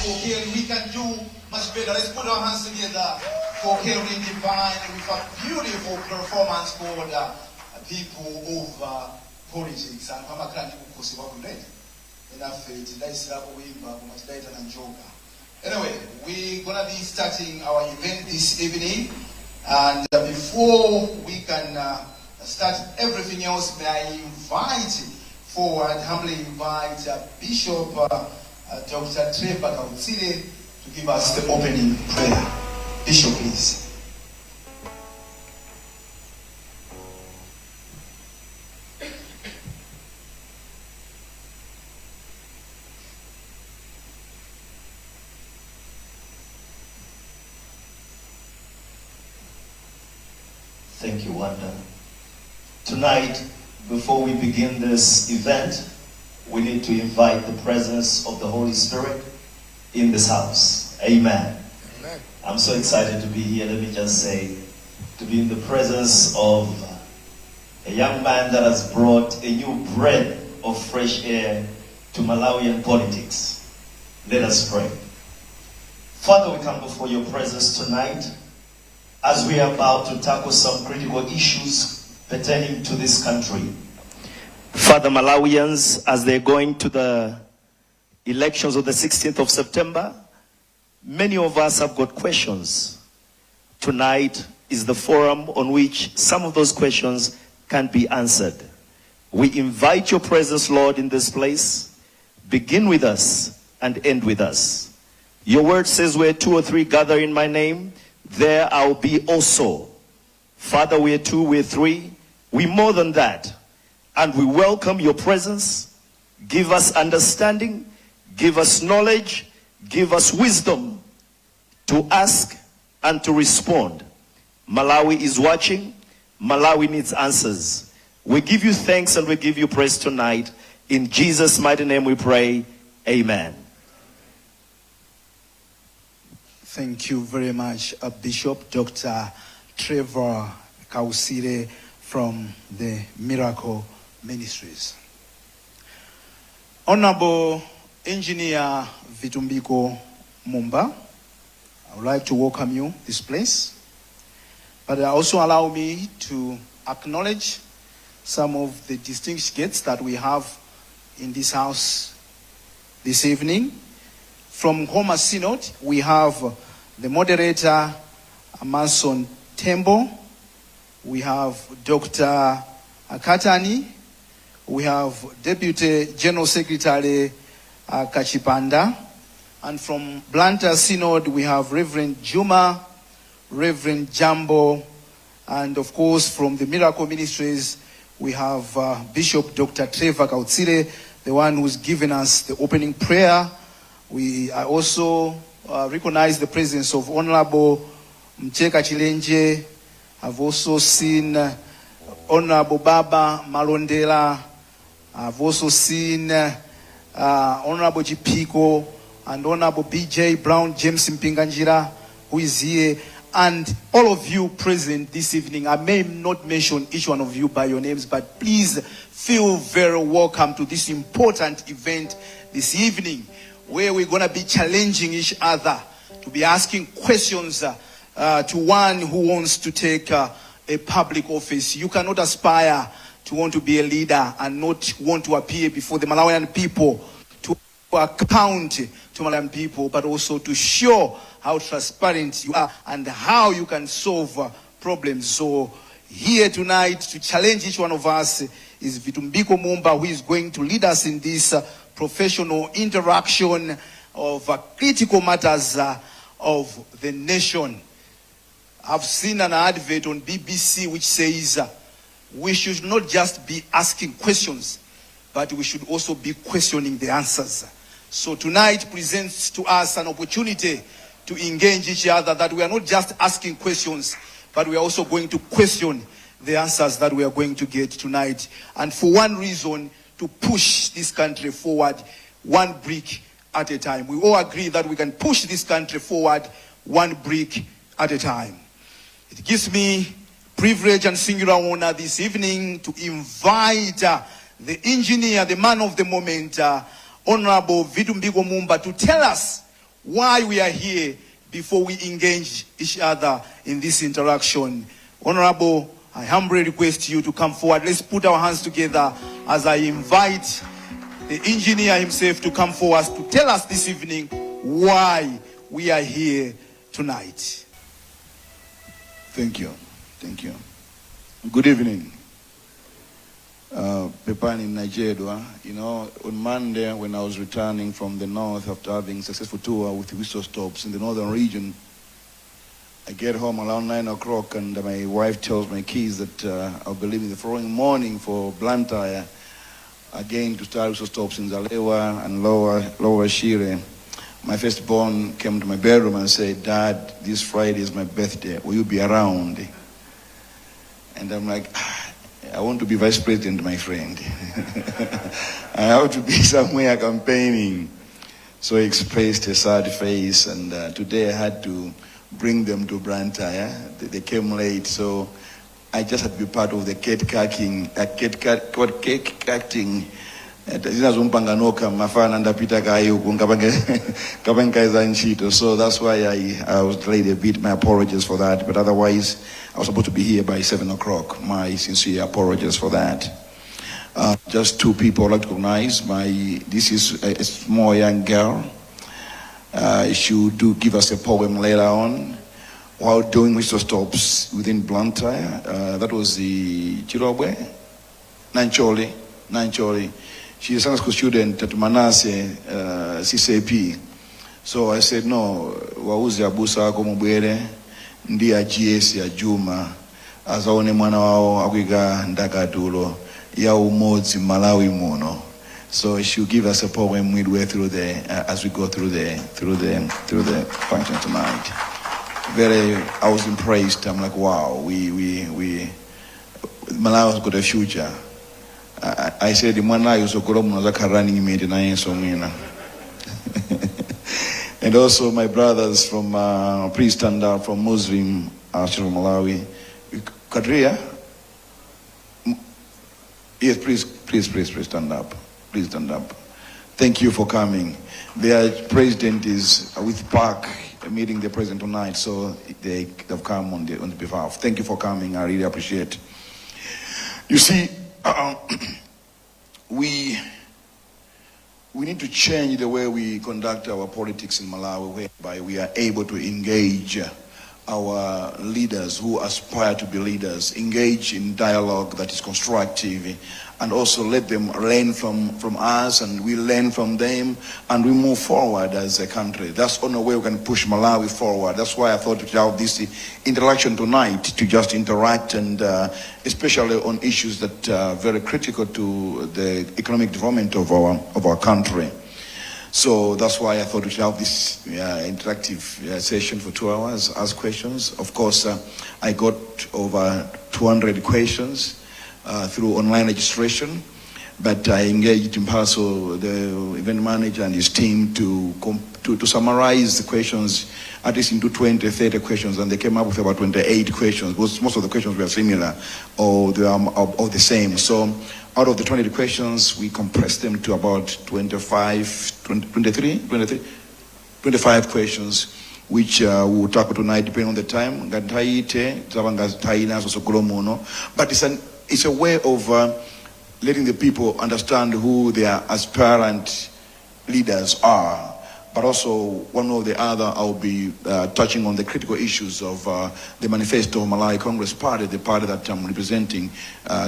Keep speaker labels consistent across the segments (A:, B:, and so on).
A: for Caring. We can do much better. Let's put our hands together for Caring Divine with a beautiful performance called People Over Politics. And Mama Kandi Kukosi Wakunde. Anyway, we're going to be starting our event this evening. And before we can start everything else, may I humbly invite Bishop Dr. Trevor Kautsile to give us the opening prayer. Bishop, please.
B: Thank you, Wanda. Tonight, before we begin this event, we need to invite the presence of the Holy Spirit in this house. Amen. Amen. I'm so excited to be here. Let me just say, to be in the presence of a young man that has brought a new breath of fresh air to Malawian politics. Let us pray. Father, we come before your presence tonight as we are about to tackle some critical issues pertaining to this country. Father, Malawians, as they're going to the elections of the 16th of September, many of us have got questions. Tonight is the forum on which some of those questions can be answered. We invite your presence, Lord, in this place. Begin with us and end with us. Your word says where 2 or 3 gather in my name, there I'll be also. Father, we're 2, we're 3, we're more than that. And we welcome your presence. Give us understanding, give us knowledge, give us wisdom to ask and to respond. Malawi is watching. Malawi needs answers. We give you thanks and we give you praise tonight. In Jesus' mighty name we pray. Amen.
A: Thank you very much, Bishop Dr. Trevor Kautsile from the Miracle Ministries. Honorable Engineer Vitumbiko Mumba, I would like to welcome you this place. But also allow me to acknowledge some of the distinguished guests that we have in this house this evening. From Homa Synod, we have the moderator, Manson Tembo. We have Dr. Katani. We have Deputy General Secretary Kachipanda. And from Blantyre Synod, we have Reverend Juma, Reverend Jambo, and of course from the Miracle Ministries, we have Bishop Dr. Trevor Kautsile, the one who's given us the opening prayer. We also recognize the presence of Honorable Mcheka Chilenje. I've also seen Honorable Baba Malondela. I've also seen Honorable Jipiko and Honorable BJ Brown James Mpinganjira, who is here. And all of you present this evening, I may not mention each one of you by your names, but please feel very welcome to this important event this evening, where we're going to be challenging each other, to be asking questions to one who wants to take a public office. You cannot aspire to want to be a leader and not want to appear before the Malawian people, to account to Malawian people, but also to show how transparent you are and how you can solve problems. So here tonight to challenge each one of us is Vitumbiko Mumba, who is going to lead us in this professional interaction of critical matters of the nation. I've seen an advert on BBC which says we should not just be asking questions, but we should also be questioning the answers. So tonight presents to us an opportunity to engage each other, that we are not just asking questions, but we are also going to question the answers that we are going to get tonight. And for one reason, to push this country forward one brick at a time. We all agree that we can push this country forward one brick at a time. It gives me privilege and singular honor this evening to invite the engineer, the man of the moment, Honorable Vitumbiko Mumba, to tell us why we are here before we engage each other in this interaction. Honorable, I humbly request you to come forward. Let's put our hands together as I invite the engineer himself to come forward to tell us this evening why we are here tonight.
C: Thank you. Thank you. Good evening. Pepani in Nigeria, on Monday when I was returning from the north after having a successful tour with whistle stops in the northern region, I get home around 9 o'clock and my wife tells my kids that I'll be leaving the following morning for Blantyre again to start whistle stops in Zalewa and Lower Shire. My firstborn came to my bedroom and said, "Dad, this Friday is my birthday. Will you be around?" And I'm like, I want to be vice president, my friend. I have to be somewhere campaigning. So he expressed a sad face, and today I had to bring them to Blantyre. They came late, so I just had to be part of the cake cutting. So that's why I was delayed a bit. My apologies for that. But otherwise, I was supposed to be here by 7 o'clock. My sincere apologies for that. Just two people I'd like to recognize. This is a small young girl. She will give us a poem later on while doing whistle stops within Blantyre. That was the Chirobwe? Nancholi. She's a Sunday school student at Manase CCP. So I said, no, wauzi abusa wako mubwere, ndiye GS ya Juma, azaone mwana wao akuiga ndakatulo, ya umodzi Malawi muno. So she'll give us a poem midway through as we go through the function tonight. I was impressed. I'm like, wow, Malawi's got a future. I said, and also my brothers from, please stand up, from Muslim, from Malawi. Kadria? Yes, please stand up. Please stand up. Thank you for coming. Their president is with Park meeting the president tonight, so they have come on the behalf. Thank you for coming. I really appreciate. You see, we need to change the way we conduct our politics in Malawi, whereby we are able to engage our leaders who aspire to be leaders, engage in dialogue that is constructive, and also let them learn from us, and we learn from them, and we move forward as a country. That's the only way we can push Malawi forward. That's why I thought to have this interaction tonight, to just interact, and especially on issues that are very critical to the economic development of our country. So that's why I thought we should have this interactive session for 2 hours, ask questions. Of course, I got over 200 questions through online registration, but I engaged in Paso, the event manager and his team, to summarize the questions, at least into 20, 30 questions, and they came up with about 28 questions. Most of the questions were similar, or they are all the same. So out of the 20 questions, we compressed them to about 25 questions, which we'll tackle tonight depending on the time. But it's a way of letting the people understand who their aspirant leaders are. But also, one or the other, I'll be touching on the critical issues of the manifesto of Malawi Congress Party, the party that I'm representing,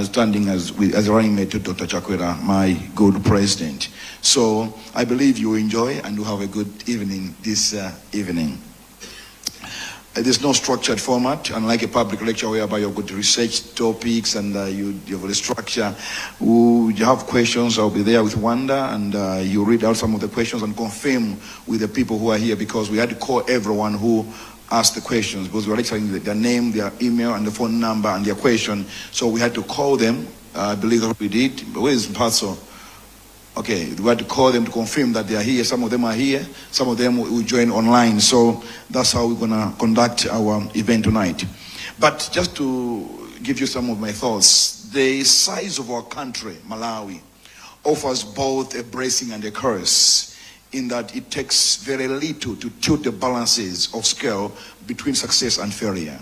C: standing as a running mate to Dr. Chakwera, my good president. So I believe you enjoy and you have a good evening this evening. There's no structured format, unlike a public lecture whereby you've got to research topics and you have a structure. You have questions, I'll be there with Wanda, and you read out some of the questions and confirm with the people who are here, because we had to call everyone who asked the questions, because we were registering their name, their email, and the phone number and their question. So we had to call them. I believe that's what we did. But where is Paso? Okay, we had to call them to confirm that they are here. Some of them are here. Some of them will join online. So that's how we're going to conduct our event tonight. But just to give you some of my thoughts, the size of our country, Malawi, offers both a blessing and a curse in that it takes very little to tilt the balances of scale between success and failure.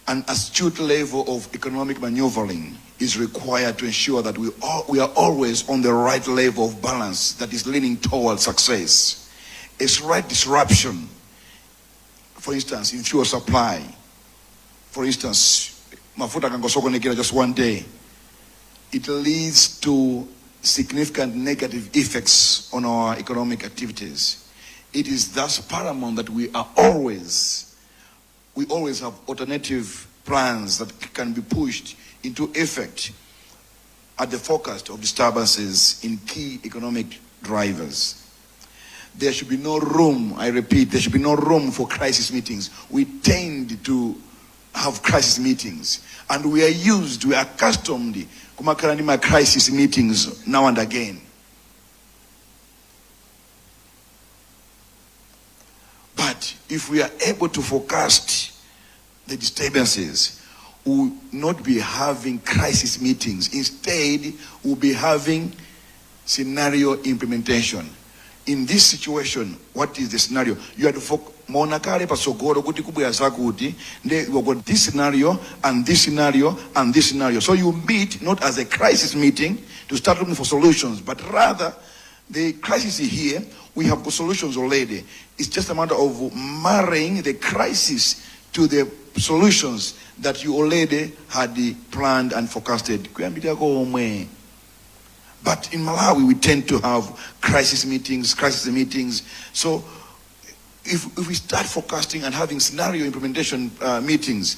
C: An astute level of economic maneuvering is required to ensure that we are always on the right level of balance that is leaning towards success. A slight disruption, for instance, in fuel supply, for instance, mafuta kangosokonekera just one day, it leads to significant negative effects on our economic activities. It is thus paramount that we always have alternative plans that can be pushed into effect at the forecast of disturbances in key economic drivers. There should be no room, I repeat, there should be no room for crisis meetings. We tend to have crisis meetings, and we are accustomed to my crisis meetings now and again. But if we are able to forecast the disturbances, we will not be having crisis meetings. Instead, we'll be having scenario implementation. In this situation, what is the scenario? You have to monakale pasogoro kuti kubwera zakuti nde we got this scenario and this scenario and this scenario. So you meet not as a crisis meeting to start looking for solutions, but rather the crisis is here. We have got solutions already. It's just a matter of marrying the crisis to the solutions that you already had planned and forecasted. But in Malawi, we tend to have crisis meetings. So if we start forecasting and having scenario implementation meetings,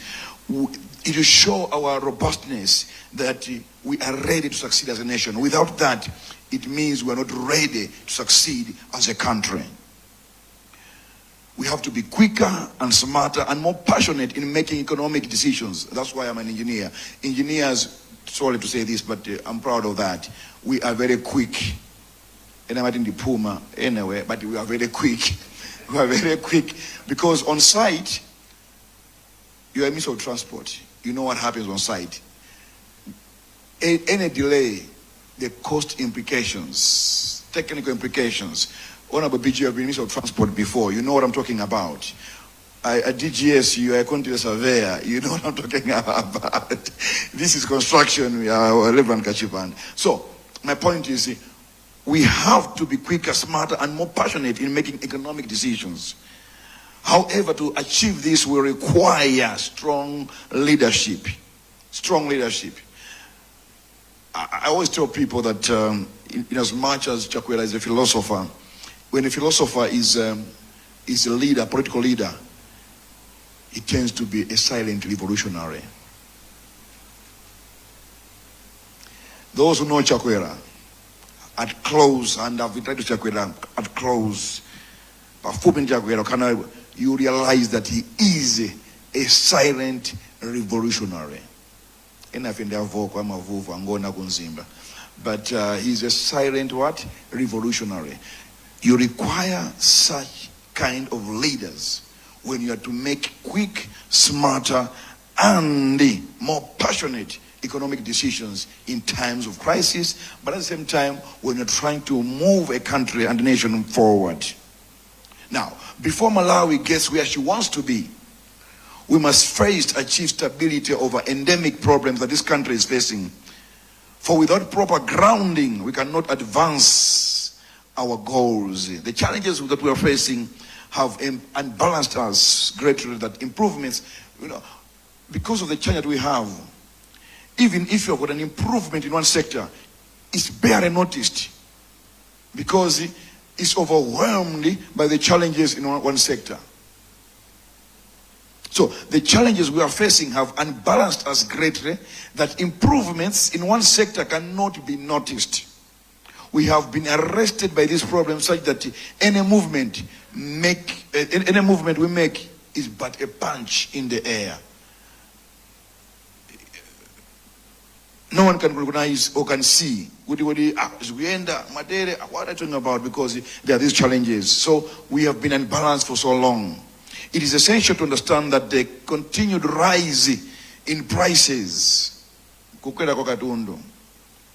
C: it will show our robustness that we are ready to succeed as a nation. Without that, it means we are not ready to succeed as a country. We have to be quicker and smarter and more passionate in making economic decisions. That's why I'm an engineer. Engineers, sorry to say this, but I'm proud of that. We are very quick. And I'm in the Puma anyway, but we are very quick. We are very quick because on site, you are a means of transport. You know what happens on site. Any delay, the cost implications, technical implications. Honorable BG, you have been Minister of Transport before. You know what I'm talking about. At DGS, you are a quantity surveyor. You know what I'm talking about. This is construction. We are Reverend Kachipan. So, my point is, we have to be quicker, smarter, and more passionate in making economic decisions. However, to achieve this will require strong leadership. Strong leadership. I always tell people that in as much as Chakwera is a philosopher, when a philosopher is a leader, political leader, he tends to be a silent revolutionary. Those who know Chakwera, at close, and I've tried to Chakwera at close, you realize that he is a silent revolutionary. But he's a silent what? Revolutionary. You require such kind of leaders when you are to make quick, smarter, and more passionate economic decisions in times of crisis, but at the same time when you're trying to move a country and a nation forward. Now, before Malawi gets where she wants to be, we must first achieve stability over endemic problems that this country is facing. For without proper grounding, we cannot advance our goals. The challenges that we are facing have unbalanced us greatly, that improvements, because of the challenge that we have, even if you've got an improvement in one sector, it's barely noticed because it's overwhelmed by the challenges in one sector. So the challenges we are facing have unbalanced us greatly, that improvements in one sector cannot be noticed. We have been arrested by this problem such that any movement we make is but a punch in the air. No one can recognize or can see what are you talking about, because there are these challenges. So we have been unbalanced for so long. It is essential to understand that the continued rise in prices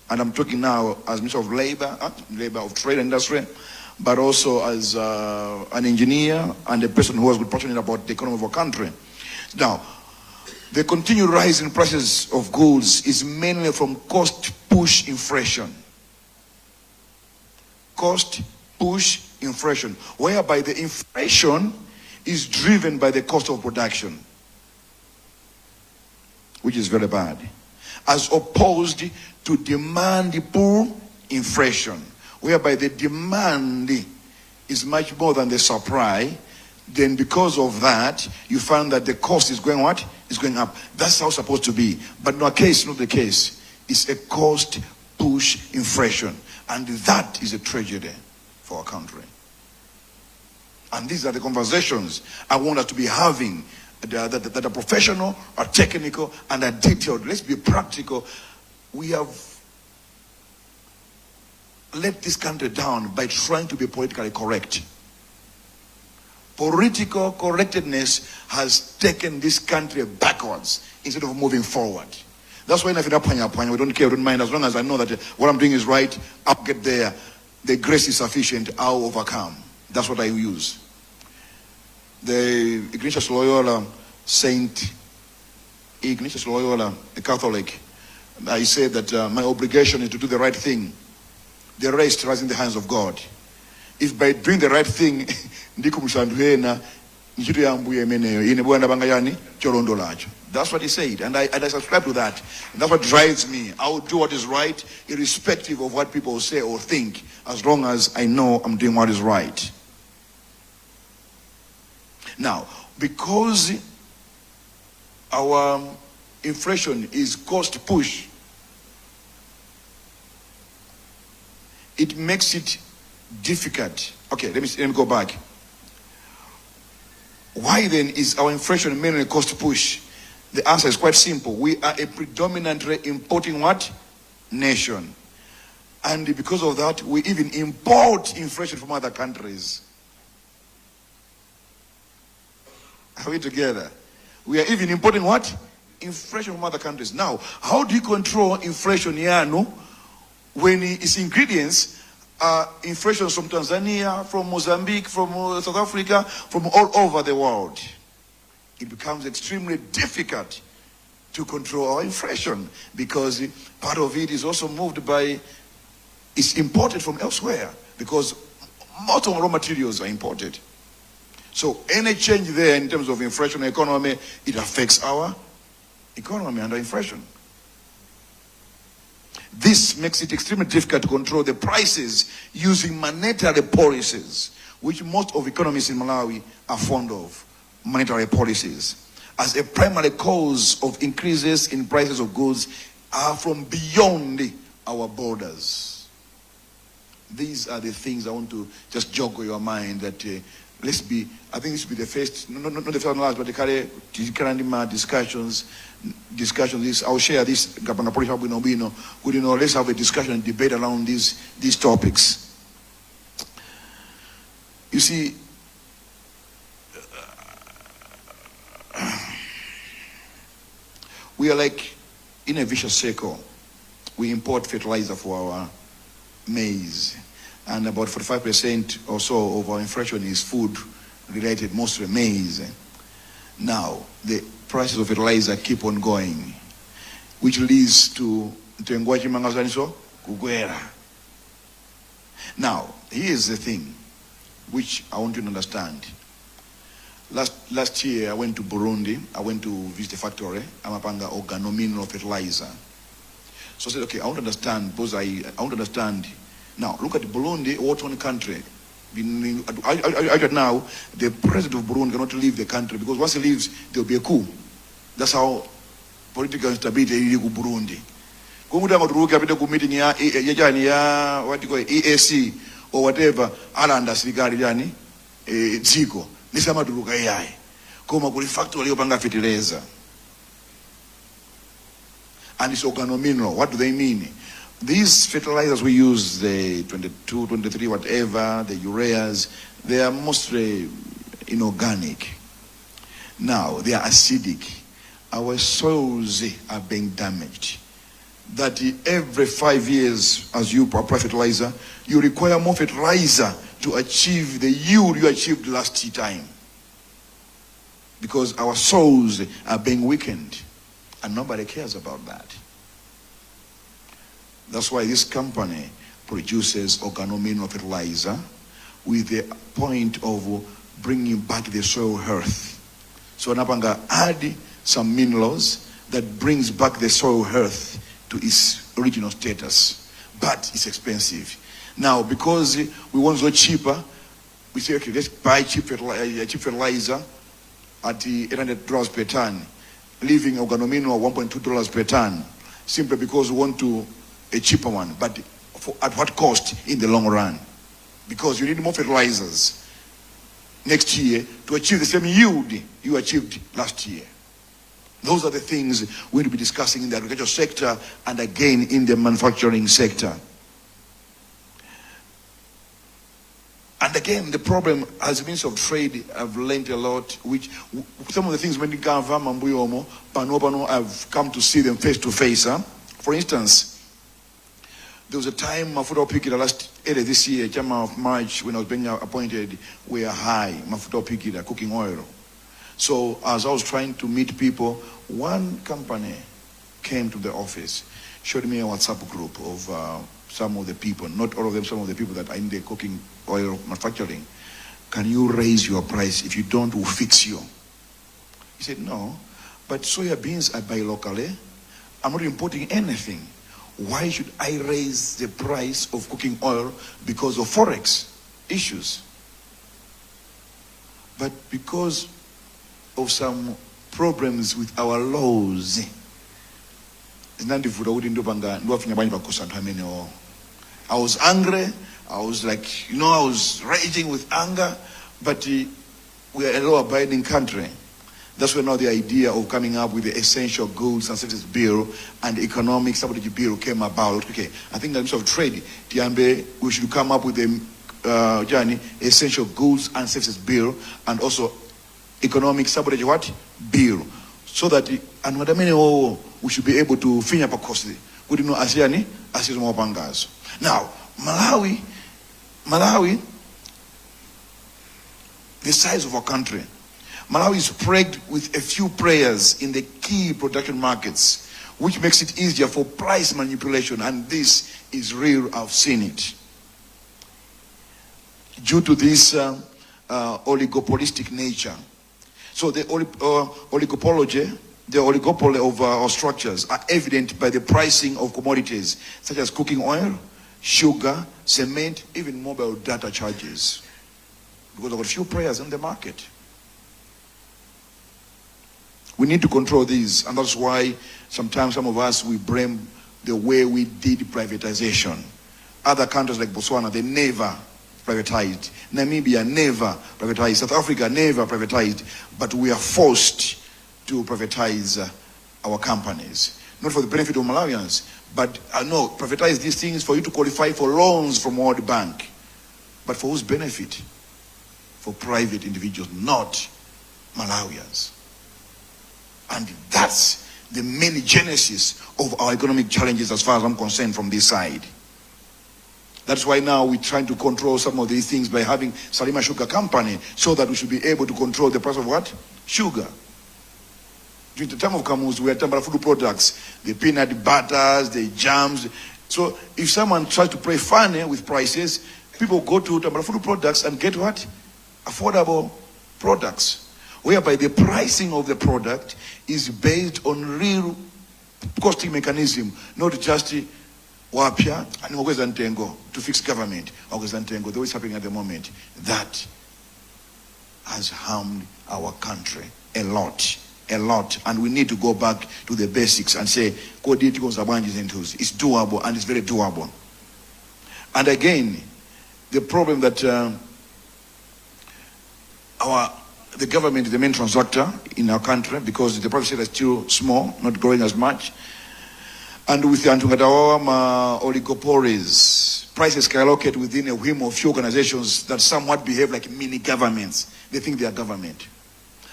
C: and I'm talking now as Minister of Labor, of Trade and Industry, but also as an engineer and a person who was passionate about the economy of our country. Now, the continued rise in prices of goods is mainly from cost push inflation. Cost push inflation, whereby the inflation is driven by the cost of production, which is very bad, as opposed to demand pull inflation, whereby the demand is much more than the supply. Then because of that, you find that the cost is going what? Is going up. That's how it's supposed to be. But in our case, not the case. It's a cost push inflation. And that is a tragedy for our country. And these are the conversations I want us to be having that are professional, are technical, and are detailed. Let's be practical. We have let this country down by trying to be politically correct. Political correctness has taken this country backwards instead of moving forward. That's why we don't care, we don't mind. As long as I know that what I'm doing is right, I'll get there. The grace is sufficient, I'll overcome. That's what I use. The Ignatius Loyola, Saint Ignatius Loyola, a Catholic, I said that my obligation is to do the right thing. The rest lies in the hands of God. If by doing the right thing, that's what he said, and I subscribe to that. And that's what drives me. I will do what is right, irrespective of what people say or think, as long as I know I'm doing what is right. Now, because our inflation is cost push, it makes it difficult. Okay, let me go back. Why then is our inflation mainly cost push? The answer is quite simple. We are a predominantly importing what? Nation. And because of that, we even import inflation from other countries. Are we together? We are even importing what? Inflation from other countries. Now, how do you control inflation here, no? When its ingredients are inflation from Tanzania, from Mozambique, from South Africa, from all over the world? It becomes extremely difficult to control our inflation because part of it is also moved by, it's imported from elsewhere because most of our raw materials are imported. So any change there in terms of inflation economy, it affects our economy and our inflation. This makes it extremely difficult to control the prices using monetary policies, which most of economists in Malawi are fond of, monetary policies, as a primary cause of increases in prices of goods are from beyond our borders. These are the things I want to just jog your mind that let's be, I think this will be the first, not the first and last, but the current discussions, I'll share this, let's have a discussion and debate around these topics. You see, we are like in a vicious circle. We import fertilizer for our maize, and about 45% or so of our inflation is food related, mostly maize. Now, the prices of fertilizer keep on going, which leads to now, here's the thing which I want you to understand. Last year I went to Burundi. I went to visit a factory. Amapanga organomineral fertilizer. So I said, okay, I want to understand, because I want to understand. Now, look at Burundi, what one country. Now, the president of Burundi cannot leave the country because once he leaves, there will be a coup. That's how political instability is in Burundi. Meeting what you call EAC or whatever, Alanda Sigari Zico. Nisama turuka yai. Koma kuli factory yopanga fertilizer. And it's organomineral. What do they mean? These fertilizers we use, the 22, 23, whatever, the ureas, they are mostly inorganic. Now, they are acidic. Our soils are being damaged. that every 5 years, as you apply fertilizer, you require more fertilizer to achieve the yield you achieved last time. Because our soils are being weakened, and nobody cares about that. That's why this company produces organomineral fertilizer with the point of bringing back the soil health. So Napanga add some minerals that brings back the soil health to its original status, but it's expensive. Now, because we want to go cheaper, we say, okay, let's buy cheap fertilizer at $800 per ton, leaving organomineral $1.2 per ton, simply because we want to a cheaper one. But at what cost in the long run? Because you need more fertilizers next year to achieve the same yield you achieved last year. Those are the things we're going to be discussing in the agricultural sector and again in the manufacturing sector. And again, the problem as a means of trade, I've learned a lot, which some of the things when I've come to see them face to face. For instance, there was a time Mafuta Pikida earlier this year, January of March, when I was being appointed, we are high, Mafuta Pikida, cooking oil. So as I was trying to meet people, one company came to the office, showed me a WhatsApp group of some of the people, not all of them, some of the people that are in the cooking oil manufacturing. Can you raise your price? If you don't, we'll fix you. He said, no, but soya beans I buy locally. I'm not importing anything. Why should I raise the price of cooking oil because of Forex issues? But because of some problems with our laws, I was angry. I was like, I was raging with anger, but we are a law-abiding country. That's where now the idea of coming up with the Essential Goods and Services Bill and the Economic Stability Bill came about. Okay, I think in terms of trade, we should come up with the Essential Goods and Services Bill and also Economic Stability Bill, so that we should be able to finish up a cost. We didn't know ASEAN as more bangas. Now, Malawi, the size of our country. Malawi is plagued with a few players in the key production markets, which makes it easier for price manipulation, and this is real, I've seen it. Due to this oligopolistic nature. So the oligopoly of our structures are evident by the pricing of commodities, such as cooking oil, sugar, cement, even mobile data charges. Because there are a few players in the market. We need to control these, and that's why sometimes some of us, we blame the way we did privatization. Other countries like Botswana, they never privatized. Namibia never privatized. South Africa never privatized. But we are forced to privatize our companies. Not for the benefit of Malawians, but privatize these things for you to qualify for loans from World Bank. But for whose benefit? For private individuals, not Malawians. And that's the main genesis of our economic challenges as far as I'm concerned from this side. That's why now we're trying to control some of these things by having Salima Sugar Company, so that we should be able to control the price of what? Sugar. During the time of Camus, we had Tambara food products, the peanut butters, the jams. So if someone tries to play funny with prices, people go to Tambara food products and get what? Affordable products. Whereby the pricing of the product is based on real costing mechanism, not just wapya and ogweza ntengo to fix government. Ogweza ntengo, the way it's happening at the moment, that has harmed our country a lot, and we need to go back to the basics and say, it's doable, and it's very doable. And again, the problem that the government is the main transactor in our country, because the private sector is still small, not growing as much. And with the oligopolies, prices skyrocket within a whim of few organizations that somewhat behave like mini governments. They think they are government.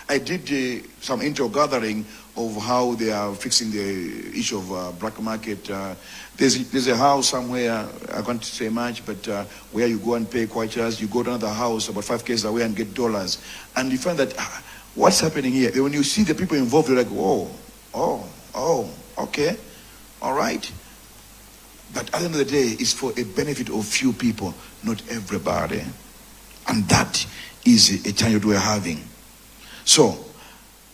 C: I did some intro gathering of how they are fixing the issue of black market. There's a house somewhere, I can't say much, but where you go and pay kwacha, you go to another house about 5 km away and get dollars. And you find that, what's happening here? When you see the people involved, you're like, oh, okay, all right. But at the end of the day, it's for a benefit of few people, not everybody. And that is a challenge we're having. So,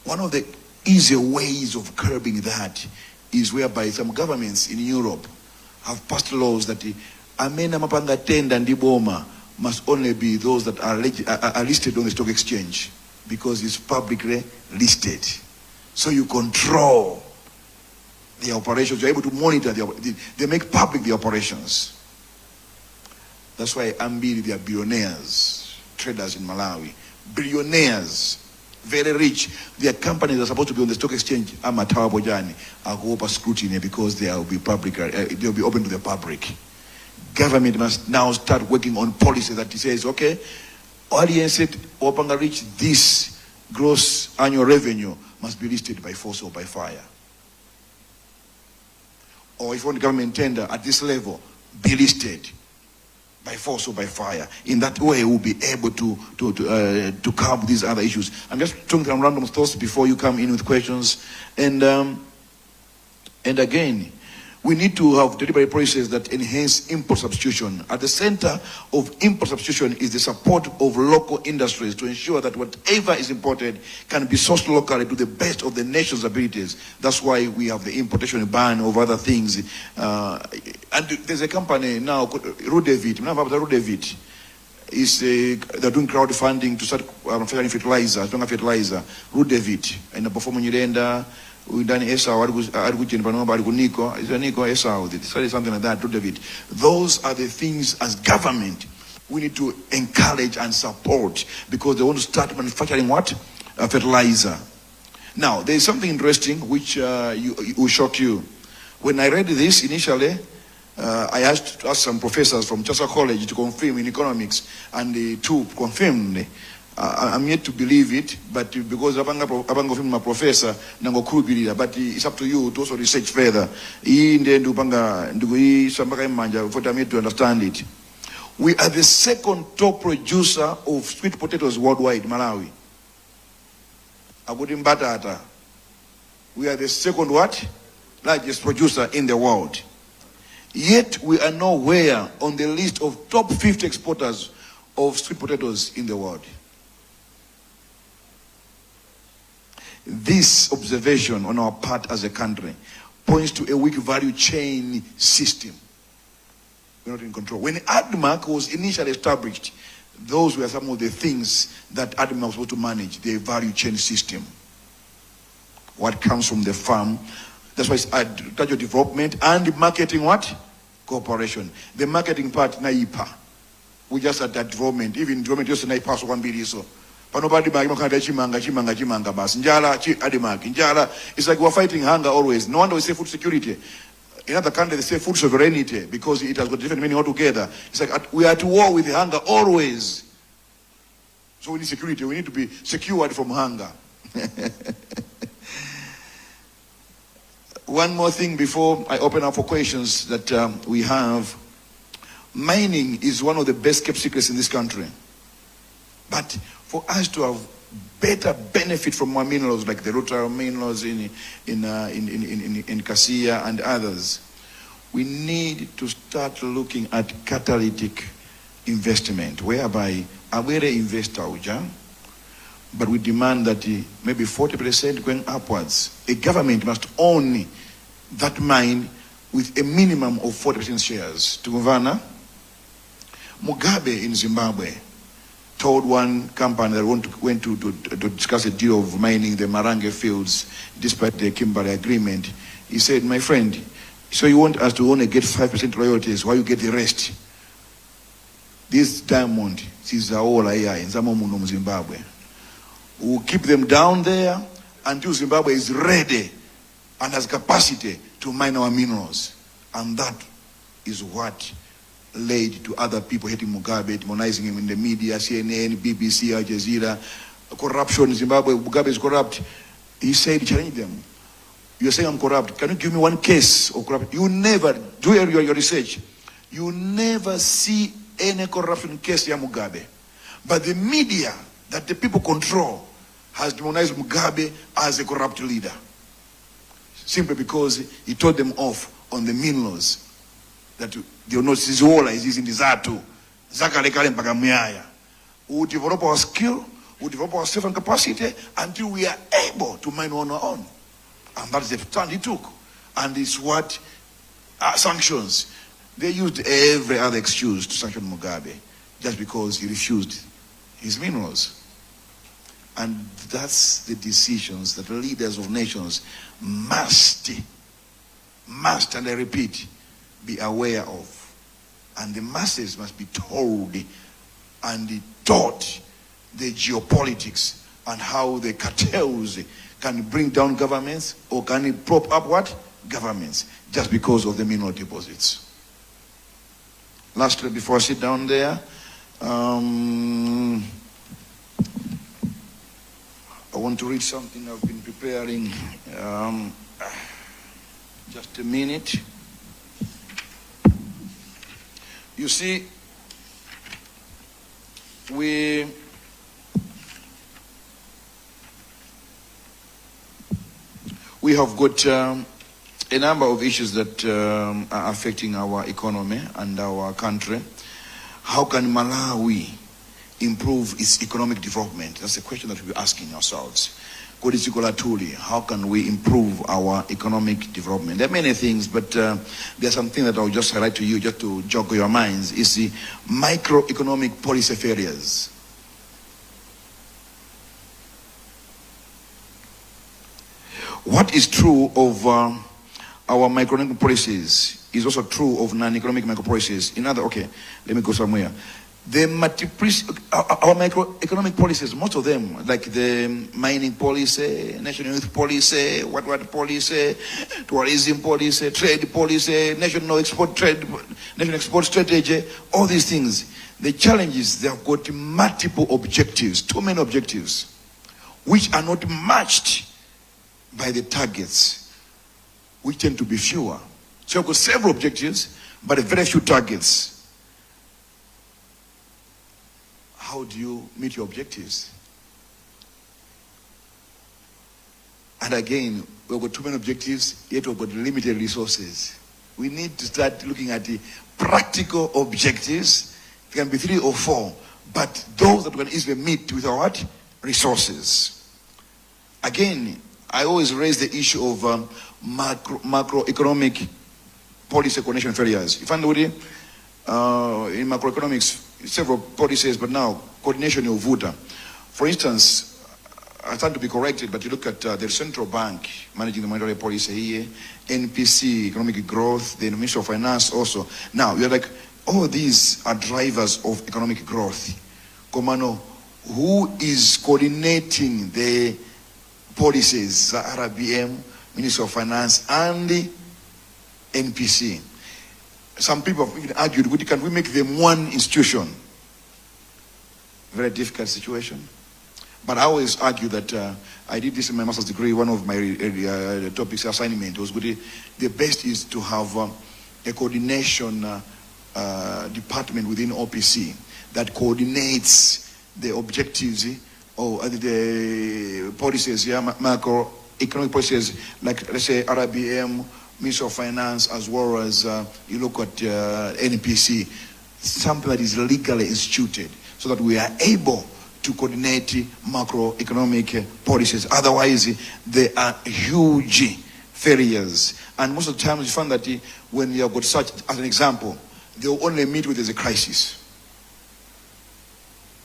C: one of the easier ways of curbing that is whereby some governments in Europe have passed laws that amena mapanga tenda and diboma must only be those that are listed on the stock exchange because it's publicly listed. So you control the operations, you're able to monitor, they make public the operations. That's why Ambili, they are billionaires, traders in Malawi. Billionaires, very rich. Their companies are supposed to be on the stock exchange. Amatawa Bojani, Agopa scrutiny because they will be public, they'll be open to the public. Government must now start working on policy that says, okay, audience Opanga reach this gross annual revenue must be listed by force or by fire. Or if you want government tender at this level, be listed by force or by fire. In that way, we'll be able to curb these other issues. I'm just talking some random thoughts before you come in with questions. And again, we need to have deliberate policies that enhance import substitution. At the center of import substitution is the support of local industries to ensure that whatever is imported can be sourced locally to the best of the nation's abilities. That's why we have the importation ban of other things. And there's a company now called Rudevit. Remember Rudevit? They're doing crowdfunding to start manufacturing fertilizer, stronger fertilizer. Rudevit. And the performance render. We've done Esau, Nico Esau, something like that, David. Those are the things as government we need to encourage and support because they want to start manufacturing what? Fertilizer. Now, there is something interesting which will shock you. When I read this initially, I asked some professors from Chasa College to confirm in economics, and the two confirmed. I'm yet to believe it, but because I'm my professor, but it's up to you to also research further. For me to understand it. We are the second top producer of sweet potatoes worldwide, Malawi. We are the second what? Largest producer in the world. Yet we are nowhere on the list of top 50 exporters of sweet potatoes in the world. This observation on our part as a country points to a weak value chain system. We're not in control. When ADMAC was initially established, those were some of the things that ADMAC was supposed to manage, the value chain system. What comes from the farm. That's why it's agricultural development and marketing what? Cooperation. The marketing part, NAIPA. We just had that development. Even development just NAIPA so 1 billion so. It's like we're fighting hunger always. No wonder we say food security. In other countries they say food sovereignty because it has got different meaning altogether. It's like we are at war with hunger always. So we need security. We need to be secured from hunger. One more thing before I open up for questions that we have. Mining is one of the best kept secrets in this country. But for us to have better benefit from our minerals, like the rutile minerals in Cassia and others, we need to start looking at catalytic investment, whereby we're an investor, but we demand that maybe 40% going upwards. A government must own that mine with a minimum of 40% shares. Tuguvana, Mugabe in Zimbabwe told one company that went to discuss a deal of mining the Marange fields despite the Kimberley agreement. He said, my friend, so you want us to only get 5% royalties while you get the rest? This diamond is all in Zimbabwe. We'll keep them down there until Zimbabwe is ready and has capacity to mine our minerals. And that is what led to other people hating Mugabe, demonizing him in the media, CNN, BBC, Al Jazeera, corruption in Zimbabwe, Mugabe is corrupt. He said, challenge them. You're saying I'm corrupt. Can you give me one case of corruption? You never, do your research. You never see any corruption case ya Mugabe. But the media that the people control has demonized Mugabe as a corrupt leader. Simply because he told them off on the minerals. That they will not see Zola is in the Zatu. Zakalekale mpaka muyaya. We develop our skill, we develop our self and capacity until we are able to mine on our own. And that's the stand he took. And it's what sanctions. They used every other excuse to sanction Mugabe just because he refused his minerals. And that's the decisions that the leaders of nations must, and I repeat, be aware of. And the masses must be told and taught the geopolitics and how the cartels can bring down governments or can prop up what? Governments, just because of the mineral deposits. Lastly, before I sit down there, I want to read something I've been preparing. Just a minute. You see, we have got a number of issues that are affecting our economy and our country. How can Malawi improve its economic development? That's the question that we're asking ourselves. How can we improve our economic development? There are many things, but there's something that I'll just highlight to you just to jog your minds. Is the microeconomic policy areas. What is true of our microeconomic policies is also true of non-economic micro policies. Let me go somewhere. Our microeconomic policies, most of them, like the mining policy, national youth policy, what policy, tourism policy, trade policy, national export strategy, all these things. The challenge is they have got multiple objectives, too many objectives, which are not matched by the targets, which tend to be fewer. So you've got several objectives, but very few targets. How do you meet your objectives? And again, we've got too many objectives, yet we've got limited resources. We need to start looking at the practical objectives. It can be 3 or 4, but those that we can easily meet with our what? Resources. Again, I always raise the issue of macroeconomic policy coordination failures. You find in macroeconomics, several policies, but now coordination of VUTA. For instance, I stand to be corrected, but you look at the central bank managing the monetary policy here, NPC, economic growth, the Ministry of Finance also. Now, you're like, all these are drivers of economic growth. Komano, who is coordinating the policies, RBM, Ministry of Finance, and the NPC? Some people have argued, can we make them one institution? Very difficult situation. But I always argue that I did this in my master's degree. One of my topics assignment was good. The best is to have a coordination department within OPC that coordinates the objectives or the policies, macroeconomic policies, like let's say RBM, Ministry of Finance, as well as you look at NPC, something that is legally instituted, so that we are able to coordinate macroeconomic policies. Otherwise, there are huge failures. And most of the times you find that when you have got such, as an example, they'll only meet when there's a crisis.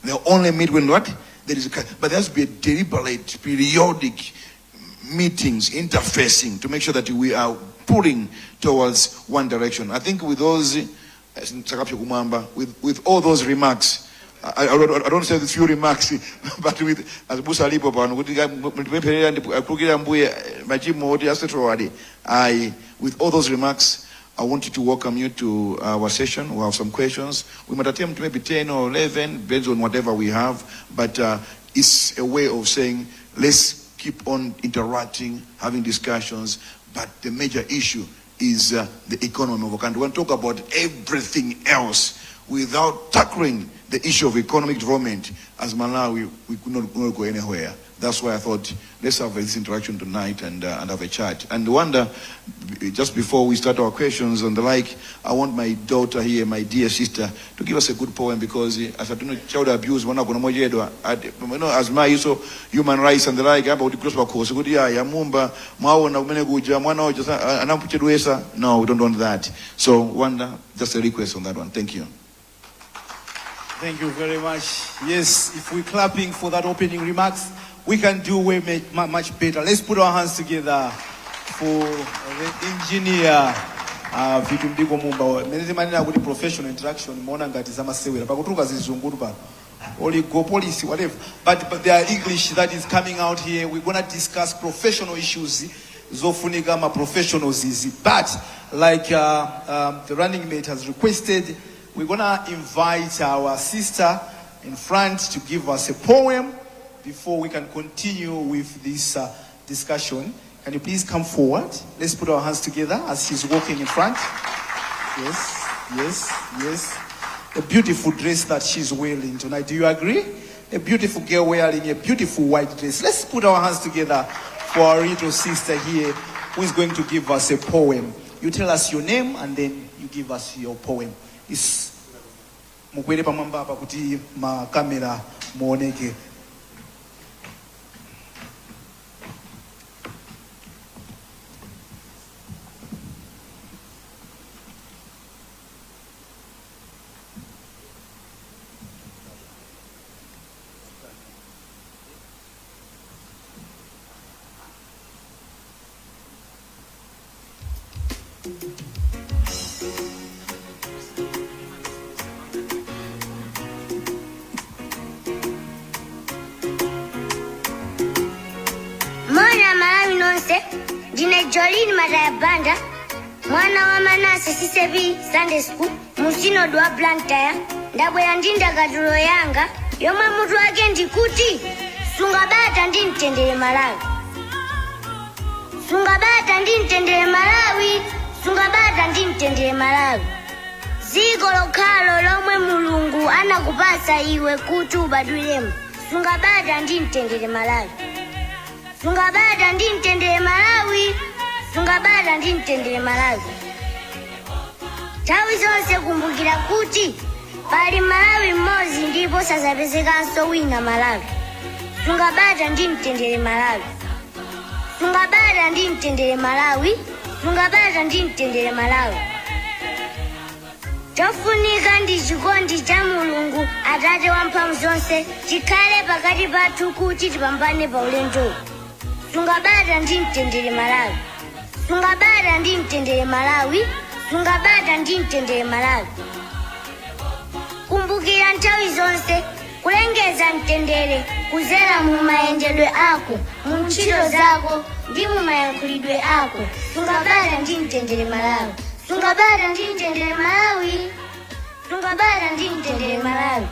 C: They'll only meet when what? There is a crisis. But there has to be a deliberate, periodic meetings, interfacing, to make sure that we are pulling towards one direction. I think with those, with all those remarks, I don't say the few remarks, but with as Busa Lipopan, with all those remarks, I wanted to welcome you to our session. We'll have some questions. We might attempt maybe 10 or 11, based on whatever we have, but It's a way of saying, let's keep on interacting, having discussions, but the major issue is the economy of our country. We want to talk about everything else without tackling the issue of economic development. As Malawi, we could not go anywhere. That's why I thought, let's have this interaction tonight and have a chat. And wonder, just before we start our questions and the like, I want my daughter here, my dear sister, to give us a good poem, because as I don't know, child abuse, as my use of human rights and the like, about the cross course, good yeah, Mumba, Mawana, Meneguja, no, we don't want that. So wonder, just a request on that one. Thank you.
A: Thank you very much. Yes, if we're clapping for that opening remarks, we can do way much better. Let's put our hands together for the engineer Vitumbiko Mumba. Many manina with professional interaction, mona ngati zamasewera. Pakutuka zizunguru pa. Only go policy, whatever. But there are English that is coming out here. We're gonna discuss professional issues. Zofunigama professionals is. But like the running mate has requested, we're gonna invite our sister in front to give us a poem before we can continue with this discussion. Can you please come forward? Let's put our hands together as she's walking in front. Yes, yes, yes. A beautiful dress that she's wearing tonight. Do you agree? A beautiful girl wearing a beautiful white dress. Let's put our hands together for our little sister here who is going to give us a poem. You tell us your name and then you give us your poem. It's mukwere pamwamba apa kuti ma camera muoneke.
D: Jolini Madayabanda, mwana wa Manase Sisebi Sunday School, musino dwa Blantyre, ndabwe yandinda gadulo yanga, yomwe mutu wake ndikuti, sungabata ndi mtendere Malawi. Sungabata ndi mtendere Malawi, sungabata ndi mtendere Malawi. Ziko lokhalo lomwe Mulungu anakupasa iwe kuti ubadwiremo. Sungabata ndi mtendere Malawi. Sungabata ndi mtendere Malawi. Sungabata ndi mtendere Malawi. Nthawi zonse kumbukira kuti pali Malawi mmodzi ndipo sazapezekanso wina Malawi. Sungabata ndi mtendere Malawi. Sungabata ndi mtendere Malawi. Sungabata ndi mtendere Malawi. Chofunika ndi chikondi cha Mulungu Atate wamphamvu zonse chikhale pakati pathu kuti tipambane pa ulendo. Sungabata ndi mtendere Malawi. Sungabata ndi mtendere Malawi. Sungabata ndi mtendere Malawi. Kumbukira nthawi zonse kulengeza mtendere kuzera mu mayendedwe ako, mu ntchito zako ndi mu mayankhulidwe ako. Sungabata ndi mtendere Malawi. Sungabata ndi mtendere Malawi. Sungabata ndi mtendere Malawi.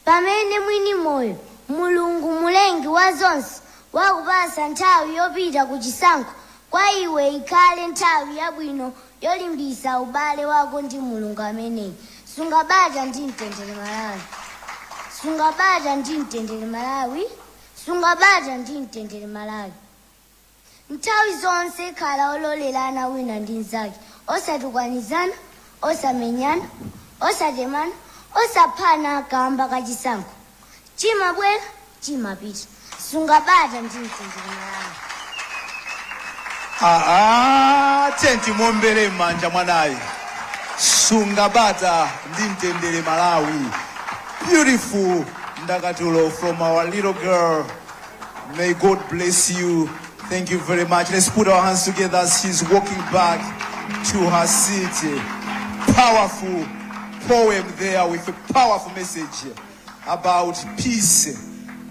D: Pamene mwini moyo Mulungu mulengi wa zonse wakupasa nthawi yopita ku chisankho kwa iwe ikhale nthawi yabwino yolimbisa ubale wako ndi Mulungu ameneyi. Sungabata ndi mtendere Malawi. Sungabata ndi mtendere Malawi. Sungabata ndi mtendere Malawi. Nthawi zonse khala ololelana wina ndi nzake, osatukwanizana, osamenyana, osatemana, osaphana kamba kachisankho. Chimabwera, chimapita. Sungabata ndi mtendere Malawi.
A: Tenti muombere manja mwanayi. Sungabata ndi mtendere Malawi. Beautiful ndakatulo from our little girl. May God bless you. Thank you very much. Let's put our hands together as she's walking back to her seat. Powerful poem there with a powerful message about peace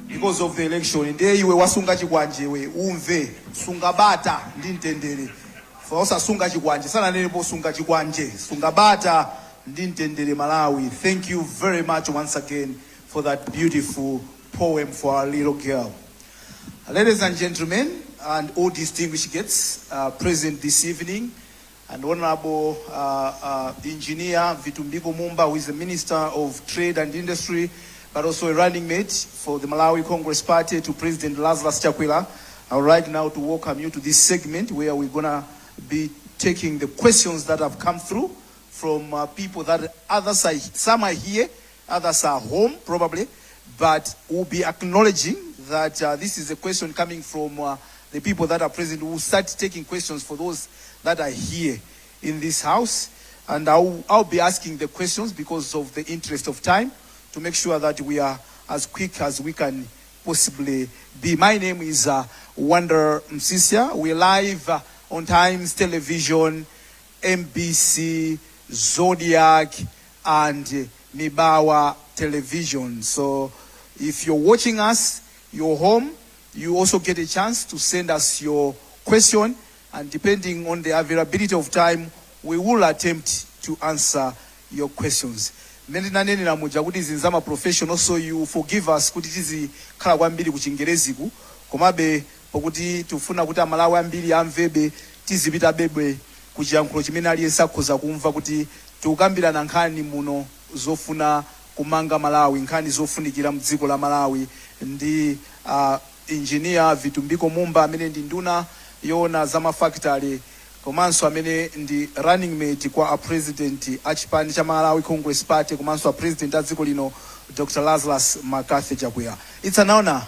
A: because of the election. Ndiye iwe wasunga chikwanje we umve sungabata ndi mtendere. Fosa sunga chikwanje sana nelepo sunga chikwanje. Sungabata ndi mtendere Malawi. Thank you very much once again for for that beautiful poem for our little girl. Ladies and gentlemen, and all distinguished guests present this evening, and Honorable Engineer Vitumbiko Mumba, who is the Minister of Trade and Industry, but also a running mate for the Malawi Congress Party, to President Lazarus Chakwera. I would like now to welcome you to this segment where we're going to be taking the questions that have come through from people that others are, some are here, others are home probably, but we'll be acknowledging that this is a question coming from the people that are present. We'll start taking questions for those that are here in this house, and I'll be asking the questions because of the interest of time, to make sure that we are as quick as we can possibly be. My name is Wonder Msisia. We're live on Times Television, MBC, Zodiac, and Mibawa Television. So if you're watching us, you're home, you also get a chance to send us your question, and depending on the availability of time, we will attempt to answer your questions. Menenanenera muja kuti zinzama professional, so you forgive us kuti tizikhala kwambiri ku Chingereziku, komabe pokuti tufuna kuti Amalawi ambiri amvebe tizipita bebwe ku chiyankhulo chimene aliyense akhoza kumva, kuti tikukambirana nkhani muno zofuna kumanga Malawi, nkhani zofunikira mdziko la Malawi, ndi Engineer Vitumbiko Mumba amene ndi nduna yona za mafactory, komanso amene ndi running mate kwa a president achipani cha Malawi Congress Party, komanso a president a dziko lino Dr. Lazarus Makathi Chakwera. It's an honor,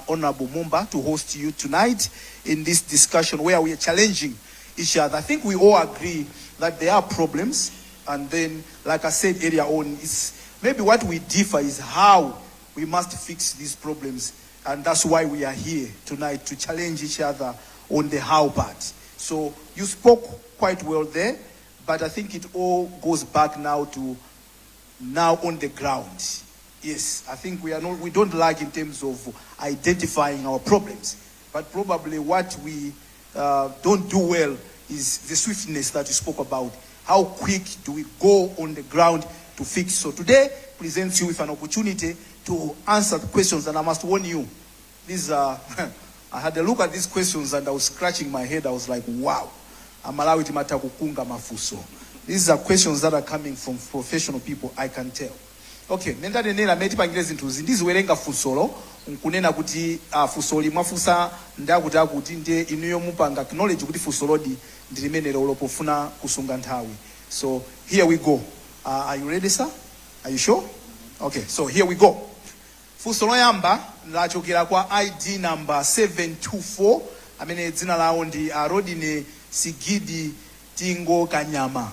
A: Honorable Mumba, to host you tonight in this discussion where we are challenging each other. I think we all agree that there are problems, and then, like I said earlier on, it's maybe what we differ is how we must fix these problems, and that's why we are here tonight, to challenge each other on the how part. So you spoke quite well there, but I think it all goes back now to now on the ground. Yes, I think we don't lag in terms of identifying our problems, but probably what we don't do well is the swiftness that you spoke about. How quick do we go on the ground to fix? So today presents you with an opportunity to answer the questions, and I must warn you, these are I had a look at these questions and I was scratching my head. I was like, wow, Amalawi timata kukunga mafuso. These are questions that are coming from professional people, I can tell. Okay, nenda nenera meti pangilezi ntuzi. Ndizi werenga fusolo, unkunena kuti fusoli mafusa ndakuta kuti nde inuyo mupanga acknowledge kuti fusolodi ndilimene lolo pofuna kusunga nthawi. So here we go. Are you ready, sir? Are you sure? Okay, so here we go. Fusolo yamba lachokera kwa ID number 724, amene dzina lawo ndi Rodine Sigidi Tingo Kanyama.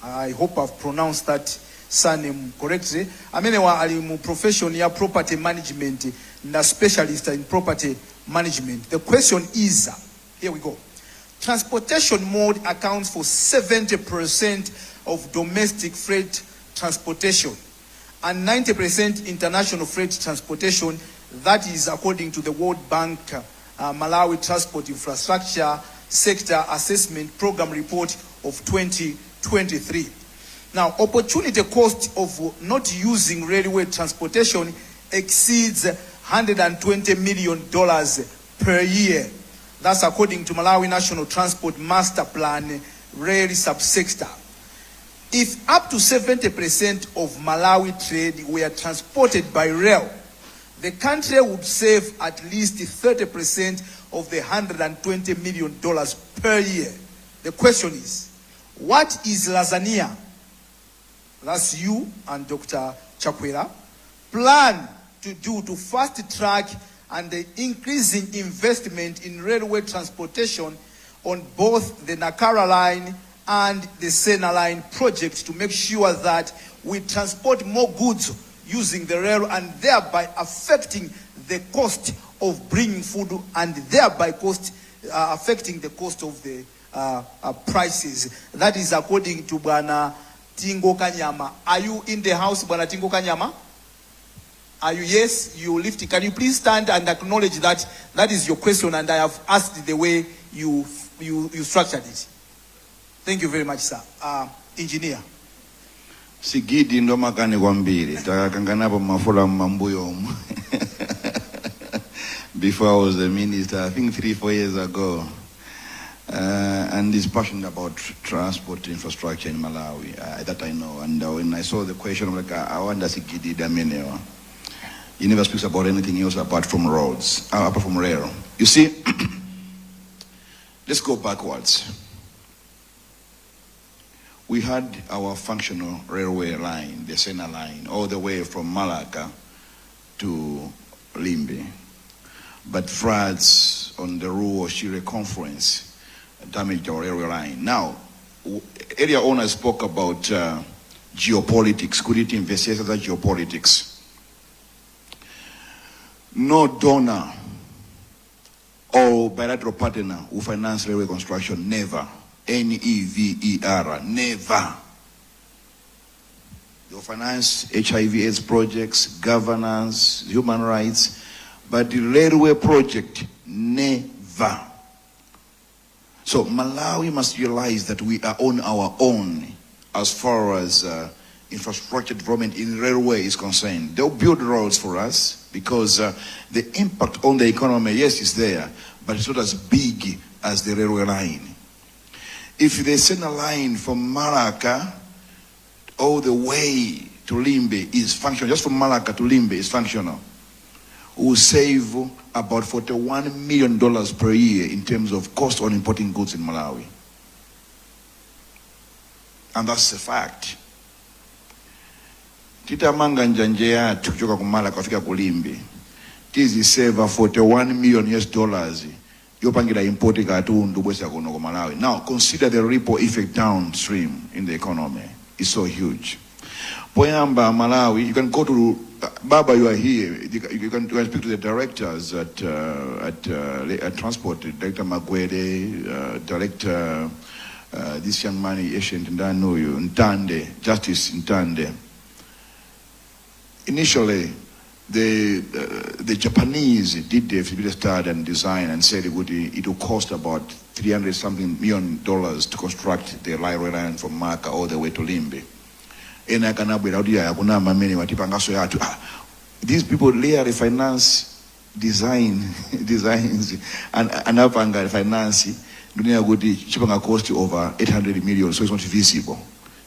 A: I hope I've pronounced that surname correctly. Amene wa ali mu profession ya property management na specialist in property management. The question is, here we go. Transportation mode accounts for 70% of domestic freight transportation and 90% international freight transportation. That is according to the World Bank Malawi Transport Infrastructure Sector Assessment Program Report of 2023. Now, opportunity cost of not using railway transportation exceeds $120 million per year. That's according to Malawi National Transport Master Plan Rail Subsector. If up to 70% of Malawi trade were transported by rail, the country would save at least 30% of the $120 million per year. The question is, what is Lasagna, that's you and Dr. Chakwera, plan to do to fast track and the increasing investment in railway transportation on both the Nakara line and the Sena line project, to make sure that we transport more goods using the rail and thereby affecting the cost of bringing food and thereby affecting the cost of the prices. That is according to Bwana Tingo Kanyama. Are you in the house, Bwana Tingo Kanyama? Are you? Yes, you lift it. Can you please stand and acknowledge that that is your question and I have asked the way you structured it? Thank you very much, sir. Engineer.
C: Sigidi ndo makani kwambiri. Takanganapo mafula mambuyo. Before I was a minister, I think 3-4 years ago. And he's passionate about transport infrastructure in Malawi, that I know. And when I saw the question, I'm like, I wonder Sigidi Damenewa. He never speaks about anything else apart from roads, apart from rail. You see, let's go backwards. We had our functional railway line, the Sena line, all the way from Malacca to Limbe. But floods on the Ruo Shire conference damaged our railway line. Now, area owner spoke about geopolitics. Could it investigate that geopolitics? No donor or bilateral partner who finance railway construction, never. NEVER, never. They'll finance HIV/AIDS projects, governance, human rights, but the railway project, never. So Malawi must realize that we are on our own as far as infrastructure development in railway is concerned. They'll build roads for us because the impact on the economy, yes, is there, but it's not as big as the railway line. If they send a line from Malacca all the way to Limbe is functional, just from Malacca to Limbe is functional, will save about $41 million per year in terms of cost on importing goods in Malawi. And that's a fact. Tita manga njanje yatu kutoka kumala kufika kulimbi. Tizi save $41 million. Yopangira importi katundu bwesa kuno ku Malawi. Now consider the ripple effect downstream in the economy. It's so huge. Poyamba Malawi, you can go to Baba. You are here. You can speak to the directors at transport. Director Magwede, director this young man, Ancient Ndanoyo, Ntande, Justice Ntande. Initially, the Japanese did the feasibility study and design and said it will cost about $300-something million to construct the railway line from Maka all the way to Limbe. These people later finance designs and finance dunia cost over 800 million, so it's not visible.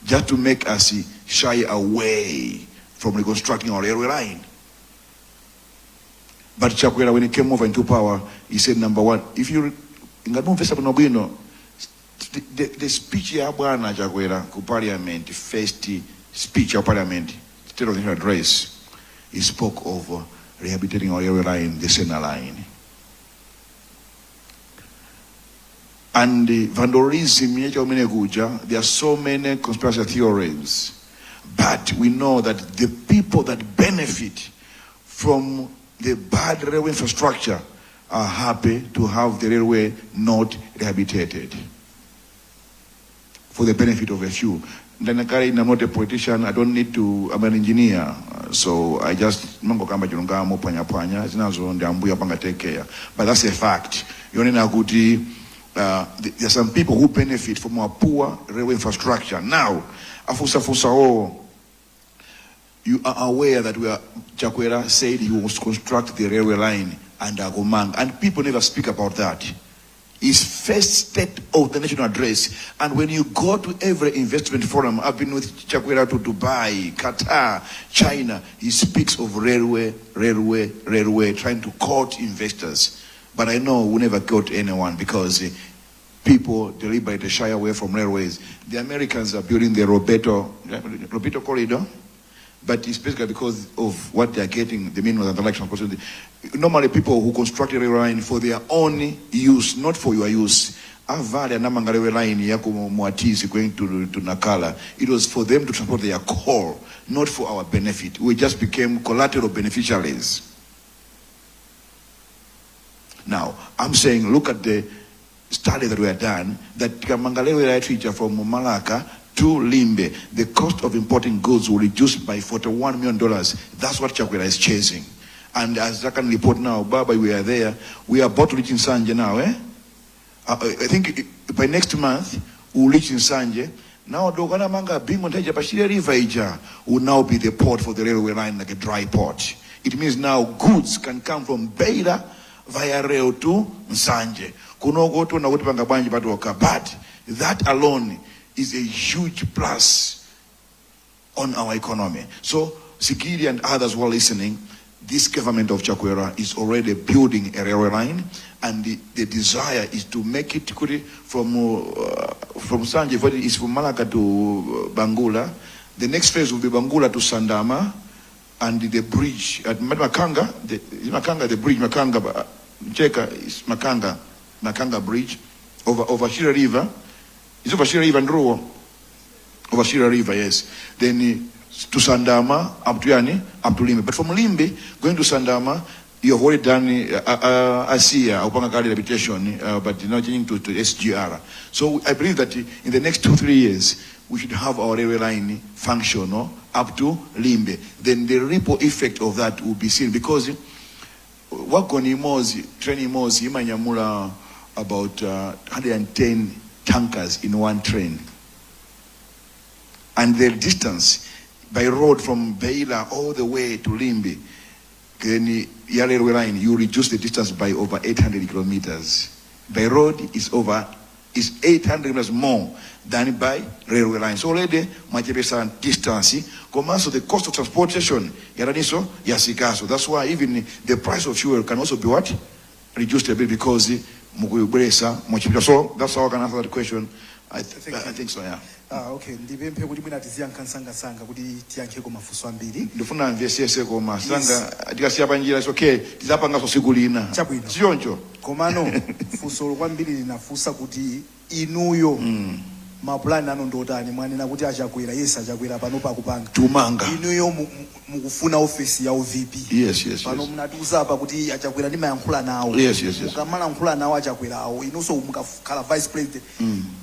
C: Just to make us shy away from reconstructing our railway line. But Chakwera, when he came over into power, he said, number one, if you the speech ya bwana Chakwera ku parliament, first speech of parliament, state of the address, he spoke of rehabilitating our railway line, the Sena line. And the vandalism, there are so many conspiracy theories. But we know that the people that benefit from the bad railway infrastructure are happy to have the railway not rehabilitated for the benefit of a few. I'm not a politician. I don't need to. I'm an engineer, so I just take care. But that's a fact. There are some people who benefit from our poor railway infrastructure. Now, you are aware that Chakwera said he was construct the railway line under Agomang, and people never speak about that. His first state of the national address, and when you go to every investment forum, I've been with Chakwera to Dubai, Qatar, China, he speaks of railway, trying to court investors. But I know we never got anyone because people deliberately shy away from railways. The Americans are building the Roberto corridor, but it's basically because of what they are getting, the minerals and the election opportunity. Normally people who construct a railway line for their own use, not for your use. Avale Namanga railway line yako Mwatizi going to Nakala. It was for them to transport their coal, not for our benefit. We just became collateral beneficiaries. Now, I'm saying, look at the study that we have done, that Kamangalewe Light feature from Malacca to Limbe, the cost of importing goods will reduce by $41 million. That's what Chakwera is chasing. And as I can report now, Baba, we are there. We are about to reach in Sanje now, I think by next month, we'll reach in Sanje. Now Dogana Manga Bingo Taja Bashira River Ija will now be the port for the railway line, like a dry port. It means now goods can come from Beira via rail to Nsanje. Kunogo to Nawutanga Banji Batoka. But that alone is a huge plus on our economy. So Sikiri and others who are listening, this government of Chakwera is already building a railway line, and the desire is to make it from Sanje, is from Malaka to Bangula. The next phase will be Bangula to Sandama, and the bridge at Makanga, the bridge, Makanga, Cheka is Makanga Bridge, over Shira River. It's over Shira River and Ruo. Over Shira River, yes. Then to Sandama, up to Yani, up to Limbe. But from Limbe, going to Sandama, you have already done ASIA, Upangakali Reputation, but you're not changing to SGR. So I believe that in the next 2-3 years, we should have our railway line functional up to Limbe. Then the ripple effect of that will be seen, because Wakoni Mozi, training Mozi, Imanyamura, about 110 tankers in one train. And the distance by road from Beila all the way to Limbe, railway line, you reduce the distance by over 800 kilometers. By road is 800 kilometers more than by railway line. So already, much distance, so the cost of transportation, yasikaso. That's why even the price of fuel can also be what? Reduced a bit, because so that's how I can answer that question. I think so, yeah.
A: Okay. Ndipemphe kuti mwina tiziyankhansanga kuti tiyankheko mafunso ambiri.
C: Ndifuna mvesese koma sanga tikasiya panjira is okay. Tizapangaso siku lina.
A: Chabwino.
C: Sichoncho.
A: Komano funso kwambiri linafunsa kuti inuyo mapulani anu ndotani, mwanena kuti achakwera, yes achakwera pano pakupanga.
C: Tumanga.
A: Inuyo mukufuna office ya OVP.
C: Yes.
A: Pano mnatiuza apa kuti achakwera ndi mayankhula nawo.
C: Yes.
A: Mukamala yankhula nawo achakwera awo, inunso mukakhala vice president.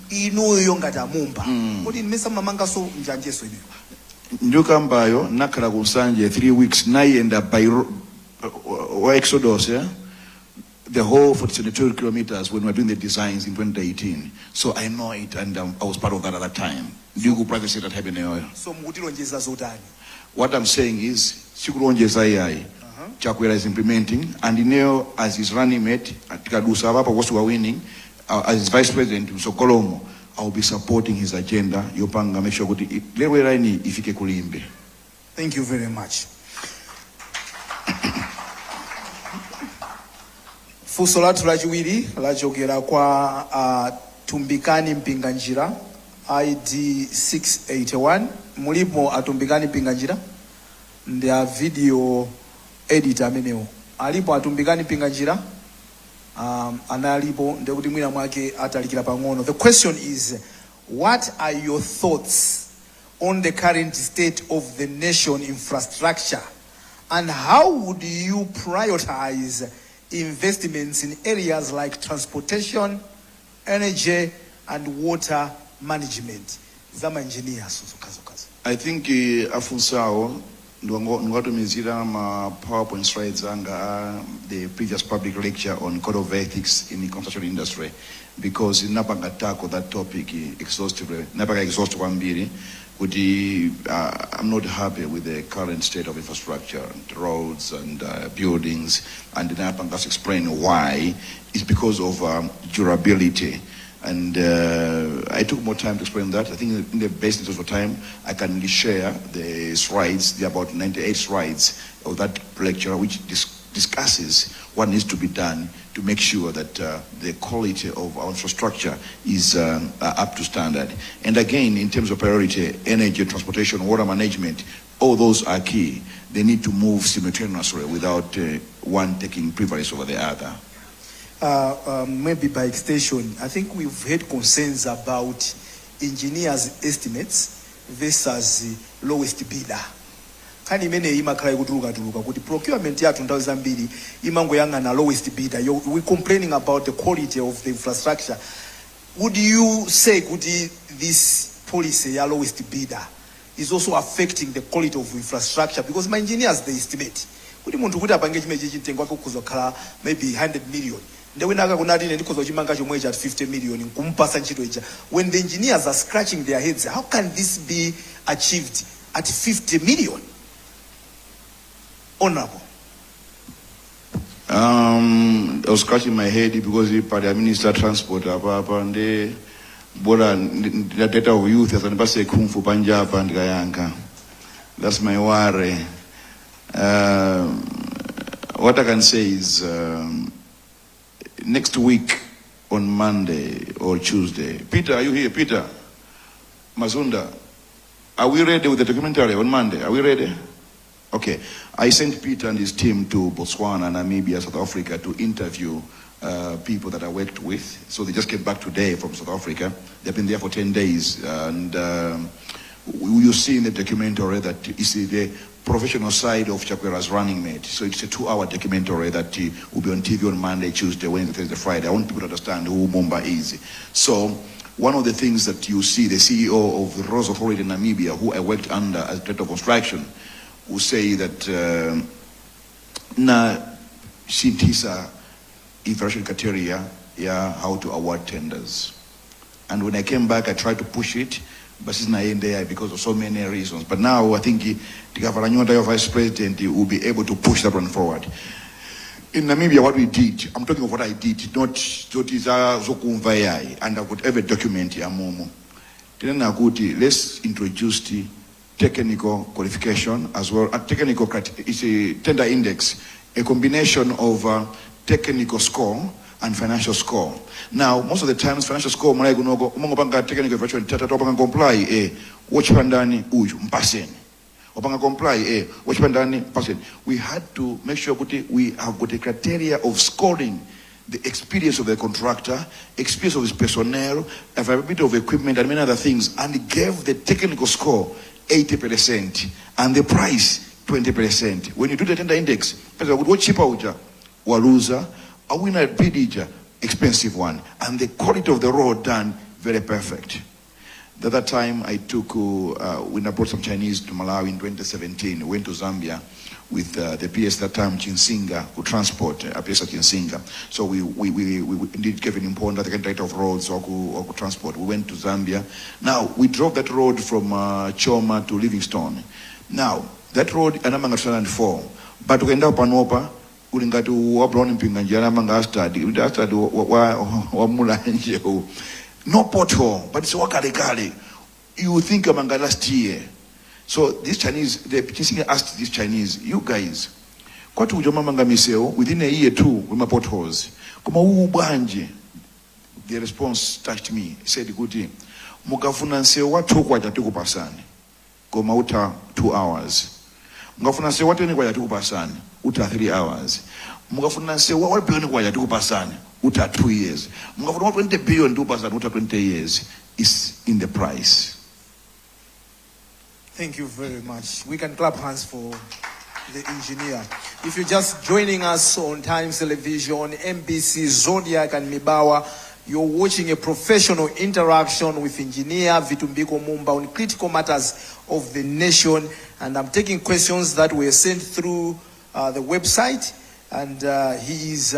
A: Inuyo ngati amumba. Kuti nimesa mamangaso njanjeso inuyo.
C: Njukambayo nakhala kusanje 3 weeks nayenda by Exodus, yeah? The whole 42 kilometers when we were doing the designs in 2018. So I know it, and I was part of that at that time. Dugu private sector happening.
A: So mukutilonjeza zotani.
C: What I'm saying is, sikulonjeza AI. Chakwera is implementing, and Ineo, as his running mate, at Kadusava, was winning, as his vice president, Sokolomo, I will be supporting his agenda. Yopanga, make sure kuti lewe raini ifike kulimbe.
A: Thank you very much. Funso lathu lachiwiri lachokera kwa Tumbikani Mpinganjira, ID 681. Mulipo Atumbikani Mpinganjira? Ndi a video editor amenewo. Alipo Atumbikani Mpinganjira? Analipo ndekuti mwina mwake atalikira pang'ono. The question is, what are your thoughts on the current state of the nation infrastructure, and how would you prioritize investments in areas like transportation, energy, and water management? Zama engineers.
C: I think afunsao ngatumizira ma PowerPoint slides anga the previous public lecture on code of ethics in the construction industry, because napanga tackle that topic exhaustively. Napanga exhaust wambiri. I'm not happy with the current state of infrastructure, roads and buildings, and then I just explain why. It's because of durability. And I took more time to explain that. I think in the best interest of time, I can share the slides, the about 98 slides of that lecture, which discusses what needs to be done to make sure that the quality of our infrastructure is up to standard. And again, in terms of priority, energy, transportation, water management, all those are key. They need to move simultaneously without one taking privilege over the other.
A: Maybe by extension, I think we've had concerns about engineers' estimates versus lowest bidder. Kani imene imakhala ikutuluka kuti procurement yathu nthawi zambiri imangoyang'ana lowest bidder. We're complaining about the quality of the infrastructure. Would you say kuti this policy ya lowest bidder is also affecting the quality of infrastructure? Because my engineers, they estimate kuti munthu kuti apange chimene chitengo wake kuzokhala maybe 100 million, ndewinaka kunati ine ndikhoza kuchimanga chomwe cha 50 million nkumpasa ntchito ija. When the engineers are scratching their heads, how can this be achieved at 50 million? Honorable.
C: I was scratching my head because the Minister Transport and the border the data of youth as an base kung fu Punjab and Gayanka. That's my worry. What I can say is next week on Monday or Tuesday. Peter, are you here? Peter? Mazunda, are we ready with the documentary on Monday? Are we ready? Okay. I sent Peter and his team to Botswana, Namibia, South Africa to interview people that I worked with. So they just came back today from South Africa. They've been there for 10 days. And you see in the documentary that you see the professional side of Chakwera's running mate. So it's a 2-hour documentary that will be on TV on Monday, Tuesday, Wednesday, Thursday, Friday. I want people to understand who Mumba is. So one of the things that you see, the CEO of the Roads Authority in Namibia, who I worked under as Director of Construction, will say that na shintisa evaluation criteria how to award tenders. And when I came back, I tried to push it, but it's not in there because of so many reasons. But now I think the governor, vice president, will be able to push that one forward. In Namibia, what we did, I'm talking of what I did, not and I would ever document here. Let's introduce the technical qualification as well. A technical is a tender index, a combination of technical score and financial score. Now, most of the times, financial score, technical evaluation, comply, watch pandani, mpaseni. Comply, watch pandani, mpaseni. We had to make sure we have got a criteria of scoring the experience of the contractor, experience of his personnel, availability of equipment, and many other things, and it gave the technical score 80% and the price 20%. When you do the tender index, what cheaper uja, waluza, a winner bid expensive one, and the quality of the road done very perfect. The other time I took, when I brought some Chinese to Malawi in 2017, went to Zambia with the PS that time, Chinsinga, who transport a PS at Chinsinga. So we indeed gave an important director of roads or transport. We went to Zambia. Now, we drove that road from Choma to Livingstone. Now, that road, anamanga 2004, but we end up on Opa, ulingatu wabron mpinganjia anamanga study, no pothole, but it's wakale. You think amanga last year. So these Chinese, the Chinese asked these Chinese, you guys, kwatu ujomamanga miseo within a year too with my potholes. Kuma ubanje. The response touched me. He said, "Guti, mukafuna nseo watu kwa jatuku pasani. Koma uta 2 hours. Mukafuna nseo watu ni kwa jatuku pasani. Uta 3 hours. Mukafuna nseo watu billion kwa jatuku pasani. Uta 2 years. Mukafuna watu 20 billion tu pasani. Uta 20 years. It's in the price."
A: Thank you very much. We can clap hands for the engineer. If you're just joining us on Times Television, MBC, Zodiac and Mibawa, you're watching a professional interaction with engineer Vitumbiko Mumba on critical matters of the nation. And I'm taking questions that were sent through the website, and he is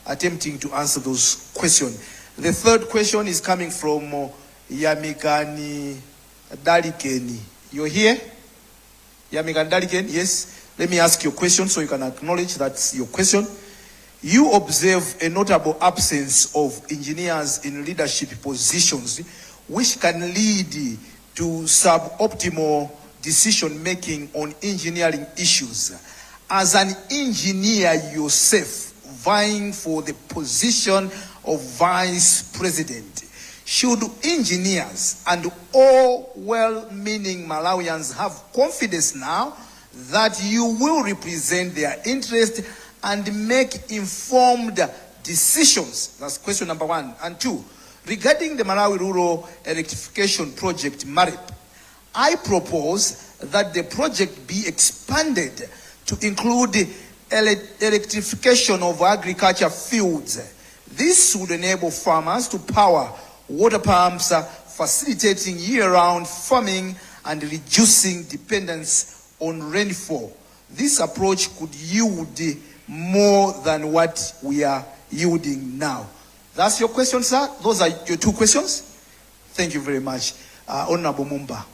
A: attempting to answer those questions. The third question is coming from Yamikani Dalikeni. You're here? Yamikani Dalikeni, yes. Let me ask you a question so you can acknowledge that's your question. You observe a notable absence of engineers in leadership positions, which can lead to suboptimal decision-making on engineering issues. As an engineer yourself, vying for the position of vice president, should engineers and all well-meaning Malawians have confidence now that you will represent their interest and make informed decisions? That's question number 1. And 2, regarding the Malawi Rural Electrification Project, MARIP, I propose that the project be expanded to include electrification of agriculture fields. This would enable farmers to power water pumps, facilitating year-round farming and reducing dependence on rainfall. This approach could yield more than what we are yielding now. That's your question, sir. Those are your two questions. Thank you very much. Honorable Mumba.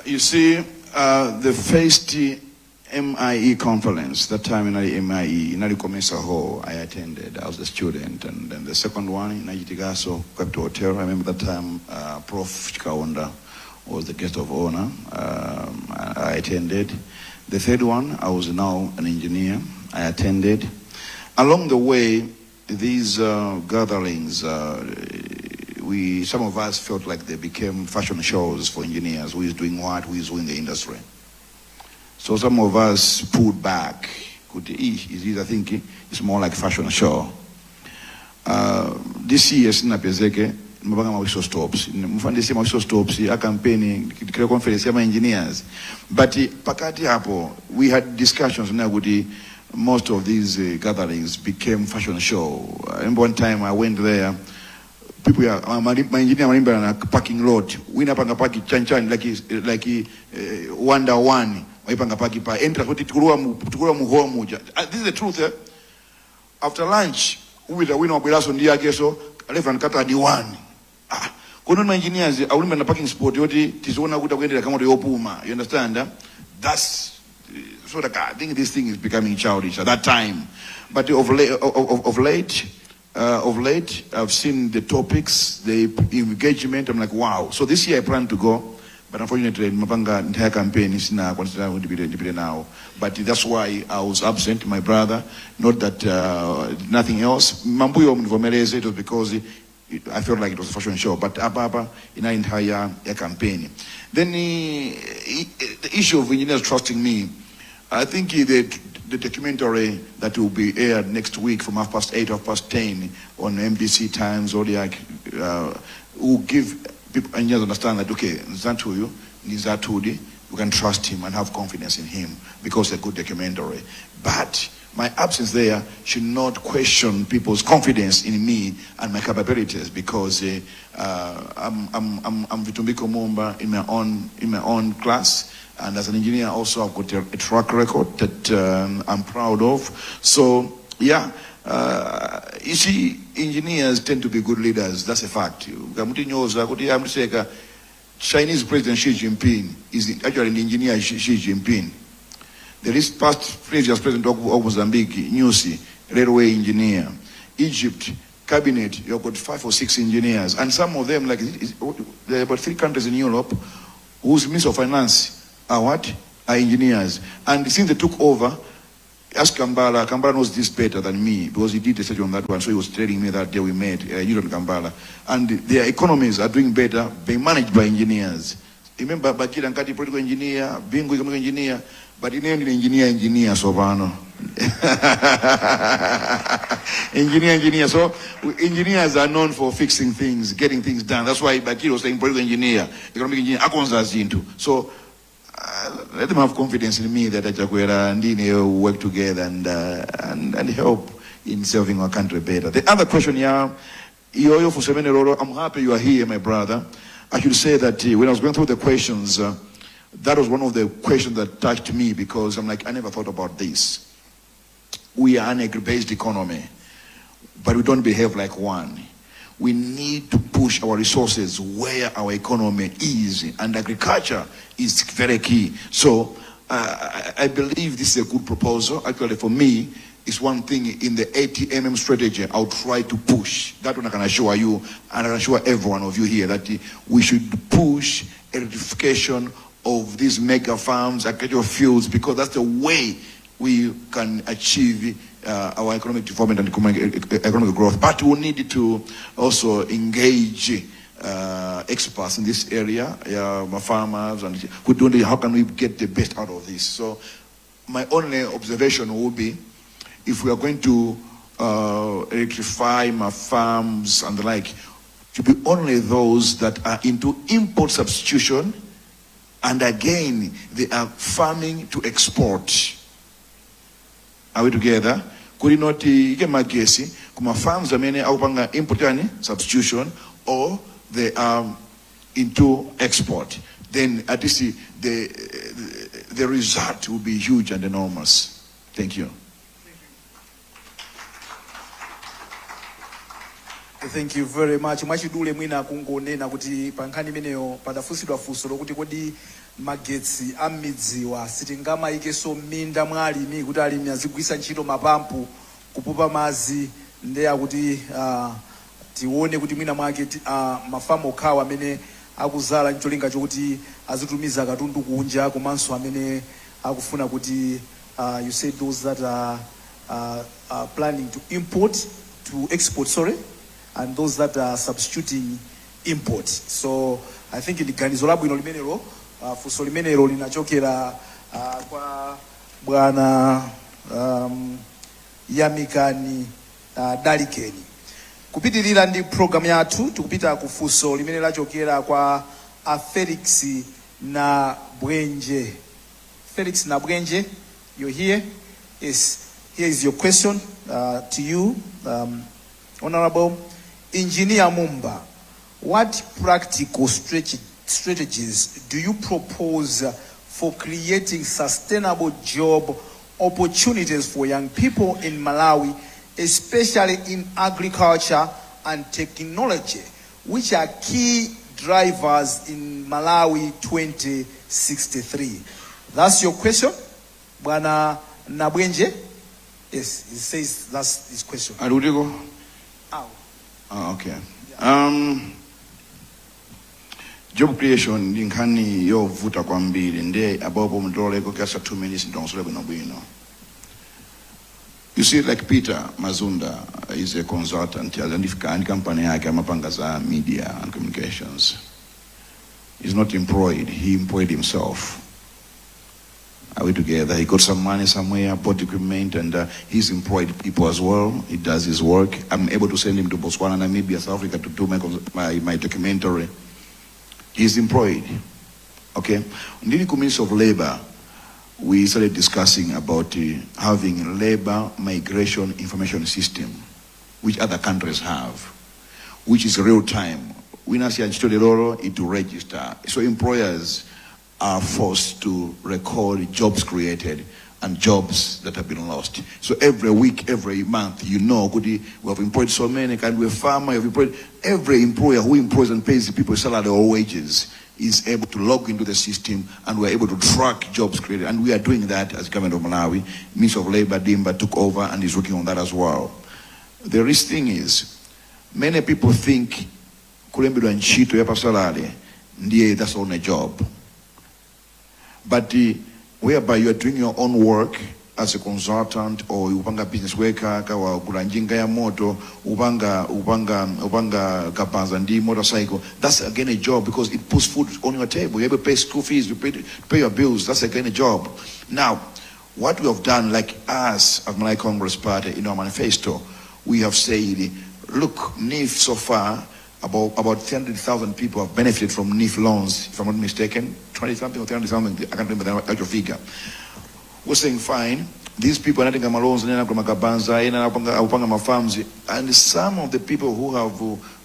C: You see, the first MIE conference, that time in the MIE, in Comesa Hall, I attended. I was a student. And then the second one in Ajitigaso Capital Hotel, I remember that time Prof. Chikaonda was the guest of honor. I attended. The third one, I was now an engineer. I attended. Along the way, these gatherings, some of us felt like they became fashion shows for engineers. Who is doing what? Who is doing the industry? So some of us pulled back. I think it's more like fashion show. This year, Sinapezeke, Mabanga Mawisho stops. Mfandisi Mawisho stops. A campaign, the conference, engineers. But Pakati Hapo, we had discussions now with most of these gatherings became fashion show. I remember one time I went there. People, my engineer remember on a parking lot. We na panga parking chan like Wonder One. We panga parking pa enter kuti tukura muhomu. This is the truth. After lunch, we the winner of Bilaso Ndia Geso, left and kata di one. Kono my engineers, I remember na parking spot. Yoti tizona kuta kwende kama opuma. You understand? That's so I think this thing is becoming childish at that time. But of late, I've seen the topics, the engagement. I'm like, wow. So this year I plan to go, but unfortunately, Mapanga entire campaign is now now. But that's why I was absent. My brother, not that nothing else. Mambuyo mnivomeleze, it was because I felt like it was a fashion show. But Ababa in our entire campaign. Then the issue of engineers trusting me. I think the documentary that will be aired next week from 8:30, 10:30 on MBC Times or will give people engineers understand that okay, Zantuyu, Nizatudi, you can trust him and have confidence in him because it's a good documentary. But my absence there should not question people's confidence in me and my capabilities because I'm Vitumbiko Mumba in my own class. And as an engineer, also I've got a track record that I'm proud of. So, yeah, you see, engineers tend to be good leaders. That's a fact. Chinese President Xi Jinping is actually an engineer, Xi Jinping. There is previous president of Mozambique, Nyusi, railway engineer. Egypt, cabinet, you've got 5 or 6 engineers. And some of them, there are about 3 countries in Europe whose Minister of Finance are engineers. And since they took over, ask Kambala. Kambala knows this better than me because he did research on that one. So he was telling me that day we met, Euron Kambala. And their economies are doing better, being managed by engineers. Remember, Bakir and Kati, political engineer, Bingo, economic engineer, but he named engineer, Sovano. engineer. So engineers are known for fixing things, getting things done. That's why Bakir was saying political engineer, economic engineer, Akonza's into. So let them have confidence in me that Achakwera and Dini will work together and help in serving our country better. The other question here, I'm happy you are here, my brother. I should say that when I was going through the questions, that was one of the questions that touched me because I'm like, I never thought about this. We are an agri-based economy, but we don't behave like one. We need to push our resources where our economy is, and agriculture is very key. So I believe this is a good proposal. Actually, for me, it's one thing in the 80mm strategy I'll try to push. That one I can assure you, and I can assure every one of you here that we should push electrification of these mega farms, agricultural fields, because that's the way we can achieve our economic development and economic growth. But we need to also engage experts in this area, farmers, and how can we get the best out of this. So my only observation will be, if we are going to electrify my farms and the like, to be only those that are into import substitution, and again, they are farming to export. Are we together? Could not get my guessing? Kuma farms are many out import substitution, or they are into export. Then at least the result will be huge and enormous. Thank you.
A: Thank you very much. Mwachidule mwina kungonena kuti pankhani imeneyo padafunsidwa funso lokuti kodi magetsi amidziwa sitingamaikeso m'minda mwa alimi kuti alimi azigwisa ntchito mapampu kupopa madzi ndeya kuti tione kuti mwina mwake mafamu okhawa amene akuzala ncholinga chokuti azitumiza katundu kunja komanso amene akufuna kuti you said those that are planning to export, and those that are substituting import. So I think in the ganizo labwino limenelo funso limenelo linachokera kwa bwana Yamikani Dalikeni. Kupitirira ndi program yathu tikupita ku funso limene lachokera kwa Felix na Bwenje. Felix na Bwenje, you're here. Yes, here is your question to you, Honorable Engineer Mumba. What practical strategies do you propose for creating sustainable job opportunities for young people in Malawi, especially in agriculture and technology, which are key drivers in Malawi 2063? That's your question, Bwana Nabwenje? Yes, it says that's his question.
C: Arudego?
A: Oh,
C: okay. Yeah. Job creation linkani yo vuta kwa mbili nde abapo mdole ko kasa 2 minutes ndonsole bwino. You see, like Peter Mazunda is a consultant, and company yake amapanga za media and communications. He's not employed, he employed himself. Are we together? He got some money somewhere, bought equipment, and he's employed people as well. He does his work. I'm able to send him to Botswana, Namibia, South Africa to do my documentary. He's employed. Okay? In the Ministry of Labor, we started discussing about having labor migration information system, which other countries have, which is real time. We now see it to register. So employers are forced to record jobs created and jobs that have been lost. So every week, every month, we have employed so many, and we're farmer, we have employed every employer who employs and pays people salary or wages is able to log into the system, and we're able to track jobs created. And we are doing that as government of Malawi. Minister of Labor, Dimba, took over and is working on that as well. The risk thing is, many people think kulembedwa nchito ya pasalale ndiye that's on a job. But whereby you are doing your own work as a consultant or upanga business worker, kawa kulanjinga ya moto, upanga kapanza ndi motorcycle, that's again a job because it puts food on your table. You have to pay school fees, you pay your bills, that's again a job. Now, what we have done, like us as Malawi Congress Party in our manifesto, we have said, look, NIF so far, about 300,000 people have benefited from NIF loans, if I'm not mistaken, 20-something or 300-something, I can't remember the actual figure. We're saying, fine, these people are not getting loans, and some of the people who have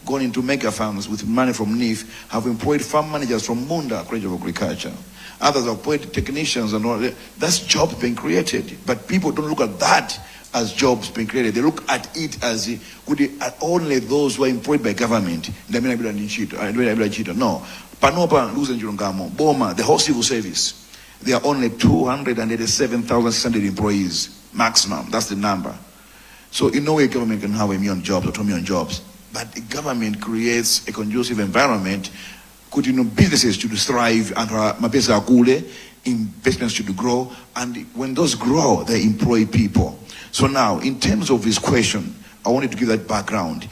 C: gone into mega farms with money from NIF have employed farm managers from Munda, College of Agriculture. Others have employed technicians and all that. That's jobs being created. But people don't look at that as jobs being created. They look at it as only those who are employed by government. No. Panopa, Luzenjurungamo, Boma, the whole civil service. There are only 287,600 employees, maximum. That's the number. So in no way government can have 1 million jobs or 2 million jobs. But the government creates a conducive environment. Businesses should thrive and mapesa akule, investments should grow, and when those grow, they employ people. So now, in terms of this question, I wanted to give that background.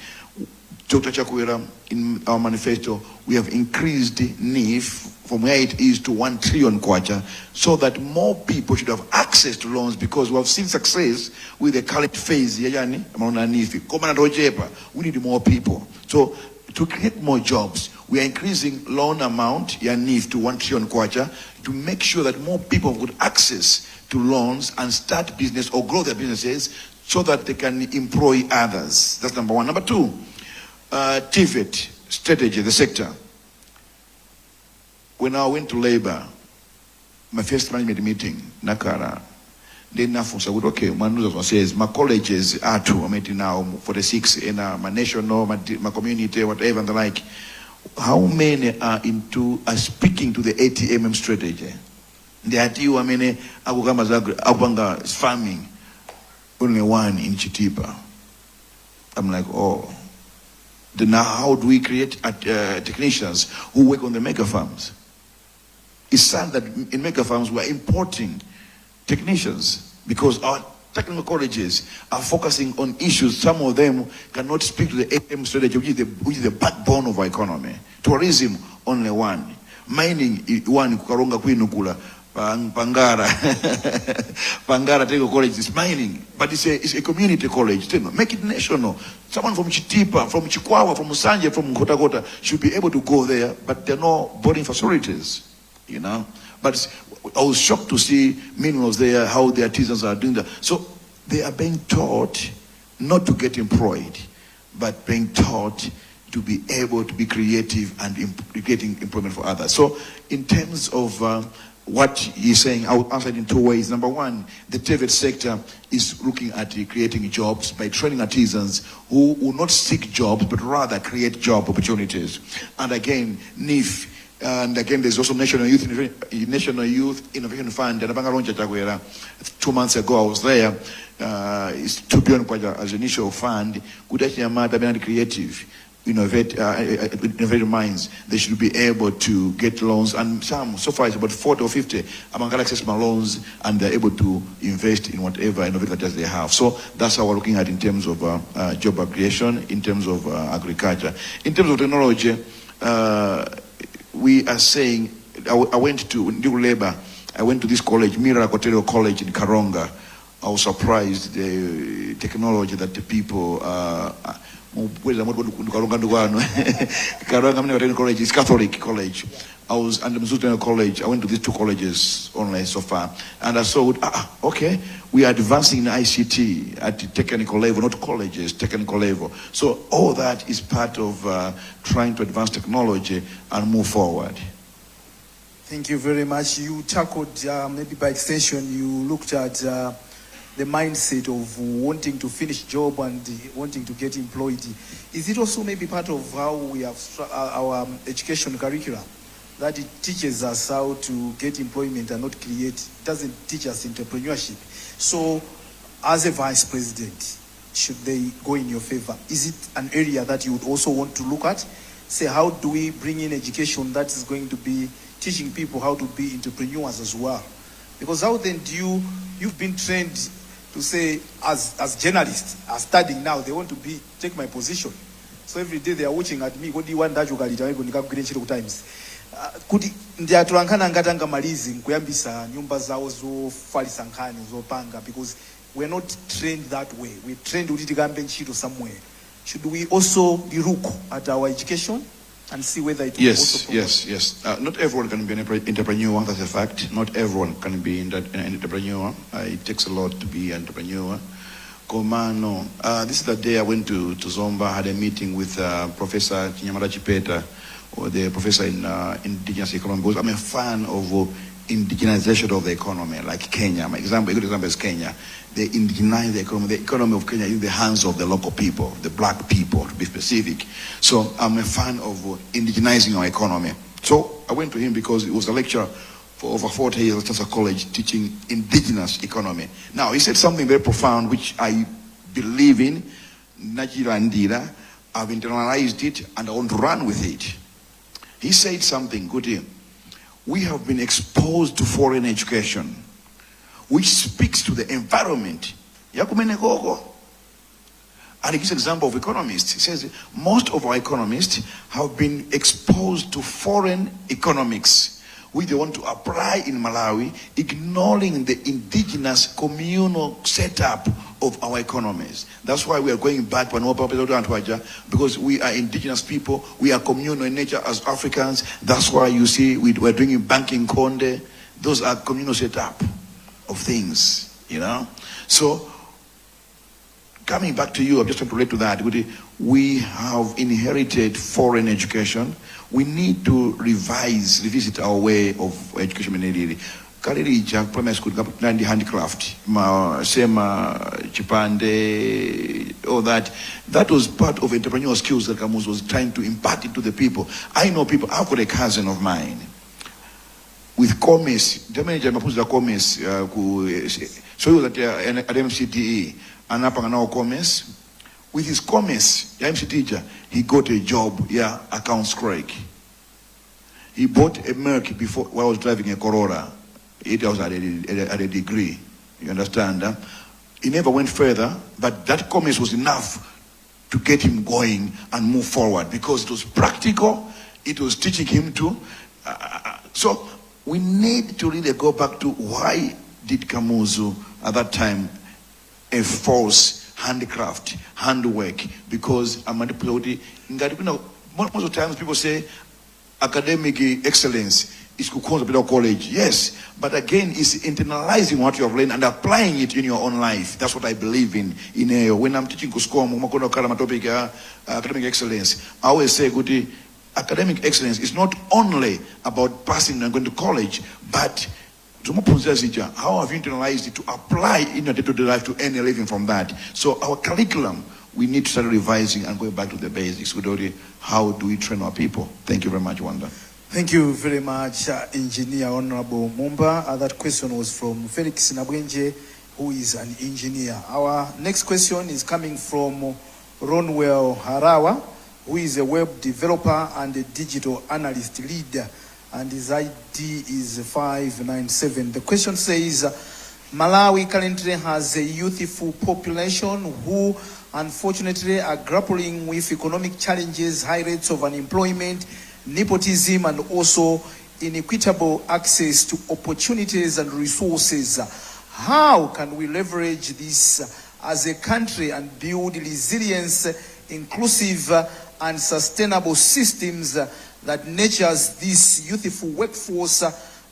C: Dr. Chakwera, in our manifesto, we have increased NIF from where it is to 1 trillion kwacha, so that more people should have access to loans, because we have seen success with the current phase. We need more people. So to create more jobs, we are increasing loan amount, NIF, to 1 trillion kwacha, to make sure that more people would access to loans and start business or grow their businesses so that they can employ others. That's number one. Number two, TVET strategy, the sector. When I went to labor, my first management meeting, Nakara, then nafunsa ukuthi okay manuza says my colleges are two now 46 in my national my community whatever and the like. How many are speaking to the 80mm strategy? The ati many akugamba akupanga farming, only one in Chitipa. I'm like, oh. Then now how do we create technicians who work on the mega farms? It's sad that in mega farms we're importing technicians because our technical colleges are focusing on issues. Some of them cannot speak to the AM strategy, which is the backbone of our economy. Tourism, only one. Mining, one, Kukaronga Kwinukula, Pangara. Pangara Technical College is mining, but it's a community college. Make it national. Someone from Chitipa, from Chikwawa, from Musanje, from Kota should be able to go there, but there are no boarding facilities, you know. But I was shocked to see minerals there, how the artisans are doing that. So they are being taught not to get employed, but being taught to be able to be creative and getting employment for others. So in terms of what he's saying, I will answer it in two ways. Number one, the private sector is looking at creating jobs by training artisans who will not seek jobs, but rather create job opportunities. And again, NIF, and again, there's also National Youth Innovation Fund. And 2 months ago, I was there. It's 2 billion as an initial fund. Could actually be creative, innovative minds. They should be able to get loans, and some so far it's about 40 or 50 among access my loans, and they're able to invest in whatever innovators they have. So that's how we're looking at in terms of job creation, in terms of agriculture, in terms of technology. We are saying, I went to New Labor, I went to this college, Mira Cotero College in Karonga. I was surprised the technology that the people Karonga College is Catholic college. I was under Mzuteno College. I went to these two colleges only so far, and I saw, okay, we are advancing in ICT at the technical level, not colleges, technical level. So all that is part of trying to advance technology and move forward.
A: Thank you very much. You tackled, maybe by extension, you looked at the mindset of wanting to finish job and wanting to get employed. Is it also maybe part of how we have our education curriculum? That it teaches us how to get employment and not create, it doesn't teach us entrepreneurship. So, as a vice president, should they go in your favor? Is it an area that you would also want to look at? Say, how do we bring in education that is going to be teaching people how to be entrepreneurs as well? Because how then do you've been trained to say, as journalists are studying now, they want to take my position. So every day they are watching at me, what do you want that you got times? Kuti ndiatulankana ngatanga malizi nkuyambisa nyumba zawo zofalisa nkhani zopanga, because we're not trained that way. We're trained kuti tikambe ntchito somewhere. Should we also look at our education and see whether it will also promote?
C: Yes. Not everyone can be an entrepreneur, that's a fact. Not everyone can be an entrepreneur. It takes a lot to be an entrepreneur. Komano, this is the day I went to Zomba, had a meeting with Professor Chinyamara Chipeta, or the professor in indigenous economy, because I'm a fan of indigenization of the economy, like Kenya. A good example is Kenya. They indigenize the economy. The economy of Kenya is in the hands of the local people, the black people, to be specific. So I'm a fan of indigenizing our economy. So I went to him because it was a lecture for over 40 years at Chasa College teaching indigenous economy. Now, he said something very profound, which I believe in, Najira Ndira. I've internalized it, and I want to run with it. He said something good here. We have been exposed to foreign education, which speaks to the environment. And he gives an example of economists. He says most of our economists have been exposed to foreign economics, which they want to apply in Malawi, ignoring the indigenous communal setup of our economies. That's why we are going back because we are indigenous people, we are communal in nature as Africans. That's why you see we're doing banking konde. Those are communal setup of things, you know. So coming back to you, I'm just going to relate to that. We have inherited foreign education. We need to revisit our way of education. Kalirija primary school nandi handicraft sema chipande all that was part of entrepreneurial skills that Kamuzu was trying to impart into the people. I know people. I've got a cousin of mine with commerce, the manager mapuza commerce so he was at MCTE and now commerce. With his commerce, MC teacher, he got a job, accounts clerk. He bought a Merc before while I was driving a Corolla. It was at a degree. You understand? He never went further, but that commerce was enough to get him going and move forward because it was practical. It was teaching him to. So we need to really go back to why did Kamuzu at that time enforce handicraft, handwork, because most of the times people say academic excellence is because of college. Yes, but again, it's internalizing what you have learned and applying it in your own life. That's what I believe in. When I'm teaching topic academic excellence, I always say, academic excellence is not only about passing and going to college, but how have you internalized it to apply in your day-to-day life to earn a living from that? So our curriculum, we need to start revising and going back to the basics. How do we train our people? Thank you very much, Wanda.
A: Thank you very much, Engineer Honorable Mumba. That question was from Felix Nabwenje, who is an engineer. Our next question is coming from Ronwell Harawa, who is a web developer and a digital analyst leader, and his ID is 597. The question says, Malawi currently has a youthful population who unfortunately are grappling with economic challenges, high rates of unemployment, nepotism, and also inequitable access to opportunities and resources. How can we leverage this as a country and build resilience, inclusive and sustainable systems that nurtures this youthful workforce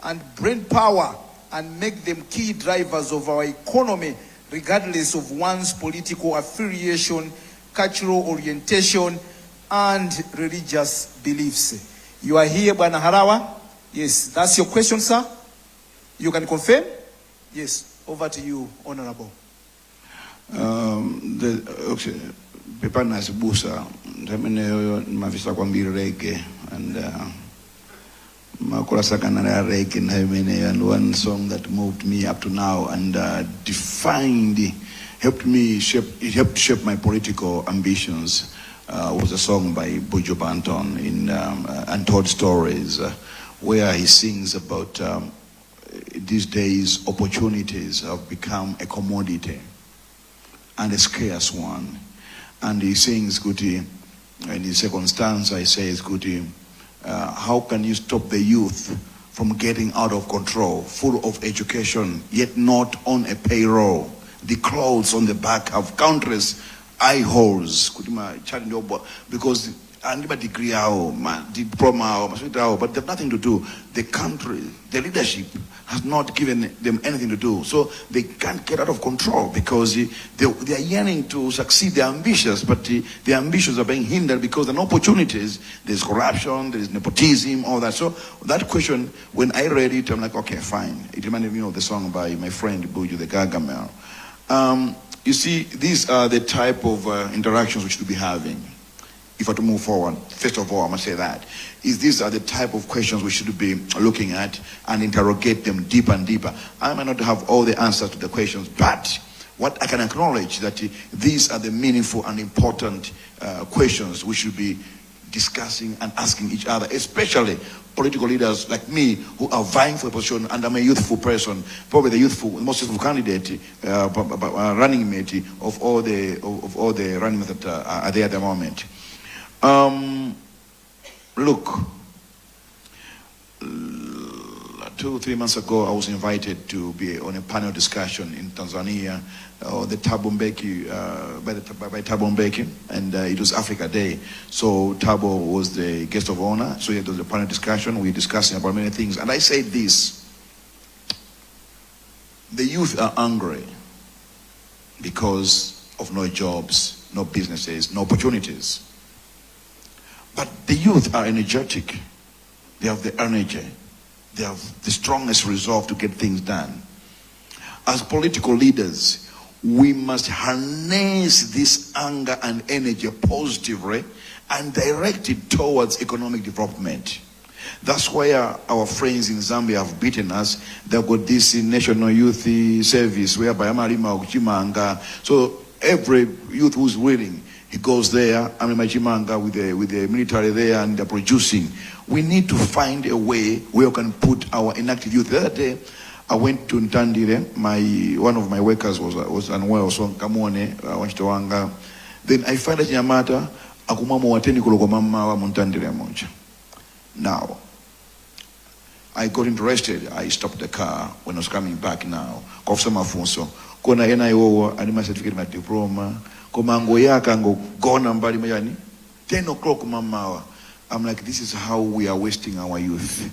A: and brain power and make them key drivers of our economy, regardless of one's political affiliation, cultural orientation, and religious beliefs? You are here, Bwana Harawa? Yes, that's your question, sir? You can confirm? Yes, over to you, Honorable.
C: Pepa nasibusa mavisa kwambiri reggae and makola sakana na reggae na and one song that moved me up to now and helped shape my political ambitions was a song by Buju Banton in Untold Stories, where he sings about these days opportunities have become a commodity and a scarce one. And he sings, in his second stanza, he says, how can you stop the youth from getting out of control, full of education, yet not on a payroll? The clothes on the back have countless eye holes, because degree diploma, but they have nothing to do. The country, the leadership has not given them anything to do. So they can't get out of control because they are yearning to succeed. They're ambitious, but the ambitions are being hindered because there are no opportunities. There's corruption, there's nepotism, all that. So that question, when I read it, I'm like, okay, fine. It reminded me of the song by my friend Buju the Gargamel. You see, these are the type of interactions we should be having. If I were to move forward, first of all, I must say that these are the type of questions we should be looking at and interrogate them deeper and deeper. I might not have all the answers to the questions, but what I can acknowledge that these are the meaningful and important questions we should be discussing and asking each other, especially political leaders like me who are vying for a position, and I'm a youthful person, probably the most youthful candidate, running mate of all the running mates that are there at the moment. Look, 2-3 months ago, I was invited to be on a panel discussion in Tanzania, the Thabo Mbeki, by Thabo Mbeki, and it was Africa Day. So Thabo was the guest of honor. So it was a panel discussion. We were discussing about many things, and I said this: the youth are angry because of no jobs, no businesses, no opportunities. But the youth are energetic. They have the energy. They have the strongest resolve to get things done. As political leaders, we must harness this anger and energy positively and direct it towards economic development. That's why our friends in Zambia have beaten us. They've got this National Youth Service whereby Amalima Chimanga. So every youth who's willing, he goes there, Amalima Chimanga with the military there, and they're producing. We need to find a way where we can put our inactive youth. The other day, I went to Ntandire. One of my workers was unwell, so Kamone, Wachitawanga. Then I find that Nyamata, akumamo wateni kuloko mama wa Ntandire moja. Now, I got interested. I stopped the car when I was coming back now. Kofsa mafunso. Kona NIO, anima certificate, my diploma. Komango yaka ngo gona mbali mayani. 10 o'clock mamawa. I'm like, this is how we are wasting our youth.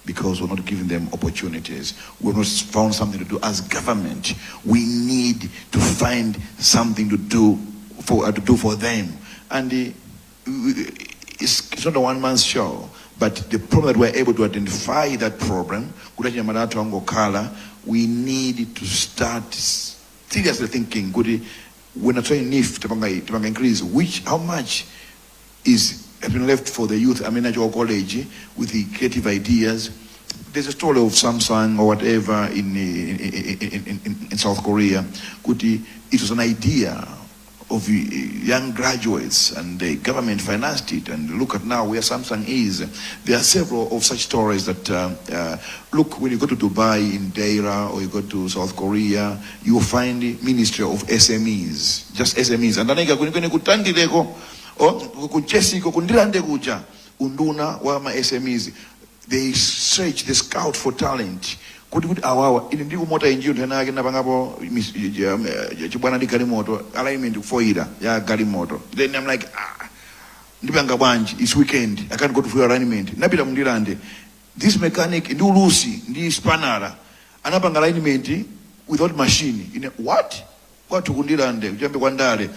C: Because we're not giving them opportunities. We've not found something to do. As government, we need to find something to do for them. And it's not a one-man show, but the problem that we're able to identify that problem, we need to start seriously thinking, when I try to increase, how much has been left for the youth, college, with the creative ideas. There's a story of Samsung or whatever in South Korea. It was an idea of young graduates, and the government financed it. And look at now where Samsung is. There are several of such stories that look, when you go to Dubai in Deira, or you go to South Korea, you will find the Ministry of SMEs, just SMEs. And unduna wa ma SMEs, they search, they scout for talent. Awawa ili ndiku mota injiu tena kina bangapo chibwana di gari moto alignment foida ya gari moto. Then I'm like, ndibanga banji, it's weekend, I can't go to full alignment. Nabila mundirande, this mechanic ndi ulusi ndi spanara anapanga alignment without machine. What tukundirande ujambe kwa ndale.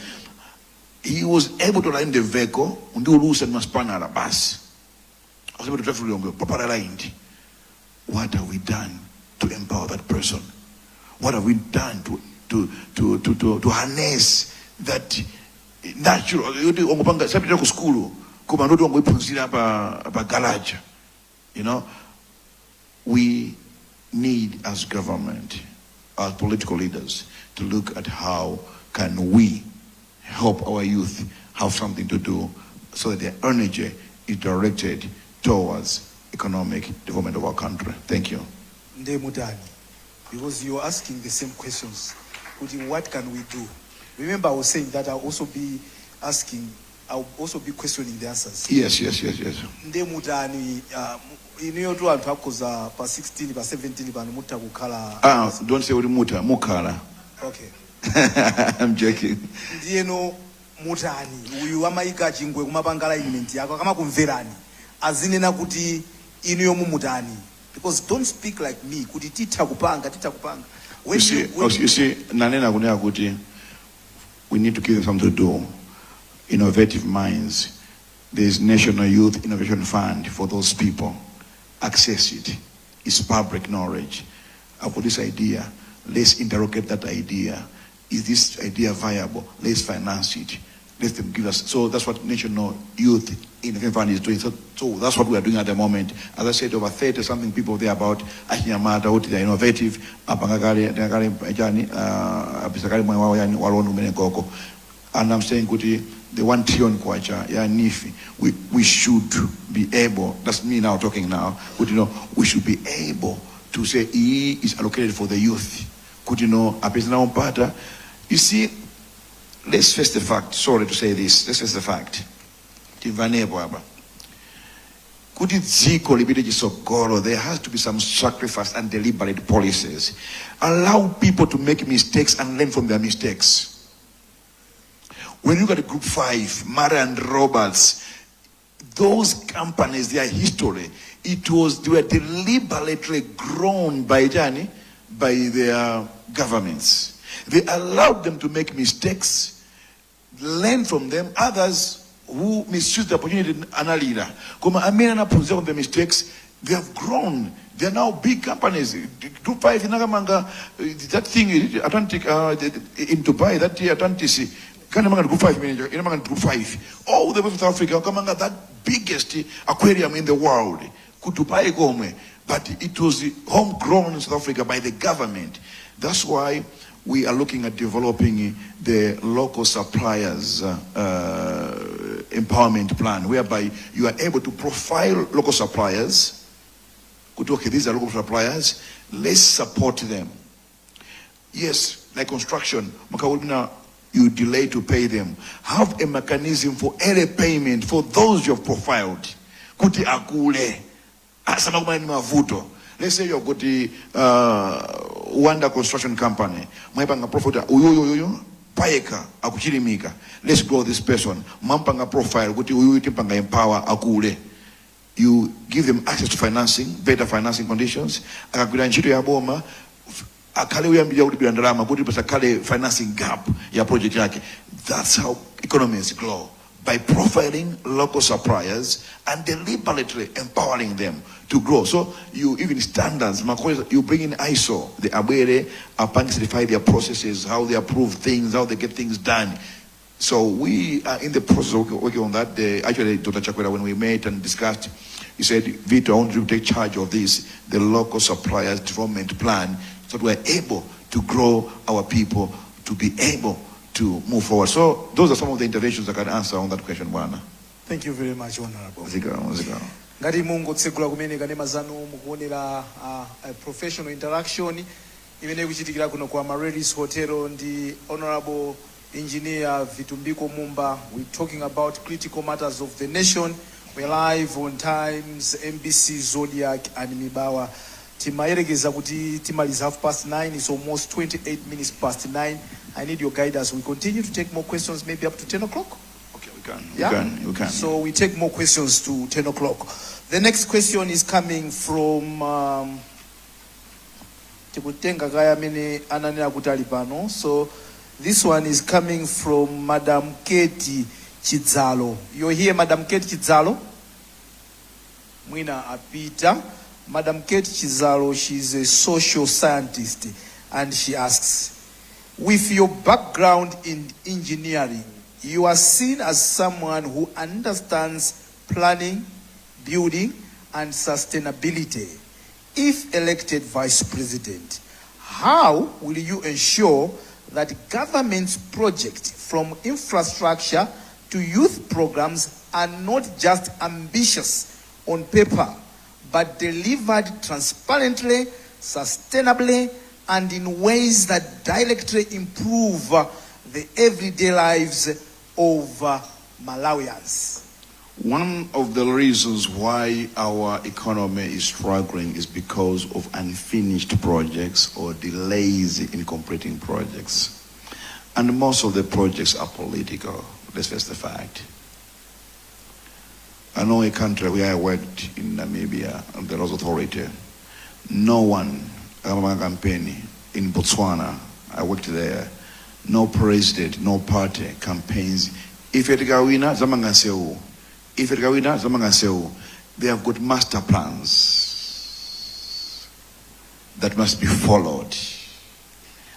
C: He was able to align the vehicle ndi ulusi and spanara bus. I was able to drive through the proper aligned. What have we done to empower that person? What have we done to harness that natural? You know, we need as government, as political leaders, to look at how can we help our youth have something to do so that their energy is directed towards economic development of our country. Thank you.
A: Because you're asking the same questions. What can we do? Remember, I was saying that I'll also be questioning the answers.
C: Yes.
A: Pa 16, pa 17, pa muta kukala.
C: Don't say mukala.
A: Okay.
C: I'm joking.
A: Ndieno mutani uyu amaika chingwe kumapangala element yako kama kumverani azinena kuti iniyo mumutani, because don't speak like me kuti tita kupanga when you see
C: nanena kunena kuti we need to give them something to do. Innovative minds. There's National Youth Innovation Fund for those people. Access it. It's public knowledge. I've got this idea. Let's interrogate that idea. Is this idea viable? Let's finance it. Let them give us. So that's what National Youth Innovation Fund is doing. So that's what we are doing at the moment. As I said, over 30-something people there about Ahinyamata, they are innovative. And I'm saying, the 1 trillion kwacha, nifi. We should be able, that's me now talking now, we should be able to say E is allocated for the youth. You see, let's face the fact. Sorry to say this. Let's face the fact. There has to be some sacrifice and deliberate policies. Allow people to make mistakes and learn from their mistakes. When you look at Group 5, Mara and Roberts, those companies, their history, they were deliberately grown by their governments. They allowed them to make mistakes, learn from them. Others who misuse the opportunity, analira. Kuma amena na punza from the mistakes, They have grown. They are now big companies. Group 5 in Nagamanga, that thing, Atlantic, in Dubai, that Atlantis, Group 5 manager, in Group 5, all the way to Africa, Kamanga, that biggest aquarium in the world, Kutupai Gome, but it was homegrown in South Africa by the government. That's why we are looking at developing the local suppliers empowerment plan, whereby you are able to profile local suppliers. Okay, these are local suppliers. Let's support them. Yes, like construction, you delay to pay them. Have a mechanism for early payment for those you have profiled. Kuti akule. Let's say you've got the Wanda construction company. Maipanga profit paeka akuchirimika. Let's grow this person. Mampanga profile kuti uyutimpanga empower akule. You give them access to financing, better financing conditions. Akakwira ntchito ya boma, akale uyambira kuti bila ndalama kuti pasakale financing gap ya project yake. That's how economies grow, by profiling local suppliers and deliberately empowering them to grow. So you even standards, you bring in ISO, the Abwere, Apang certify their processes, how they approve things, how they get things done. So we are in the process of working on that. Actually, Dr. Chakwera, when we met and discussed, he said, Vito, I want you to take charge of this, the local suppliers development plan, so that we're able to grow our people to be able to move forward. So those are some of the interventions I can answer on that question, Bwana.
A: Thank you very much, Honorable.
C: Zika.
A: Ngati mungu tsekula kumene kanema zanu mukuonera professional interaction imene kuchitikira kuno kwa Marelis Hotel ndi Honorable Engineer Vitumbiko Mumba. We're talking about critical matters of the nation. We're live on Times, MBC, Zodiac, and Mibawa. Timayerekeza kuti timaliza 9:30. It's almost 28 minutes past 9. I need your guidance. We continue to take more questions, maybe up to 10 o'clock.
C: Okay, we can.
A: Yeah?
C: We can.
A: So we take more questions to 10 o'clock. The next question is coming from Tikutenga Gaya Mene Anania Kutalipano. So this one is coming from Madam Katie Chidzalo. You're here, Madam Katie Chidzalo? Mwina Apita. Madam Katie Chidzalo, she's a social scientist, and she asks, with your background in engineering, you are seen as someone who understands planning, building, and sustainability. If elected vice president, how will you ensure that government's projects from infrastructure to youth programs are not just ambitious on paper, but delivered transparently, sustainably, and in ways that directly improve the everyday lives of Malawians?
C: One of the reasons why our economy is struggling is because of unfinished projects or delays in completing projects. And most of the projects are political. Let's face the fact. I know a country where I worked in Namibia, the Rose Authority. No one, campaign in Botswana, I worked there. No president, no party campaigns. If it gawina, zamangaseu. If it gawina, zamangaseu. They have got master plans that must be followed,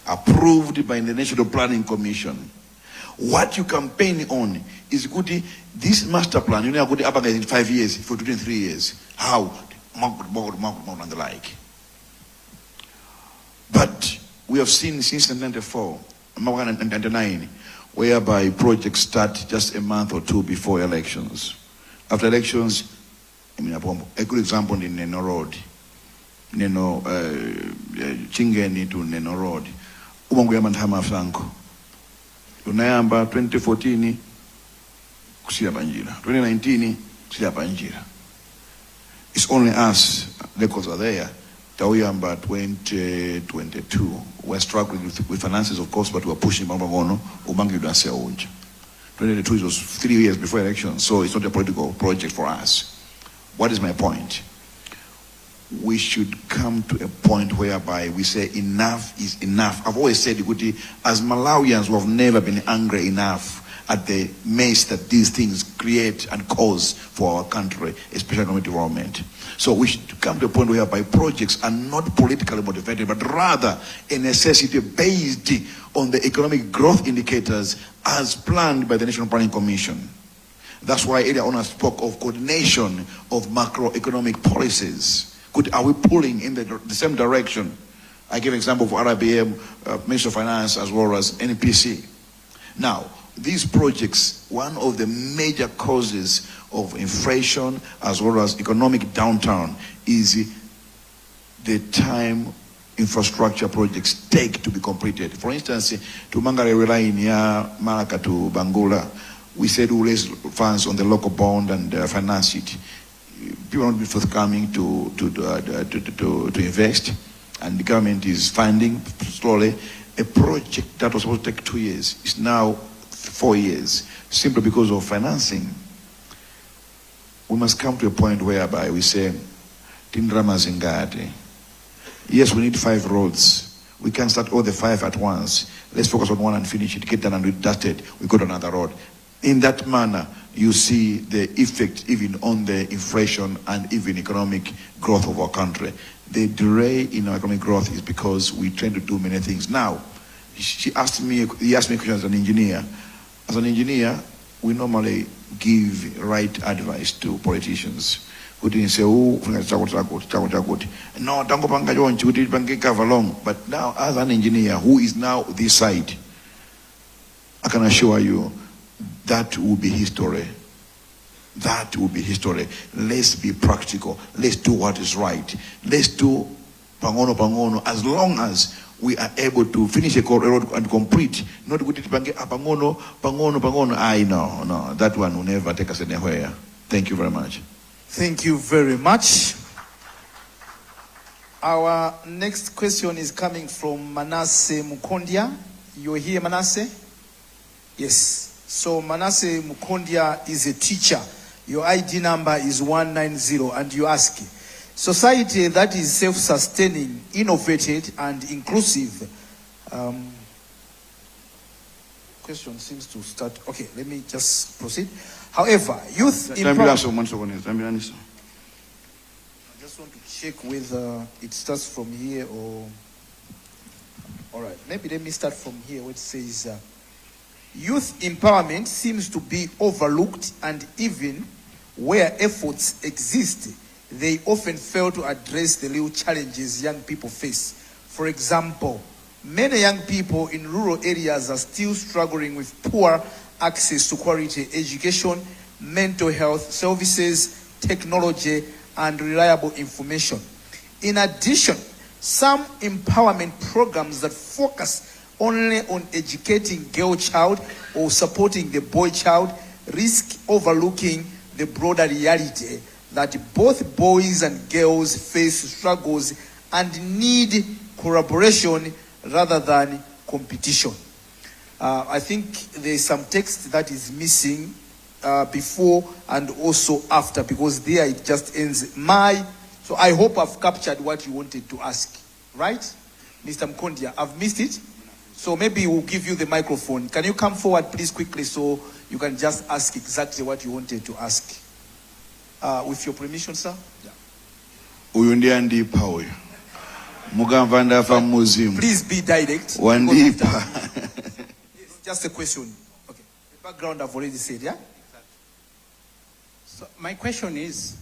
C: approved by the National Planning Commission. What you campaign on is good. This master plan, you know, good up in 5 years, for 23 years. How? More and the like. But we have seen since 1994, whereby projects start just a month or two before elections. After elections, I mean, a good example in Neno Road, Chingeni to Neno Road. Umanguyamantama Franco. Unayamba 2014 kusia banjira. 2019 kusia banjira. It's only us, records are there. Tauyamba 2022. We're struggling with finances, of course, but we're pushing Mambagono, Ubangi Dasia Unja. 2022 was 3 years before election, so it's not a political project for us. What is my point? We should come to a point whereby we say enough is enough. I've always said, as Malawians who have never been angry enough at the mess that these things create and cause for our country, especially economic development. So we should come to a point whereby projects are not politically motivated, but rather a necessity based on the economic growth indicators as planned by the National Planning Commission. That's why earlier on I spoke of coordination of macroeconomic policies. Are we pulling in the same direction? I gave an example of RIBM, Ministry of Finance, as well as NPC. Now, these projects, one of the major causes of inflation as well as economic downturn is the time infrastructure projects take to be completed. For instance, to Mangare line ya Malaka to Bangula, we said we'll raise funds on the local bond and finance it. People are not forthcoming to invest, and the government is funding slowly. A project that was supposed to take 2 years is now 4 years, simply because of financing. We must come to a point whereby we say, Tindrama Zingate. Yes, we need 5 roads. We can't start all the 5 at once. Let's focus on one and finish it, get done and dusted. We go to another road. In that manner, you see the effect even on the inflation and even economic growth of our country. The delay in our economic growth is because we tend to do many things. Now, he asked me a question as an engineer. As an engineer, we normally give right advice to politicians. But now, as an engineer who is now this side, I can assure you that will be history. That will be history. Let's be practical. Let's do what is right. Let's do pangono as long as we are able to finish a road and complete. Not good pangono. I know, no, that one will never take us anywhere. Thank you very much.
A: Thank you very much. Our next question is coming from Manasseh Mukondia. You're here, Manasseh? Yes. So Manasseh Mukondia is a teacher. Your ID number is 190, and you ask, society that is self-sustaining, innovative, and inclusive. Question seems to start. Okay, let me just proceed. However, youth empowerment. I just want to check whether it starts from here or. All right, maybe let me start from here, which says. Youth empowerment seems to be overlooked, and even where efforts exist, they often fail to address the real challenges young people face. For example, many young people in rural areas are still struggling with poor access to quality education, mental health services, technology, and reliable information. In addition, some empowerment programs that focus only on educating girl child or supporting the boy child risk overlooking the broader reality that both boys and girls face struggles and need collaboration rather than competition. I think there's some text that is missing before and also after, because there it just ends so I hope I've captured what you wanted to ask, right? Mr. Mkondia, I've missed it? So maybe we'll give you the microphone. Can you come forward, please, quickly, so you can just ask exactly what you wanted to ask? With your permission, sir? Yeah. Please be direct. It's just a question. Okay. The background I've already said, yeah? Exactly.
E: So my question is,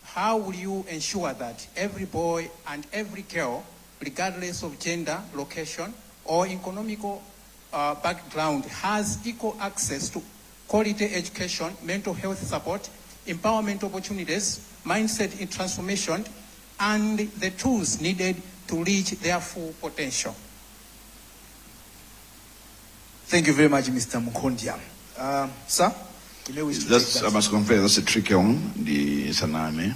E: how will you ensure that every boy and every girl, regardless of gender, location, or economical background, has equal access to quality education, mental health support, empowerment opportunities, mindset in transformation, and the tools needed to reach their full potential?
A: Thank you very much, Mr. Mukondia. Sir?
C: I must confess, that's a tricky one, the Saname.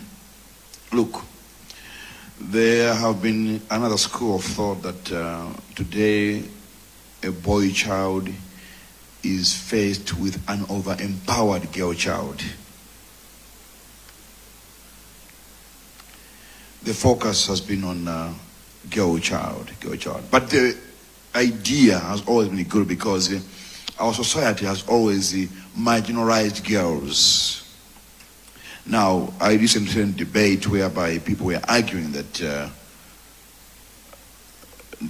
C: Look, there have been another school of thought that today a boy child is faced with an over-empowered girl child. The focus has been on girl child. But the idea has always been good, because our society has always marginalized girls. Now, I listened to a debate whereby people were arguing that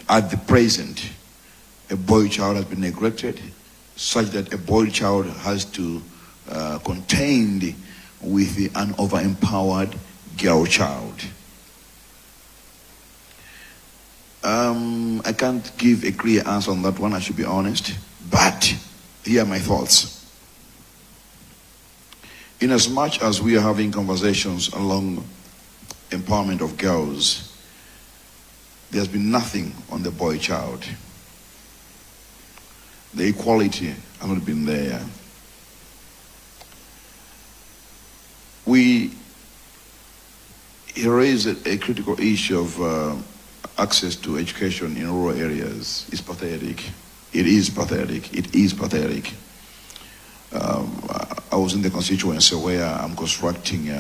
C: at the present, a boy child has been neglected, such that a boy child has to contend with an over-empowered girl child. I can't give a clear answer on that one, I should be honest, but here are my thoughts. In as much as we are having conversations along empowerment of girls, there's been nothing on the boy child. The equality has not been there. We raise a critical issue of access to education in rural areas. It's pathetic. It is pathetic. It is pathetic. I was in the constituency where I'm constructing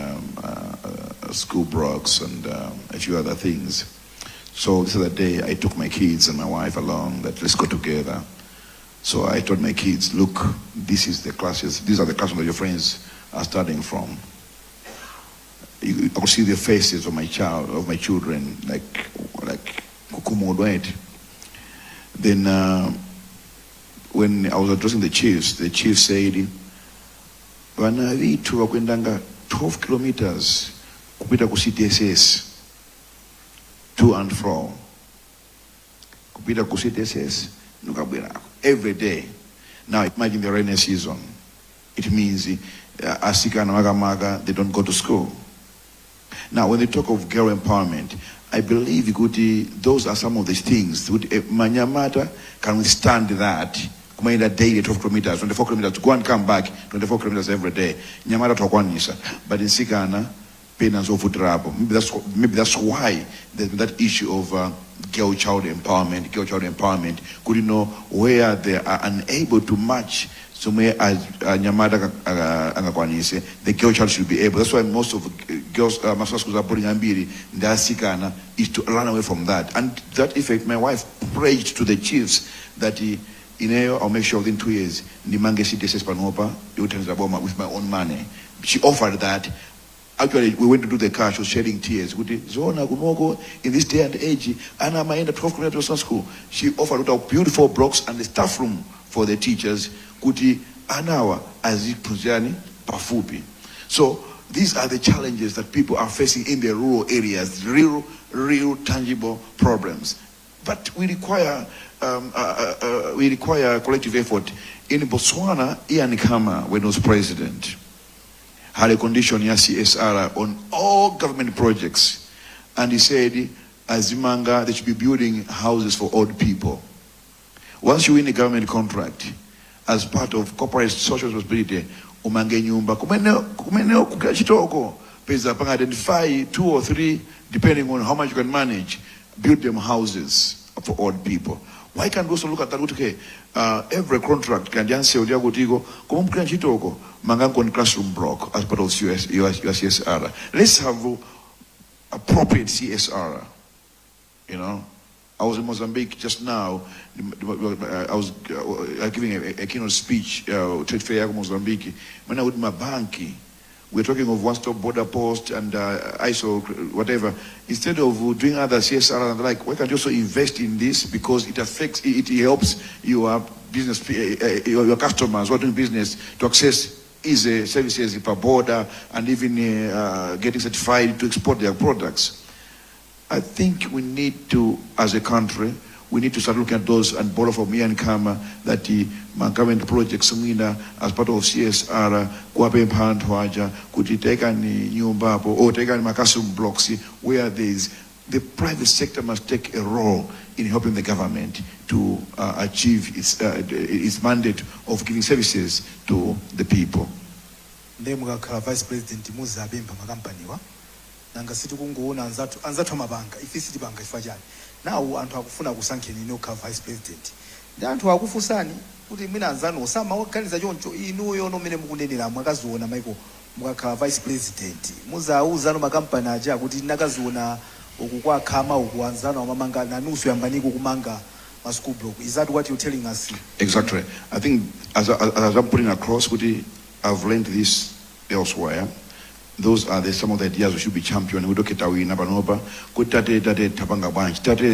C: school blocks and a few other things. So this other day I took my kids and my wife along, that let's go together. So I told my kids, look, these are the classes that your friends are studying from. I could see the faces of my children, like kukumodwet. Then when I was addressing the chief said, "Vana vitu vakwendanga 12 kilometers kupita ku CTSS to and fro. Kupita ku CTSS every day. Now imagine the rainy season. It means asika na maga they don't go to school. Now when they talk of girl empowerment, I believe those are some of the things. Manyamata can withstand that. Kumaenda daily 12 kilometers, 24 kilometers, to go and come back, 24 kilometers every day. Nyamata tokwanisa. But in Sikana, pain and so trouble. Maybe that's why there's that issue of girl child empowerment. Could you know where they are unable to match somewhere as Nyamata angakwanise, the girl child should be able. That's why most of girls, master schools are putting ambiri, Sikana, is to run away from that. And that effect, my wife prayed to the chiefs that I'll make sure within 2 years, Nimange CTSS Panopa, with my own money. She offered that. Actually, we went to do the car, she was shedding tears. In this day and age, Anna Maenda 12 kilometers to school. She offered out beautiful blocks and the staff room for the teachers. Kuti Anawa Azik Pujani Pafupi. So these are the challenges that people are facing in the rural areas, real tangible problems. But we require collective effort. In Botswana, Ian Khama, when he was president, had a condition CSR on all government projects. And he said, Azimanga, they should be building houses for old people. Once you win a government contract, as part of corporate social responsibility, umange nyumba, kumeneo kukachitoko, pesa panga identify 2 or 3, depending on how much you can manage, build them houses for old people. Why can't we also look at that? Okay, every contract can just say, mangang classroom block as part of your CSR. Let's have appropriate CSR. You know, I was in Mozambique just now. I was giving a keynote speech trade fair in Mozambique. When I was with my banki, we're talking of one-stop border post and ISO, whatever. Instead of doing other CSR and like, why can't you also invest in this, because it affects, it helps your business, your customers who are doing business to access easy services per border and even getting certified to export their products. I think we need to, as a country, we need to start looking at those and borrow from Ian Khama that the government projects as part of CSR, kuwape mphantu haja, kuti teka ni nyumba or teka ni makasum blocks where the private sector must take a role in helping the government to achieve its mandate of giving services to the people.
A: Ndemugakhala Vice President muzabemba makampaniwa nanga situkunguona anzathu amabanga ifisiti banga ifajani nawo anthu akufuna kusankheni nokha Vice President ndi anthu akufusani kuti mina anzanu osama oganiza choncho inuyo nomene mukunenera mwakaziona maiko mukakhala Vice President muzauzano makampani aja kuti nakaziona uku kwa Khama uku anzanu amamanga nanusu yambaniko kumanga school block. Is that what you're telling us?
C: Exactly. I think as I'm putting across, I've learned this elsewhere. Those are some of the ideas we should be championing. We look at our Nabanoba,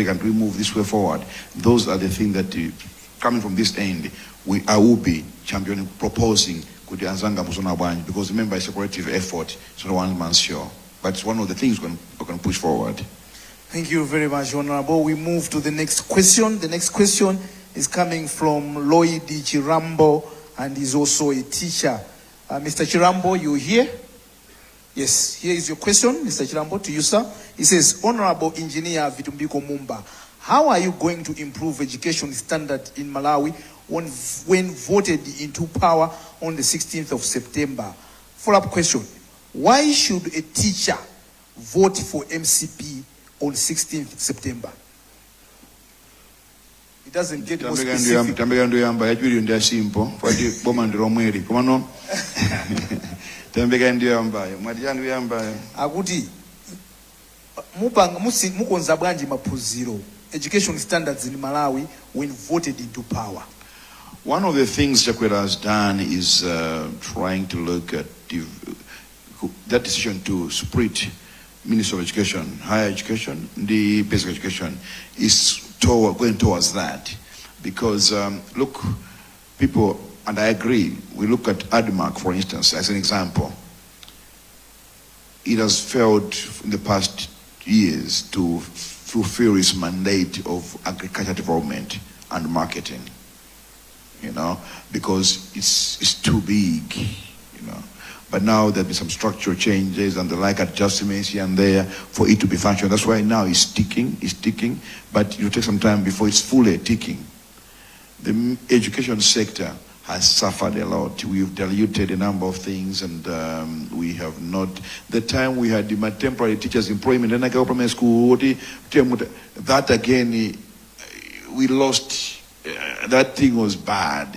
C: can we move this way forward? Those are the things that coming from this end, I will be championing, proposing because remember it's a collective effort, it's not one man's show. But it's one of the things we can push forward.
A: Thank you very much, Honorable. We move to the next question. The next question is coming from Lloyd Chirambo, and he's also a teacher. Mr. Chirambo, you here? Yes, here is your question, Mr. Chirambo, to you, sir. He says, Honorable Engineer Vitumbiko Mumba, how are you going to improve education standard in Malawi when voted into power on the 16th of September? Follow-up question. Why should a teacher vote for MCP on 16th September? It doesn't get more specific. Akuti mukonza bwanji maphunziro education standards in Malawi when voted into power?
C: One of the things Chakwera has done is trying to look at that decision to split Ministry of Education, higher education, the basic education, is going towards that. Because, look, people, and I agree, we look at ADMAC, for instance, as an example. It has failed in the past years to fulfill its mandate of agriculture development and marketing, because it's too big, But now there'll be some structural changes and the like adjustments here and there for it to be functional. That's why now it's ticking, but it will take some time before it's fully ticking. The education sector has suffered a lot. We've diluted a number of things, and we have not. The time we had my temporary teachers' employment, and I go from school, that again, we lost. That thing was bad.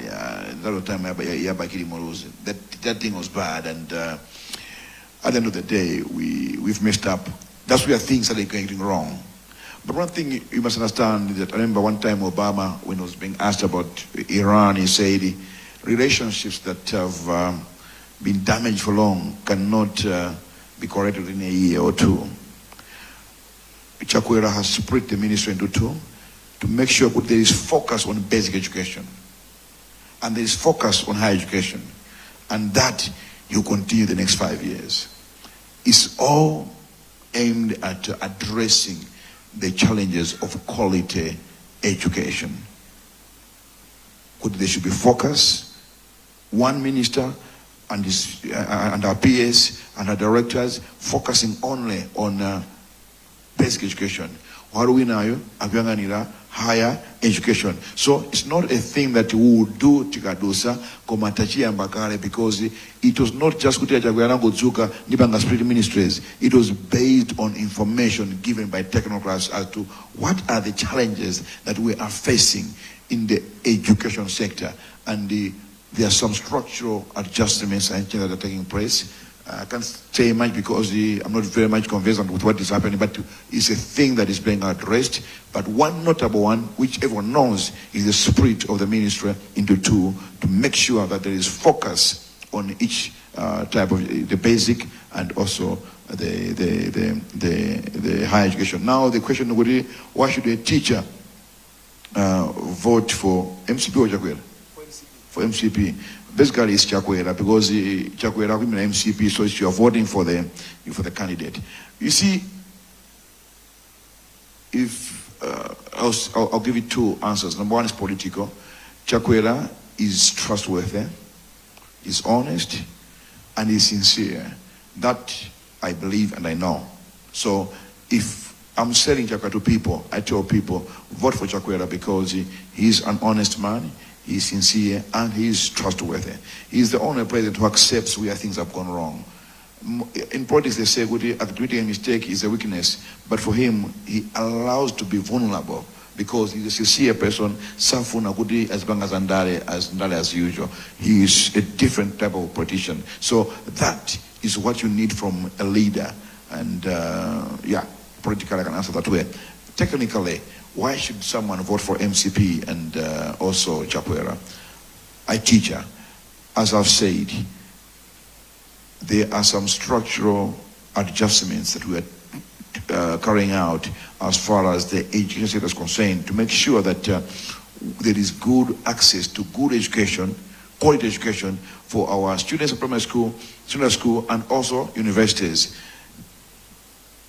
C: That thing was bad, and at the end of the day, we've messed up. That's where things are getting wrong. But one thing you must understand is that I remember one time Obama, when he was being asked about Iran, he said relationships that have been damaged for long cannot be corrected in a year or two. Chakwera has split the ministry into two to make sure that there is focus on basic education and there is focus on higher education, and that you continue the next 5 years. It's all aimed at addressing the challenges of quality education. There should be focus. One minister and our PS and our directors focusing only on basic education. What do we know? Higher education. So it's not a thing that we would do tikadusa komatachia mbakare, because it was not just split ministries. It was based on information given by technocrats as to what are the challenges that we are facing in the education sector, and there are some structural adjustments and changes that are taking place. I can't say much because I'm not very much conversant with what is happening, but it's a thing that is being addressed. But one notable one, which everyone knows, is the split of the ministry into two to make sure that there is focus on each type of the basic and also the higher education. Now the question would be, why should a teacher vote for MCP or Chakwera? For MCP. Basically, it's Chakwera, because Chakwera women MCP, so you are voting for the candidate. You see, if I'll give you two answers. Number one is political. Chakwera is trustworthy, is honest, and is sincere. That I believe and I know. So if I'm selling Chakwera to people, I tell people, vote for Chakwera because he's an honest man, he's sincere, and he's trustworthy. He's the only president who accepts where things have gone wrong. In politics, they say admitting a mistake is a weakness, but for him, he allows to be vulnerable because he's a sincere person. Safuna Gudi as bang as Ndale as usual. He is a different type of politician. So that is what you need from a leader. And politically, I can answer that way. Technically, why should someone vote for MCP and also Chakwera? I teach her. As I've said, there are some structural adjustments that we are carrying out as far as the education sector is concerned to make sure that there is good access to good education, quality education for our students in primary school, secondary school, and also universities.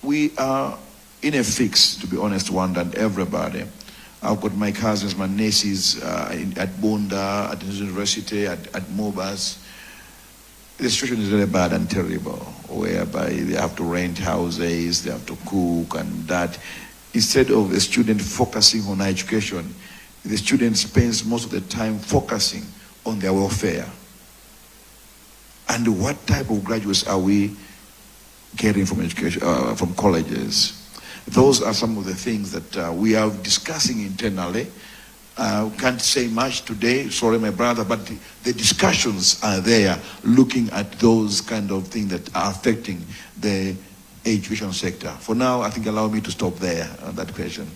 C: We are in a fix, to be honest, one and everybody. I've got my cousins, my nieces at Bunda, at the university, at Mobas. The situation is very bad and terrible, whereby they have to rent houses, they have to cook and that. Instead of the student focusing on education, the student spends most of the time focusing on their welfare. And what type of graduates are we getting from education, from colleges? Those are some of the things that we are discussing internally. Can't say much today, sorry my brother, but the discussions are there looking at those kind of things that are affecting the education sector. For now, I think allow me to stop there on that question.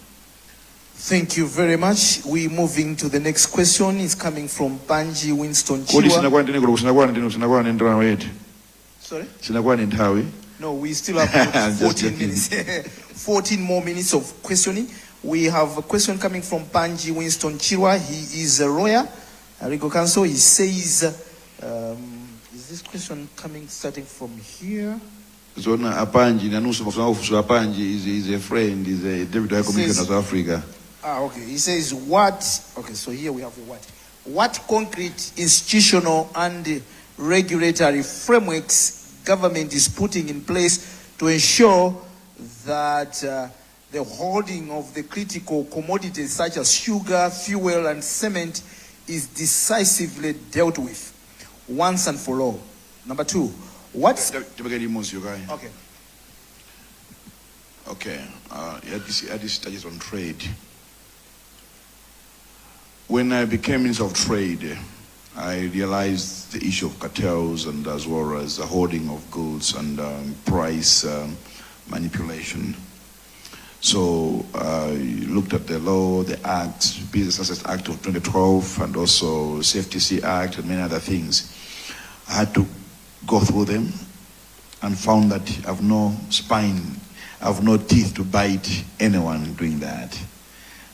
F: Thank you very much. We're moving to the next question. It's coming from Panji Winston
C: Kodi
F: Chirwa.
C: Sorry?
F: No, we still have 14 minutes. 14 more minutes of questioning. We have a question coming from Panji Winston Chirwa. He is a lawyer, a legal counsel. He says, is this question starting from here?
C: Zona Apanji, Nanusu Apanji is a friend, is a deputy high commissioner of South Africa.
F: Okay. He says, okay, so here we have the what. What concrete institutional and regulatory frameworks government is putting in place to ensure that the holding of the critical commodities such as sugar, fuel, and cement is decisively dealt with once and for all? Number two,
C: Okay, this touches on trade. When I became Minister of Trade, I realized the issue of cartels and as well as the hoarding of goods and price manipulation. So I looked at the law, the Act, Business Access Act of 2012, and also Safety Sea Act and many other things. I had to go through them and found that I have no spine, I have no teeth to bite anyone doing that,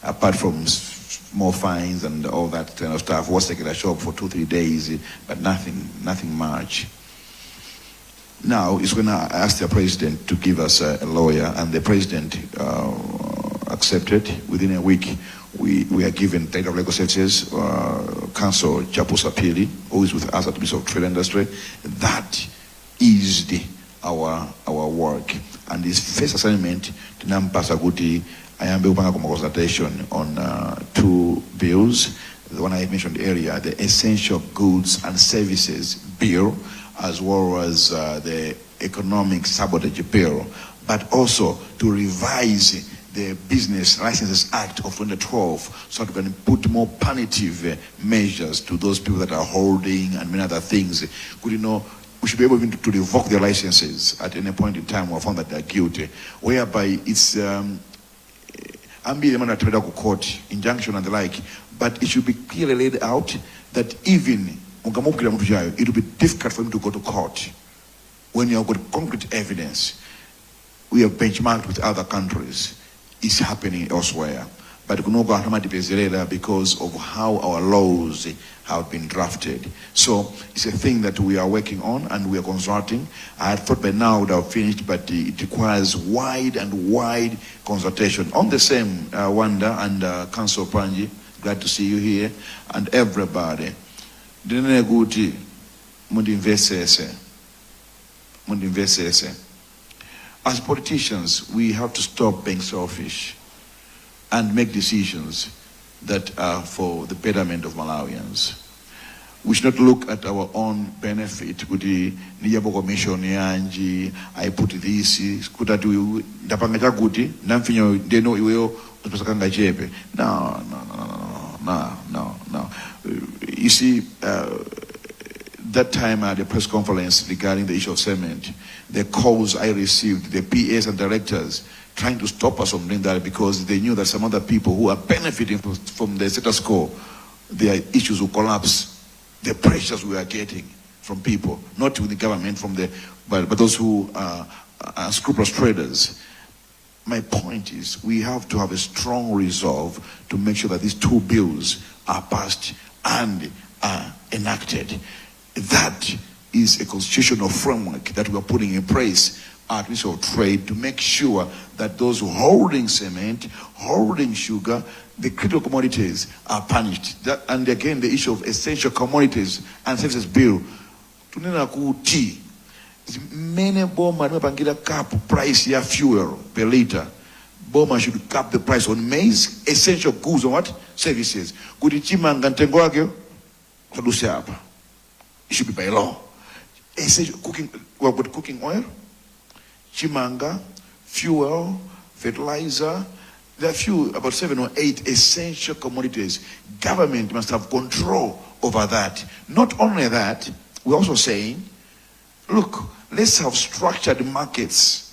C: apart from more fines and all that kind of stuff. Was taking a shop for 2-3 days, but nothing much. Now it's when I asked the president to give us a lawyer, and the president accepted. Within a week, we are given Director of Legal Services, Counsel Chapu Sapili, who is with us at the Ministry of Trade Industry. That eased our work. And his first assignment to Nampasa Guti, I am building a consultation on 2 bills. The one I mentioned earlier, the Essential Goods and Services Bill, as well as the Economic Sabotage Bill, but also to revise the Business Licenses Act of 2012 so that we can put more punitive measures to those people that are holding and many other things. Could you know, we should be able even to revoke their licenses at any point in time or found that they're guilty, whereby it's court, injunction and the like, but it should be clearly laid out that even it will be difficult for him to go to court when you have got concrete evidence. We have benchmarked with other countries. It's happening elsewhere. But because of how our laws have been drafted. So it's a thing that we are working on and we are consulting. I thought by now would have finished, but it requires wide consultation. On the same, Wanda and Council Panji, glad to see you here, and everybody. As politicians, we have to stop being selfish and make decisions that are for the betterment of Malawians. We should not look at our own benefit. I put this, no. You see, that time at the press conference regarding the issue of cement, the calls I received, the PAs and directors trying to stop us from doing that because they knew that some other people who are benefiting from the status quo, their issues will collapse. The pressures we are getting from people, not with the government, but those who are scrupulous traders. My point is, we have to have a strong resolve to make sure that these two bills are passed and are enacted. That is a constitutional framework that we are putting in place at Ministry of Trade to make sure that those holding cement, holding sugar, the critical commodities are punished. And again, the issue of essential commodities and services bill. Tunena ku tea. Many Boma pangira cap price ya fuel per liter. Boma should cap the price on maize, essential goods on what? Services. Kuti chimanga ntengo wake kaduse hapa. It should be by law. Essential cooking oil, chimanga, fuel, fertilizer. There are few, about 7 or 8 essential commodities. Government must have control over that. Not only that, we're also saying, look, let's have structured markets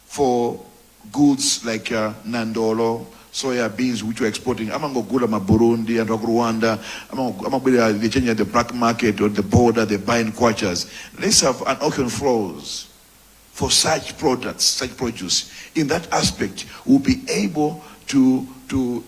C: for goods like Nandolo, soya beans, which we're exporting. Amango gula ma Burundi and Rwanda. Amango they change at the black market or the border, they buy in kwachas. Let's have an auction floors for such products, such produce. In that aspect, we'll be able to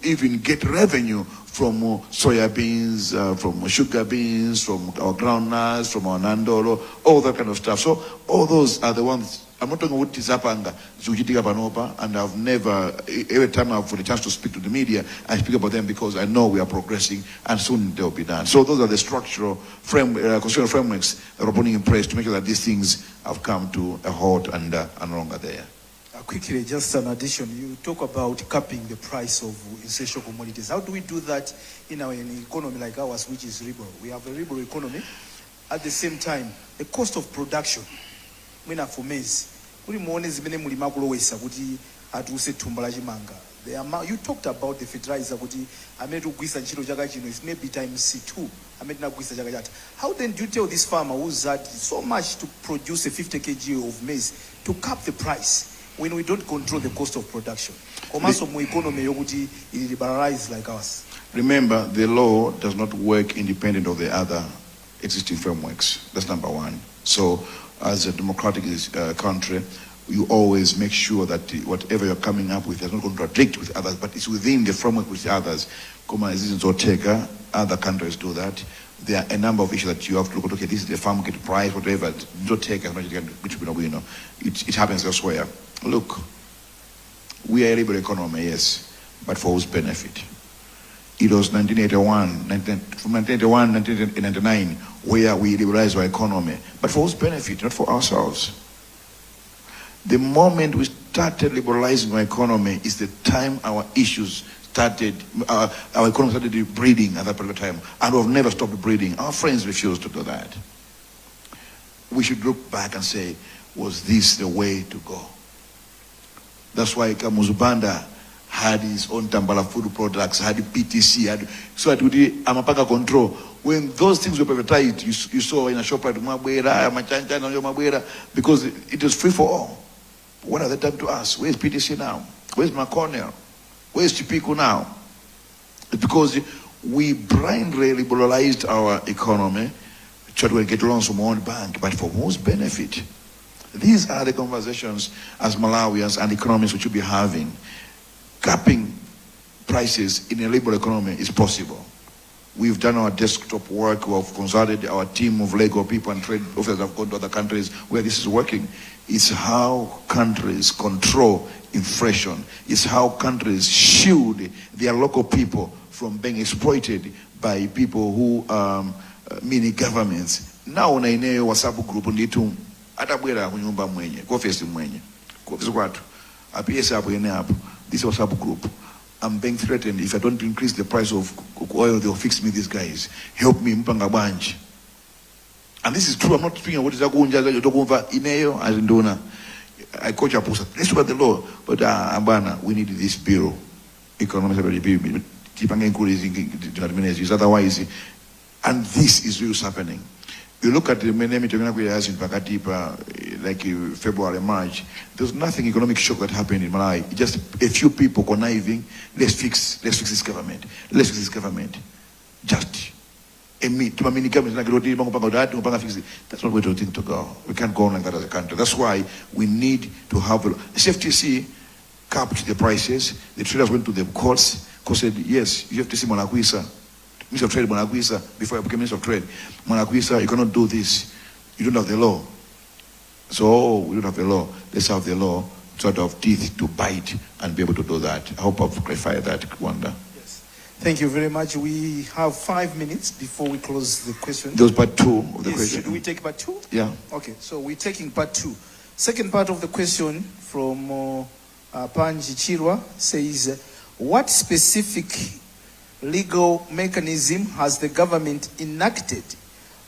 C: even get revenue from soya beans, from sugar beans, from our groundnuts, from our Nandolo, all that kind of stuff. So all those are the ones. I'm not talking about Tizapanga, Zujitika Panopa, and I've never, every time I've had a chance to speak to the media, I speak about them because I know we are progressing and soon they'll be done. So those are the structural constitutional frameworks that are putting in place to make sure that these things have come to a halt and no longer there.
F: Quickly, just an addition. You talk about capping the price of essential commodities. How do we do that in an economy like ours, which is liberal? We have a liberal economy. At the same time, the cost of production, for maize, you talked about the fertilizer, is maybe times 2. How then do you tell this farmer who's had so much to produce a 50 kg of maize to cap the price when we don't control the cost of production? Like ours.
C: Remember, the law does not work independent of the other existing frameworks. That's number one. So, as a democratic country, you always make sure that whatever you're coming up with does not contradict with others, but it's within the framework with others. Other countries do that. There are a number of issues that you have to look at. Okay, this is the farm market price, whatever. Don't take as much as you can. It happens elsewhere. Look, we are a liberal economy, yes, but for whose benefit? It was from 1981, 1999, where we liberalized our economy, but for whose benefit? Not for ourselves. The moment we started liberalizing our economy is the time our issues started, our economy started breeding at that particular time, and we've never stopped breeding. Our friends refused to do that. We should look back and say, was this the way to go? That's why Kamuzubanda had his own Tambala food products, had PTC, so that we Amapaka control. When those things were privatized, you saw in a shop like Mabwera, because it was free for all. What are they done to us? Where's PTC now? Where's McConnell? Where's Chipiku now? Because we blindly liberalized our economy, tried to get loans from one bank, but for whose benefit? These are the conversations as Malawians and economists we should be having. Capping prices in a liberal economy is possible. We've done our desktop work, we've consulted our team of legal people and trade officers have gone to other countries where this is working. It's how countries control inflation. It's how countries shield their local people from being exploited by people who, mini governments. Now na eneo WhatsApp group nditu atabwera kunyumba mwenye, kwa office mwenye. Kwa office watu. APS hapo ene hapo. This WhatsApp group. I'm being threatened. If I don't increase the price of oil, they'll fix me, these guys. Help me, mpanga banji. And this is true. I'm not speaking of what is Agunja, Ineo, Azinduna. I coach Apusa. Let's look at the law. But Ambana, we need this bureau. Economics keep on increasing. Otherwise, and this is really happening. You look at the Menemi Tegunakuya in Pakatipa, like February, March, there's nothing economic shock that happened in Malawi. Just a few people conniving, let's fix this government. Let's fix this government. Just a meet. That's not the way to think to go. We can't go on like that as a country. That's why we need to have CFTC capped the prices. The traders went to the courts. Court said, yes, you have to see Monaguisa. Minister of Trade, Monaguisa, before I became Minister of Trade, Monaguisa, you cannot do this. You don't have the law. So we don't have the law. Let's have the law sort of teeth to bite and be able to do that. I hope I've clarified that, Wanda.
F: Yes. Thank you very much. We have 5 minutes before we close the question.
C: There was part 2 of the
F: Yes,
C: question.
F: should we take part 2?
C: Yeah.
F: Okay, so we're taking part 2. Second part of the question from Panji Chirwa says, what specific legal mechanism has the government enacted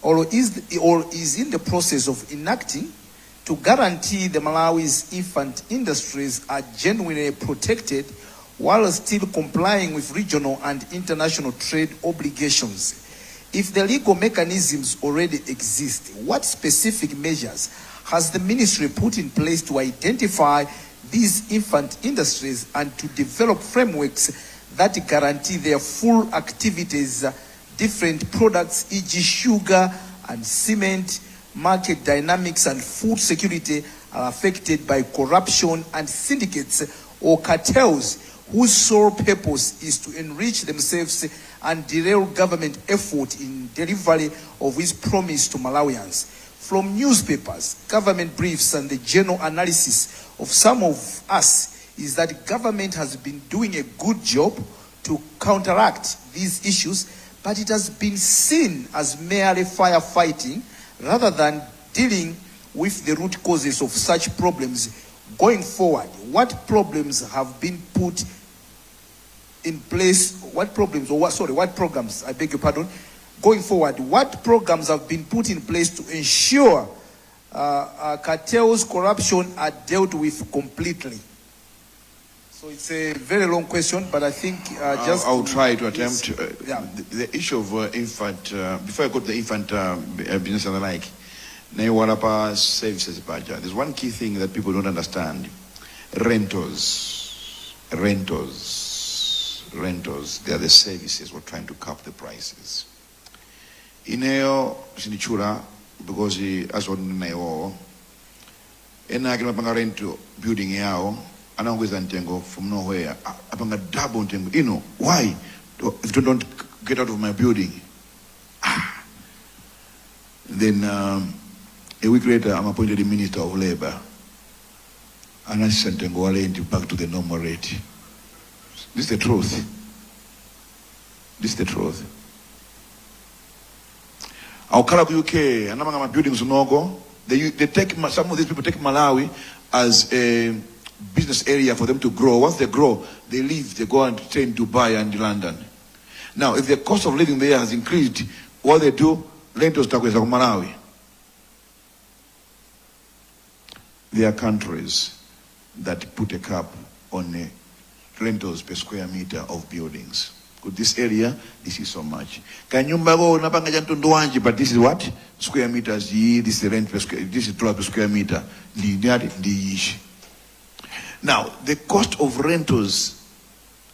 F: or is in the process of enacting to guarantee the Malawi's infant industries are genuinely protected while still complying with regional and international trade obligations? If the legal mechanisms already exist, what specific measures has the ministry put in place to identify these infant industries and to develop frameworks that guarantee their full activities? Different products, e.g. sugar and cement, market dynamics and food security are affected by corruption and syndicates or cartels whose sole purpose is to enrich themselves and derail government effort in delivery of its promise to Malawians. From newspapers, government briefs, and the general analysis of some of us is that government has been doing a good job to counteract these issues, but it has been seen as merely firefighting rather than dealing with the root causes of such problems. Going forward, what programs have been put in place? What programs, I beg your pardon. Going forward, what programs have been put in place to ensure cartels, corruption are dealt with completely? So it's a very long question, but I think
C: I'll try to attempt.
F: Yeah.
C: The issue of infant, before I go to the infant business and the like, services budget. There's one key thing that people don't understand. Rentals. They are the services we're trying to cap the prices. Ineo sinichura because as on nayo ena kina panga rent building yao anaongeza ntengo from nowhere apanga double ntengo. You know why? If you don't get out of my building. Then a week later I'm appointed the Minister of Labor and I sent ntengo rent back to the normal rate. This is the truth. Our UK, and among buildings Nogo, they take some of these people take Malawi as a business area for them to grow. Once they grow, they leave, they go and stay in Dubai and London. Now, if the cost of living there has increased, what they do, rentals take Malawi. There are countries that put a cap on rentals per square meter of buildings. This area, this is so much. But this is what? Square meters, this is rent per square, this is $12 per square meter. Now, the cost of rentals,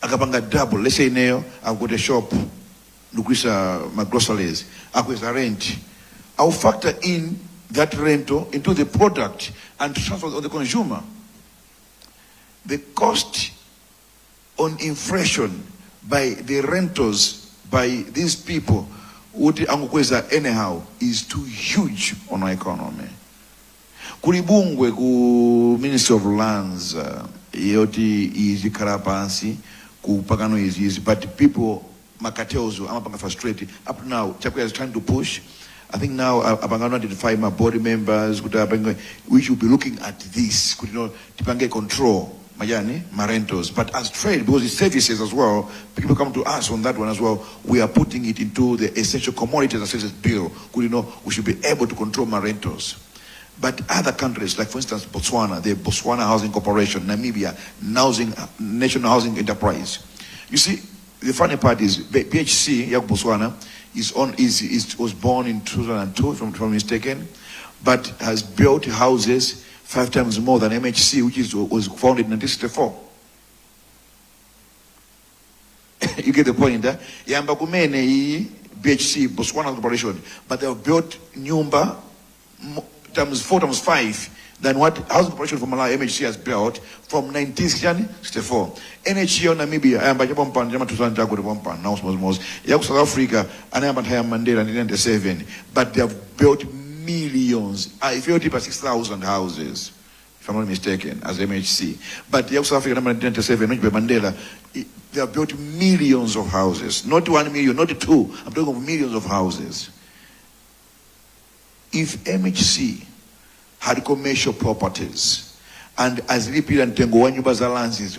C: akapanga double. Let's say now, I've got a shop, my groceries, I've got a rent. I'll factor in that rental into the product and transfer on the consumer. The cost on inflation by the rentals by these people anyhow is too huge on our economy. Kulibungwe ku Ministry of Lands yoti is karapansi ku pagano is but people makatelzo amapanga frustrated up now. Chakwe is trying to push. I think now Abangano identify my board members we should be looking at this tipange control my rentals, but as trade, because it's services as well, people come to us on that one as well. We are putting it into the essential commodities and services bill. We should be able to control my rentals. But other countries, like for instance Botswana, the Botswana Housing Corporation, Namibia, National Housing Enterprise. You see, the funny part is PHC ya Botswana was born in 2002, if I'm not mistaken, but has built houses 5 times more than MHC, which was founded in 1964. You get the point there? Yamba kumene BHC Botswana Corporation, but they have built nyumba times 4 times 5 than what housing corporation for Malawi MHC has built from 1964. NHC on Namibia, I am by Japan, Jama 2000 now South Africa, and I am Mandela in 1997, but they have built millions. I feel it 6,000 houses, if I'm not mistaken, as MHC. But South Africa, 1997, not by Mandela, they have built millions of houses. Not 1 million, not 2. I'm talking of millions of houses. If MHC had commercial properties, and as repeated and Tengowanyu Bazalansis,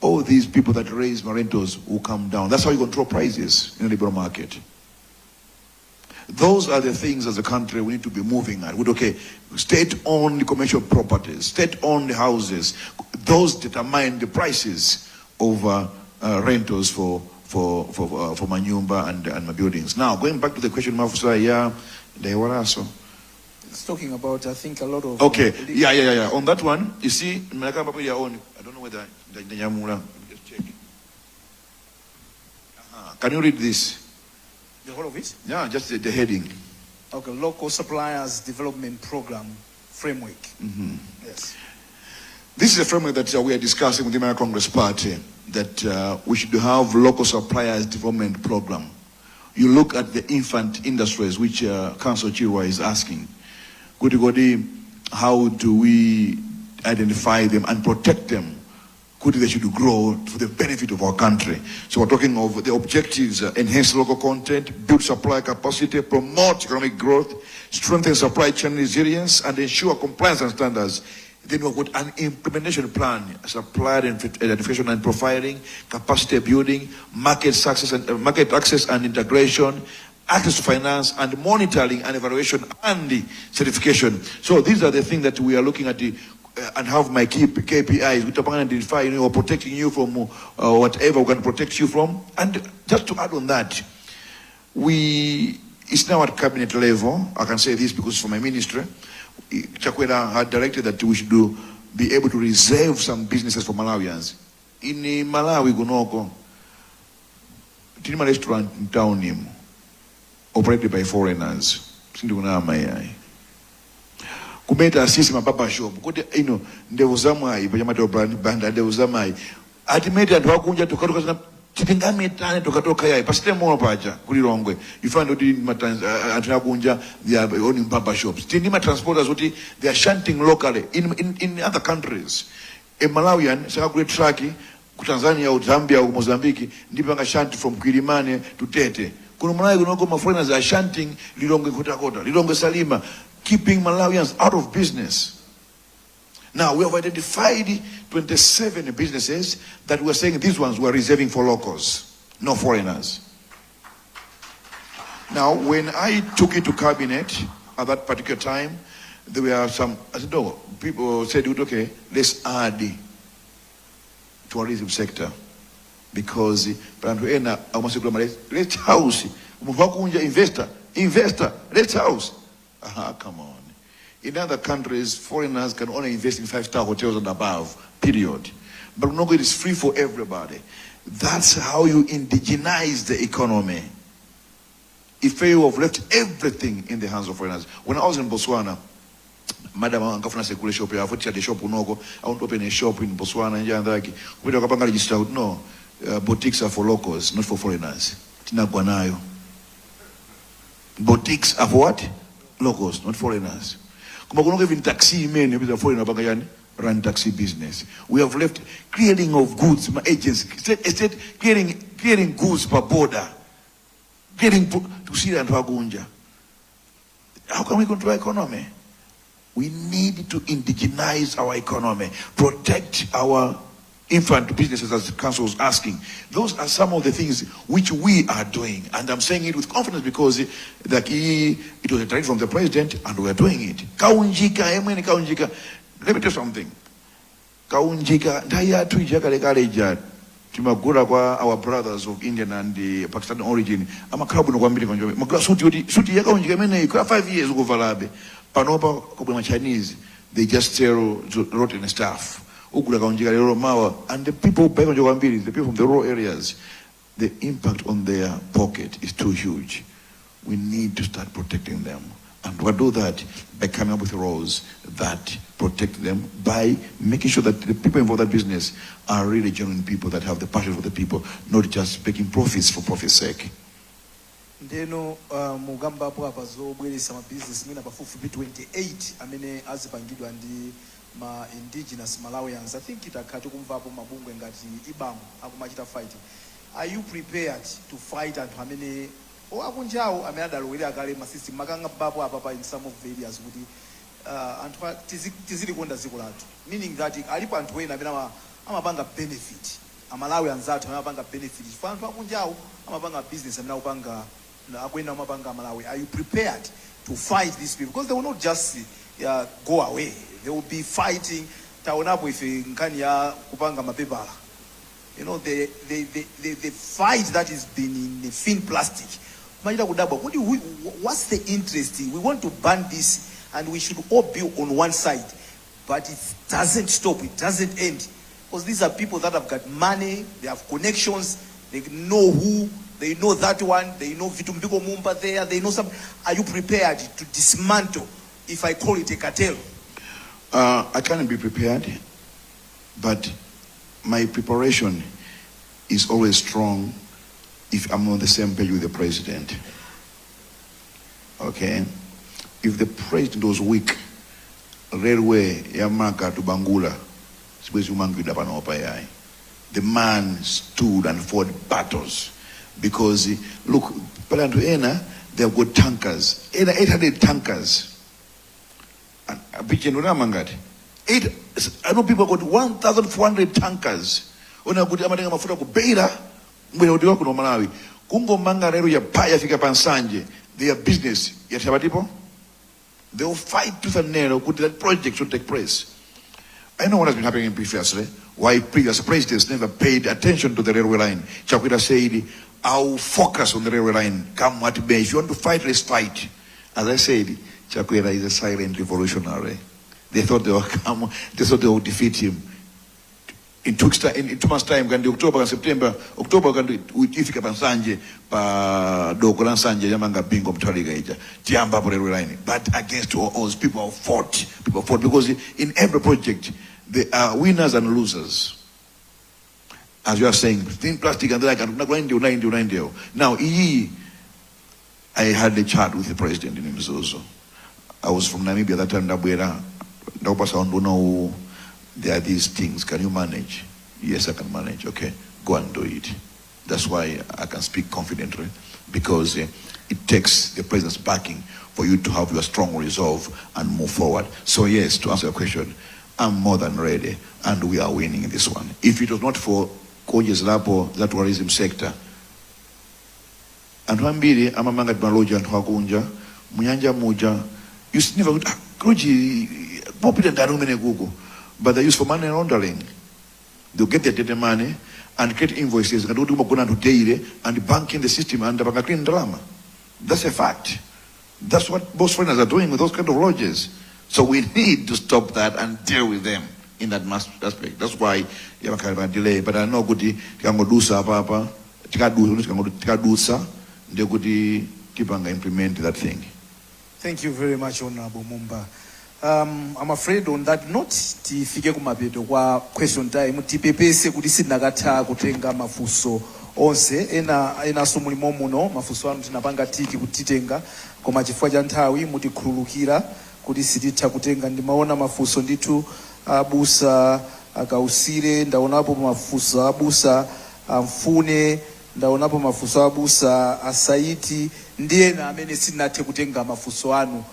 C: all these people that raise rentals will come down. That's how you control prices in the liberal market. Those are the things as a country we need to be moving at. With state-owned commercial properties, state-owned houses, those determine the prices of rentals for Manyumba and my buildings. Now, going back to the question, Mafusa,
F: It's talking about, I think, a lot of...
C: Okay, yeah. On that one, you see, I don't know whether the Yamura, let me just check. Can you read this?
F: The whole of it?
C: Yeah, just the heading.
F: Okay, Local Suppliers Development Program Framework. Yes.
C: This is a framework that we are discussing with the American Congress Party, that we should have local suppliers development program. You look at the infant industries, which Councillor Chirwa is asking. How do we identify them and protect them? They should grow for the benefit of our country. So we're talking of the objectives: enhance local content, build supply capacity, promote economic growth, strengthen supply chain resilience, and ensure compliance and standards. Then we've got an implementation plan: supply identification and profiling, capacity building, market access and integration, access to finance, and monitoring and evaluation and the certification. So these are the things that we are looking at and have my key KPIs. We can identify, protecting you from whatever we can protect you from. And just to add on that, it's now at cabinet level. I can say this because for my ministry, Chakwera had directed that we should be able to reserve some businesses for Malawians. In Malawi, Gunoko, Tinima restaurant in town, operated by foreigners. Kumeta sisi mapapa shop. Ndevu zamai, pajamato banda, ndevu zamai. Ultimately, and wakunja tukatoka chitingami tane tukatoka yai. Pasite mono pacha, kulirongwe. You find out in Antinakunja, they are owning papa shops. Tindima transporters, they are shunting locally in other countries. A Malawian, Sakure Traki, Tanzania or Zambia or Mozambique, Nipanga shunt from Kilimane to Tete. Kunumalawi Gunoko, my friends are shunting Lilonge Kutakota, Lilonge Salima, keeping Malawians out of business. Now, we have identified 27 businesses that we're saying these ones we're reserving for locals, no foreigners. Now, when I took it to cabinet at that particular time, there were some, I said, no, people said, okay, let's add the tourism sector. Because let's house, investor, let's house. Come on. In other countries, foreigners can only invest in 5-star hotels and above, period. But Mnogo, it is free for everybody. That's how you indigenize the economy. If you have left everything in the hands of foreigners. When I was in Botswana, Madam Ankafuna Sekule shop, I want to shop Unogo, I want to open a shop in Botswana, we don't have register. No, boutiques are for locals, not for foreigners. Tinagwanayo. Boutiques are for what? Locals, not foreigners. Even taxi men, a foreigner run taxi business. We have left clearing of goods, my agents, clearing goods per border, getting to Syria and Wagunja. How can we control economy? We need to indigenize our economy, protect our infant businesses, as the council was asking. Those are some of the things which we are doing, and I'm saying it with confidence because it was a directive from the president, and we are doing it. Kaunjika, let me tell you something. Kaunjika, timagula kwa our brothers of Indian and Pakistan origin amakhala bwino kwambiri konjo magula suti yakaunjika imeneyi kwa 5 years ukuvalabe panopa kwa Chinese they just sell rotten stuff ukula kaunjika lero mawa and the people who buy konjo kwambiri the people from the rural areas the impact on their pocket is too huge. We need to start protecting them. And we'll do that by coming up with laws that protect them, by making sure that the people involved in that business are really genuine people that have the passion for the people, not just making profits for profit's sake.
F: Ndeno mugamba po apa zobweresa ma business mwina pafupi 28 amene azipangidwa ndi ma indigenous Malawians. I think itakati kumvapo mabungwe ngati ibamu akumachita fight. Are you prepared to fight and amene o akunjawo amene adalowera kale ma system makanga bapo apa in some of the areas kuti anthu tizili konda dziko lathu, meaning that alipo anthu ena amene amapanga benefit amalawi anzathu amene amapanga benefit for anthu akunjawo amapanga business amene akupanga akwenda amapanga Malawi. Are you prepared to fight these people? Because they will not just go away, they will be fighting. Taonapo ife nkani ya kupanga mapepala, you know, the fight that is been in the thin plastic. What's the interest? We want to ban this and we should all be on one side. But it doesn't stop, it doesn't end. Because these are people that have got money, they have connections, they know who, they know that one, they know Vitumbiko Mumba there, they know some. Are you prepared to dismantle, if I call it a cartel?
C: I can't be prepared, but my preparation is always strong if I'm on the same page with the president. Okay? If the president was weak, railway Yamaka to Bangula, the man stood and fought battles. Because look, Palantu Ena, they have got tankers. 800 tankers. And I know people got 1,400 tankers. Ona kuti amatenga mafuta ku Beira mwene kuti wako no Malawi kungo manga lero ya paya fika pansanje their business yatabatipo. They will fight tooth and nail kuti that project should take place. I know what has been happening previously, why previous presidents never paid attention to the railway line. Chakwera said, I'll focus on the railway line, come what may. If you want to fight, let's fight. As I said, Chakwera is a silent revolutionary. They thought they would defeat him. In 2 months' time, October and September, ifika pansanje pa doko la nsanje yamanga bingo mtaligaija tiamba po railway line. But against all odds, people fought because in every project there are winners and losers. As you are saying, thin plastic and like now I had a chat with the president in Mzozo. I was from Namibia that time. There are these things. Can you manage? Yes, I can manage. Okay, go and do it. That's why I can speak confidently, because it takes the president's backing for you to have your strong resolve and move forward. So yes, to answer your question, I'm more than ready, and we are winning in this one. If it was not for Koje's Lapo, that tourism sector, and Wambiri, Amamanga Maloja and Hakunja, Munyanja Muja, you never Koji, popular Darumene Google. But they use for money laundering. They'll get their data money and create invoices and bank in the system and the drama. That's a fact. That's what most foreigners are doing with those kind of lodges. So we need to stop that and deal with them in that aspect. That's why you have a kind of delay. But I know good Papa, they could keep on implement that thing.
F: Thank you very much, Honorable Mumba. I'm afraid on that note, tifike kumapeto kwa question time. Tipepese kuti sinakatha kutenga mafuso onse ena sumulimo muno mafuso anu tinapanga tiki kutitenga koma chifukwa cha nthawi mutikhululukira kuti sititha kutenga. Ndimaona mafuso ndithu abusa akausire, ndaonapo mafuso abusa amfune, ndaonapo mafuso abusa asaiti, ndiye na amene sinathe kutenga mafuso anu.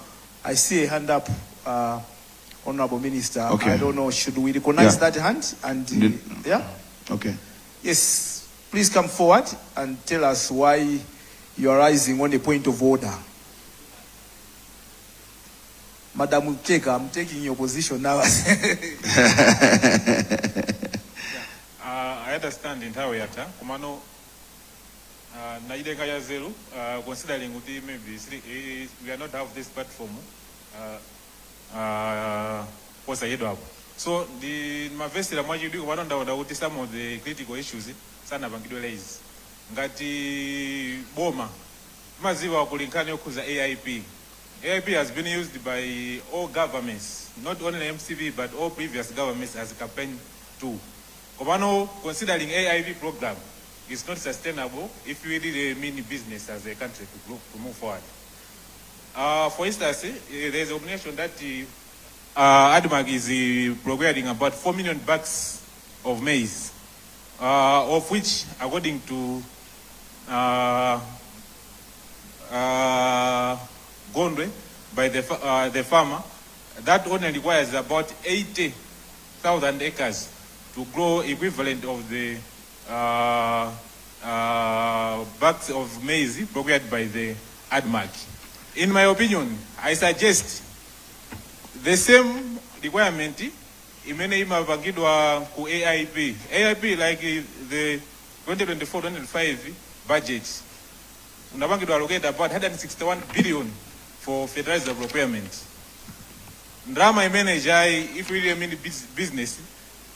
F: I see a hand up, Honorable Minister. Okay. I don't know, should we recognize that hand? And yeah?
C: Okay.
F: Yes, please come forward and tell us why you are rising on a point of order. Madam Ukeka, I'm taking your position now.
G: I understand nthawi yatha komano naideka ya zero considering kuti maybe we are not have this platform kosa yedu hapo. So the mavesera mwachidi komano ndaoda kuti some of the critical issues sana pangidwe raise ngati boma maziwa kulinkani yokuza AIP. AIP has been used by all governments, not only MCV but all previous governments as a campaign tool. Komano, considering AIP program is not sustainable if we really mean business as a country to move forward. For instance, there is a obligation that ADMAG is providing about 4 million bags of maize, of which, according to Gondwe, by the farmer, that only requires about 80,000 acres to grow equivalent of the bags of maize procured by the ADMAC. In my opinion, I suggest the same requirement imene imapangidwa ku AIP. AIP like the 2024-2025 budget unapangidwa allocate about 161 billion for fertilizer procurement. Ndrama imene jai if we really mean business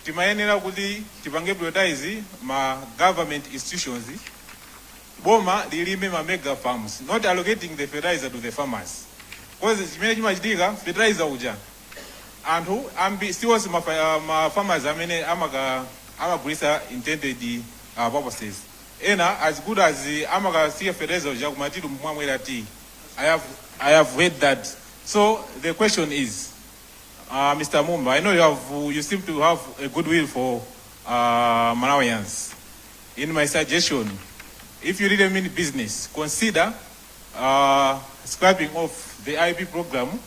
G: timayenera kuti tipange prioritize ma government institutions boma lilime ma mega farms, not allocating the fertilizer to the farmers, because chimene chimachitika fertilizer uja anthu still ma farmers amene amagulisa intended purposes ena as good as amagasiya fertilizer uja kumatiru mwamwera ti. I have heard that. So the question is, Mr. Mumba, I know you seem to have a good will for Malawians. In my suggestion, if you really mean business, consider scrapping off the IP program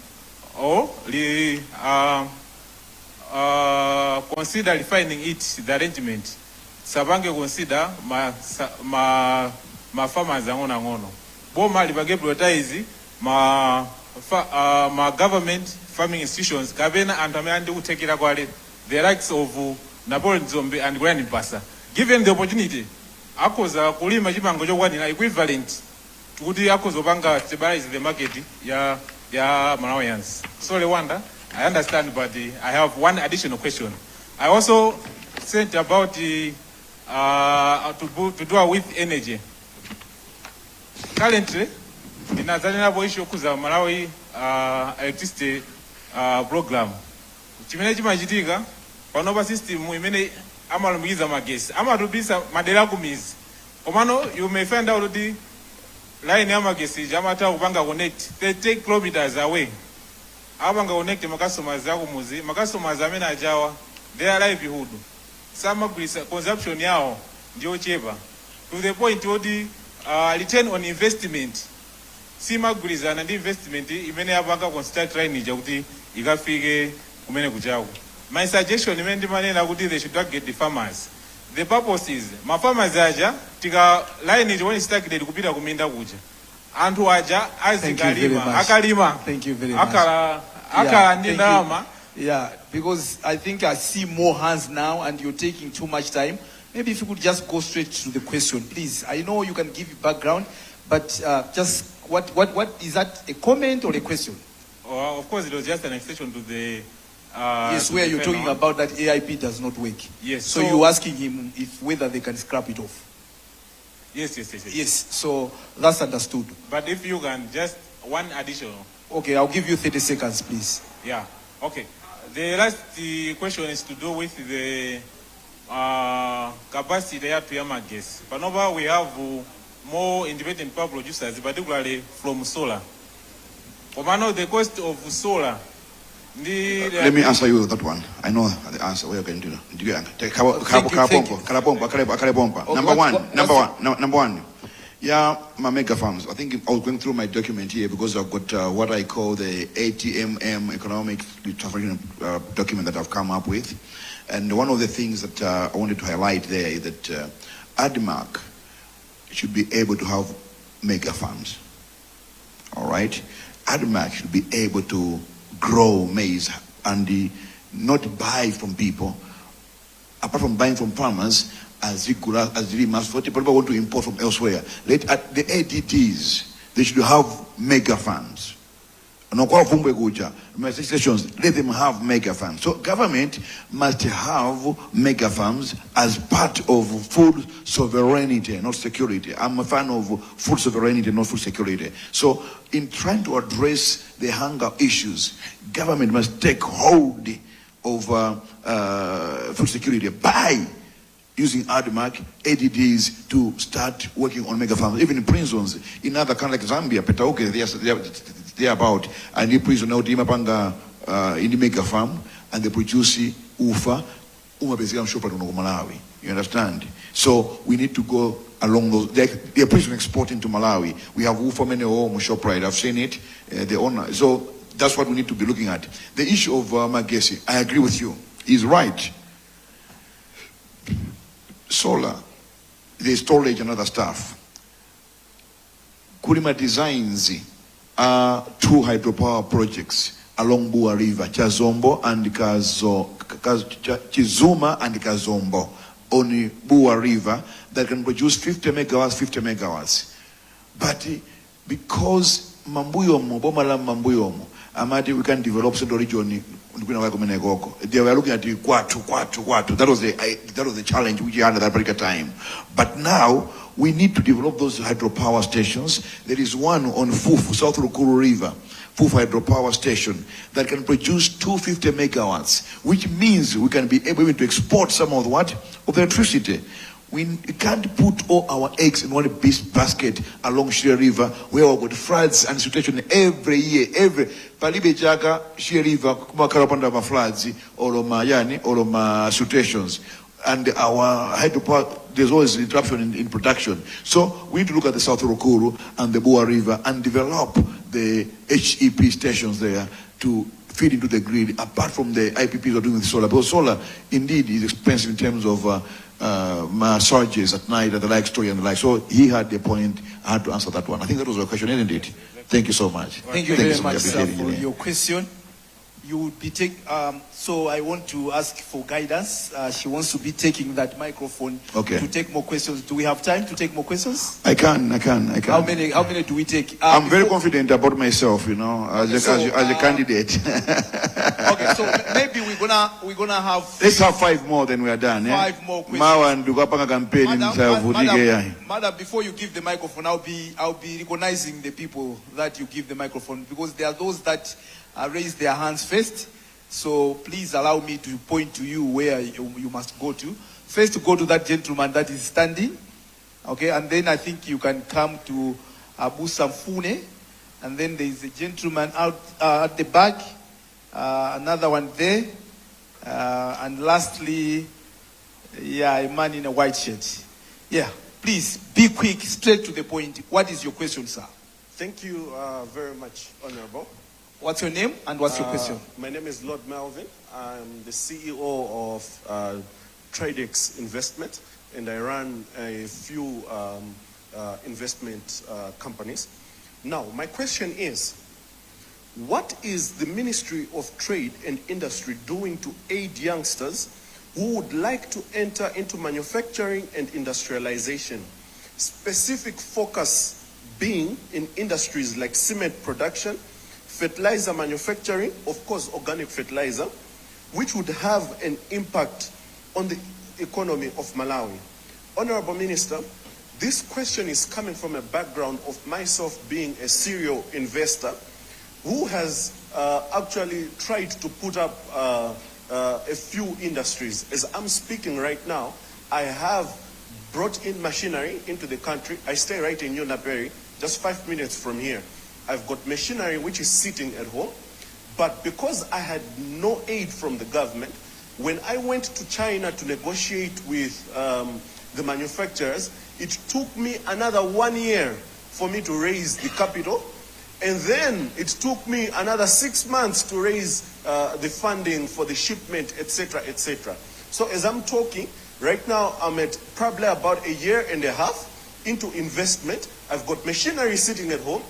G: or consider refining it, the arrangement. Sabange consider ma farmers ngono. Boma libage prioritize ma government farming institutions kabena and amende utekera kwale the rights of Napoleon Zombe and Grand Impasa. Given the opportunity, akoza kulima chimango chokwanira equivalent kuti akozopanga stabilize the market ya Malawians. Sorry Wanda, I understand, but I have one additional question. I also said about to do with energy. Currently, in Tanzania issue kuza Malawi electricity program. Chimene chimachitika panopa system imene amalumikiza magesi amatubisa madera kumizi. Komano you may find out kuti line ya magesi jamata kupanga connect 30 kilometers away. Abanga connect customers akumuzi, customers amene ajawa their livelihood. Some consumption yao ndio chepa to the point wodi return on investment simagulizana and investment imene yapanga construct line kuti ikafike kumene kuchako. My suggestion imene ndimanena kuti they should target the farmers. The purpose is ma farmers aja tika line iwoni started kupita kuminda kuja anthu aja azikalima akalima.
F: Thank you very much.
A: Yeah,
F: Ndindama. Yeah, because I think I see more hands now and you're taking too much time. Maybe if you could just go straight to the question, please. I know you can give background, but just what is that, a comment or a question?
G: Of course, it was just an extension to the
F: yes, where you're talking about that AIP does not work.
G: Yes.
F: So you're asking him whether they can scrap it off.
G: Yes.
F: Yes, so that's understood.
G: But if you can just one additional.
F: Okay, I'll give you 30 seconds, please.
G: Yeah. Okay. The last question is to do with the capacity to Yama gas. Panova, we have more independent power producers, particularly from solar. Komano, the cost of solar.
C: Let me answer you that one. I know the answer. What you're going to do? Number one. Yeah, my mega farms. I think I was going through my document here because I've got what I call the ATMM economic document that I've come up with. And one of the things that I wanted to highlight there is that ADMAC should be able to have mega farms. All right? ADMAC should be able to grow maize and not buy from people, apart from buying from farmers, as really mass 40 people want to import from elsewhere. The ADTs, they should have mega funds. Stations, let them have mega farms. So government must have mega farms as part of food sovereignty, not security. I'm a fan of food sovereignty, not food security. So in trying to address the hunger issues, government must take hold of food security by using ADDs to start working on mega farms, even in prisons. In other countries like Zambia, Petauke, they're about a new prison now, in the mega farm, and they produce ufa, Malawi. You understand? So we need to go along those. They're prison exporting to Malawi. We have ufa many home ShopRite. I've seen it. The owner. So that's what we need to be looking at. The issue of Magesi, I agree with you. He's right. Solar, the storage and other stuff. Kurima designs are 2 hydropower projects along Bua River, Chazombo and Chizuma and Kazombo on Bua River that can produce 50 megawatts. But because Mambuyomo, Amati, we can develop Central region. They were looking at Kwatu. That was the challenge we had at that particular time. But now we need to develop those hydropower stations. There is one on Fufu, South Rukuru River, Fufu hydropower station that can produce 250 megawatts, which means we can be able to export some of the electricity. We can't put all our eggs in one big basket along Shire River where we've got floods and situation every year. Palibe Jaga, Shire River, Kumakarapanda floods, or Mayani, or situations. And our hydropower, there's always interruption in production. So we need to look at the South Rukuru and the Bua River and develop the HEP stations there to feed into the grid, apart from the IPPs are doing with solar. Because solar, indeed, is expensive in terms of surges at night and the like story and the like. So he had the point. I had to answer that one. I think that was your question, isn't it? Thank you so much.
F: Thank you very much, sir, for your question. You will be so I want to ask for guidance. She wants to be taking that microphone to take more questions. Do we have time to take more questions?
C: I can.
F: How many do we take?
C: I'm very confident about myself, as a candidate.
F: Okay, so maybe we're gonna have.
C: Let's have 5 more, then we are done.
F: 5 more questions. Madam, before you give the microphone, I'll be recognizing the people that you give the microphone, because there are those that raise their hands first. So please allow me to point to you where you must go to. First, go to that gentleman that is standing. Okay, and then I think you can come to Abu Samfune. And then there is a gentleman out at the back. Another one there. And lastly, a man in a white shirt. Yeah, please be quick, straight to the point. What is your question, sir?
H: Thank you very much, Honorable.
F: What's your name and what's your question?
H: My name is Lord Melvin. I'm the CEO of Tradex Investment, and I run a few investment companies. Now, my question is, what is the Ministry of Trade and Industry doing to aid youngsters who would like to enter into manufacturing and industrialization? Specific focus being in industries like cement production, fertilizer manufacturing, of course organic fertilizer, which would have an impact on the economy of Malawi. Honorable Minister, this question is coming from a background of myself being a serial investor who has actually tried to put up a few industries. As I'm speaking right now, I have brought in machinery into the country. I stay right in Yonaperi, just 5 minutes from here. I've got machinery which is sitting at home, but because I had no aid from the government, when I went to China to negotiate with the manufacturers, it took me another 1 year for me to raise the capital, and then it took me another 6 months to raise the funding for the shipment, etc., etc. So as I'm talking, right now I'm at probably about 1.5 years into investment. I've got machinery sitting at home,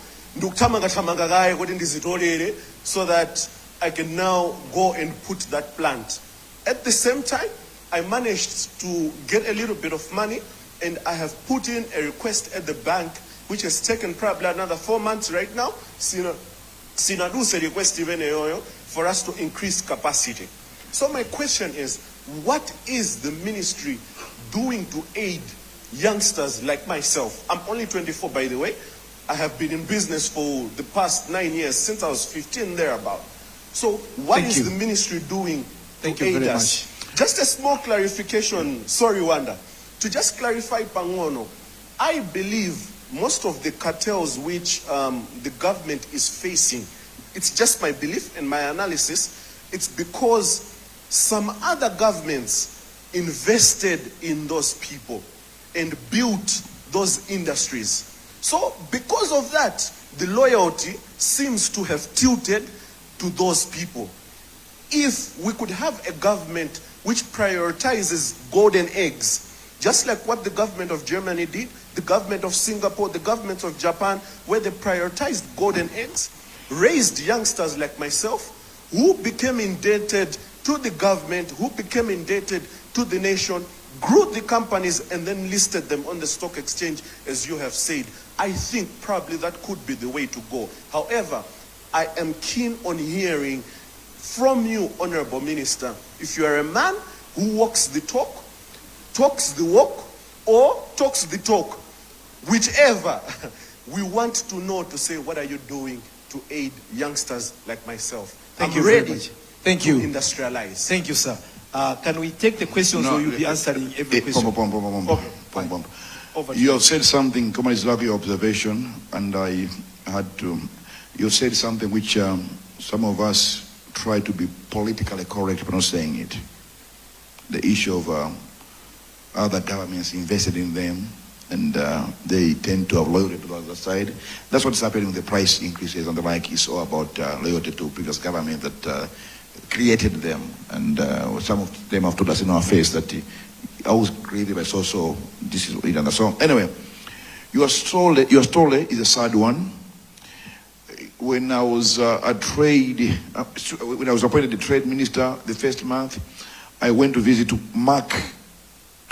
H: so that I can now go and put that plant. At the same time, I managed to get a little bit of money, and I have put in a request at the bank, which has taken probably another 4 months right now. Sinaduse request even for us to increase capacity. So my question is, what is the ministry doing to aid youngsters like myself? I'm only 24, by the way. I have been in business for the past 9 years, since I was 15 thereabout. So what is the ministry doing to aid us? Just a small clarification, sorry Wanda. To just clarify Pangono, I believe most of the cartels which the government is facing, it's just my belief and my analysis, it's because some other governments invested in those people and built those industries. So because of that, the loyalty seems to have tilted to those people. If we could have a government which prioritizes golden eggs, just like what the government of Germany did, the government of Singapore, the government of Japan, where they prioritized golden eggs, raised youngsters like myself, who became indebted to the government, who became indebted to the nation, grew the companies, and then listed them on the stock exchange, as you have said. I think probably that could be the way to go. However, I am keen on hearing from you, Honorable Minister, if you are a man who walks the talk, talks the walk, or talks the talk, whichever, we want to know, to say, what are you doing to aid youngsters like myself?
F: Thank
H: I'm
F: you
H: ready
F: very much. Thank you.
H: to industrialize.
F: Thank you, sir. Can we take the questions, or you'll be answering every question?
C: You have said something, come on, it's lovely observation, and I had to, you said something which some of us try to be politically correct but not saying it. The issue of other governments invested in them, and they tend to have loyalty to the other side. That's what's happening with the price increases and the like. Is all about loyalty to previous government that created them, and some of them have told us in our face that I was created by so this is it and so on. Anyway, your story is a sad one. When I was when I was appointed the trade minister the first month, I went to visit Mark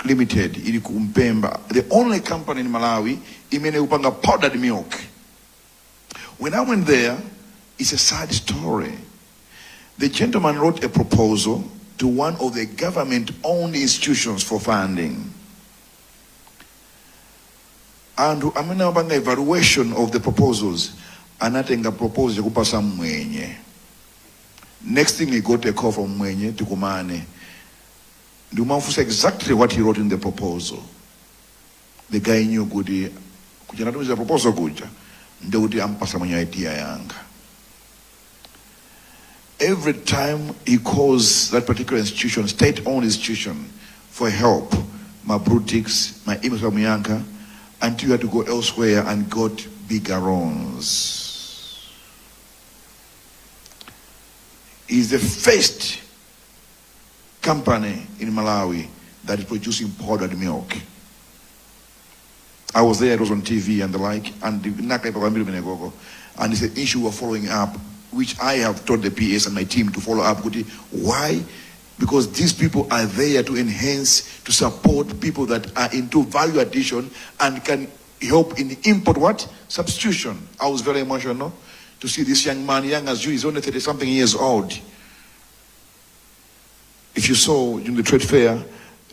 C: Limited in Kumpemba, the only company in Malawi imeneupanga powdered milk. When I went there, it's a sad story. The gentleman wrote a proposal to one of the government-owned institutions for funding. And I'm now an evaluation of the proposals. Anatenga proposal kupasa mwenye. Next thing he got a call from mwenye to Kumane. The man said exactly what he wrote in the proposal. The guy knew good. Kujana tu is a proposal kuja. Ndeuti ampasa mwenye idea yanga. Every time he calls that particular institution, state-owned institution, for help, my brutics, my image of Miyanka, until you had to go elsewhere and got bigger loans. He's the first company in Malawi that is producing powdered milk. I was there, it was on TV and the like, and it's an issue of following up, which I have told the PS and my team to follow up. Why? Because these people are there to enhance, to support people that are into value addition and can help in import what? Substitution. I was very emotional to see this young man, young as you, he's only 30-something years old. If you saw in the trade fair,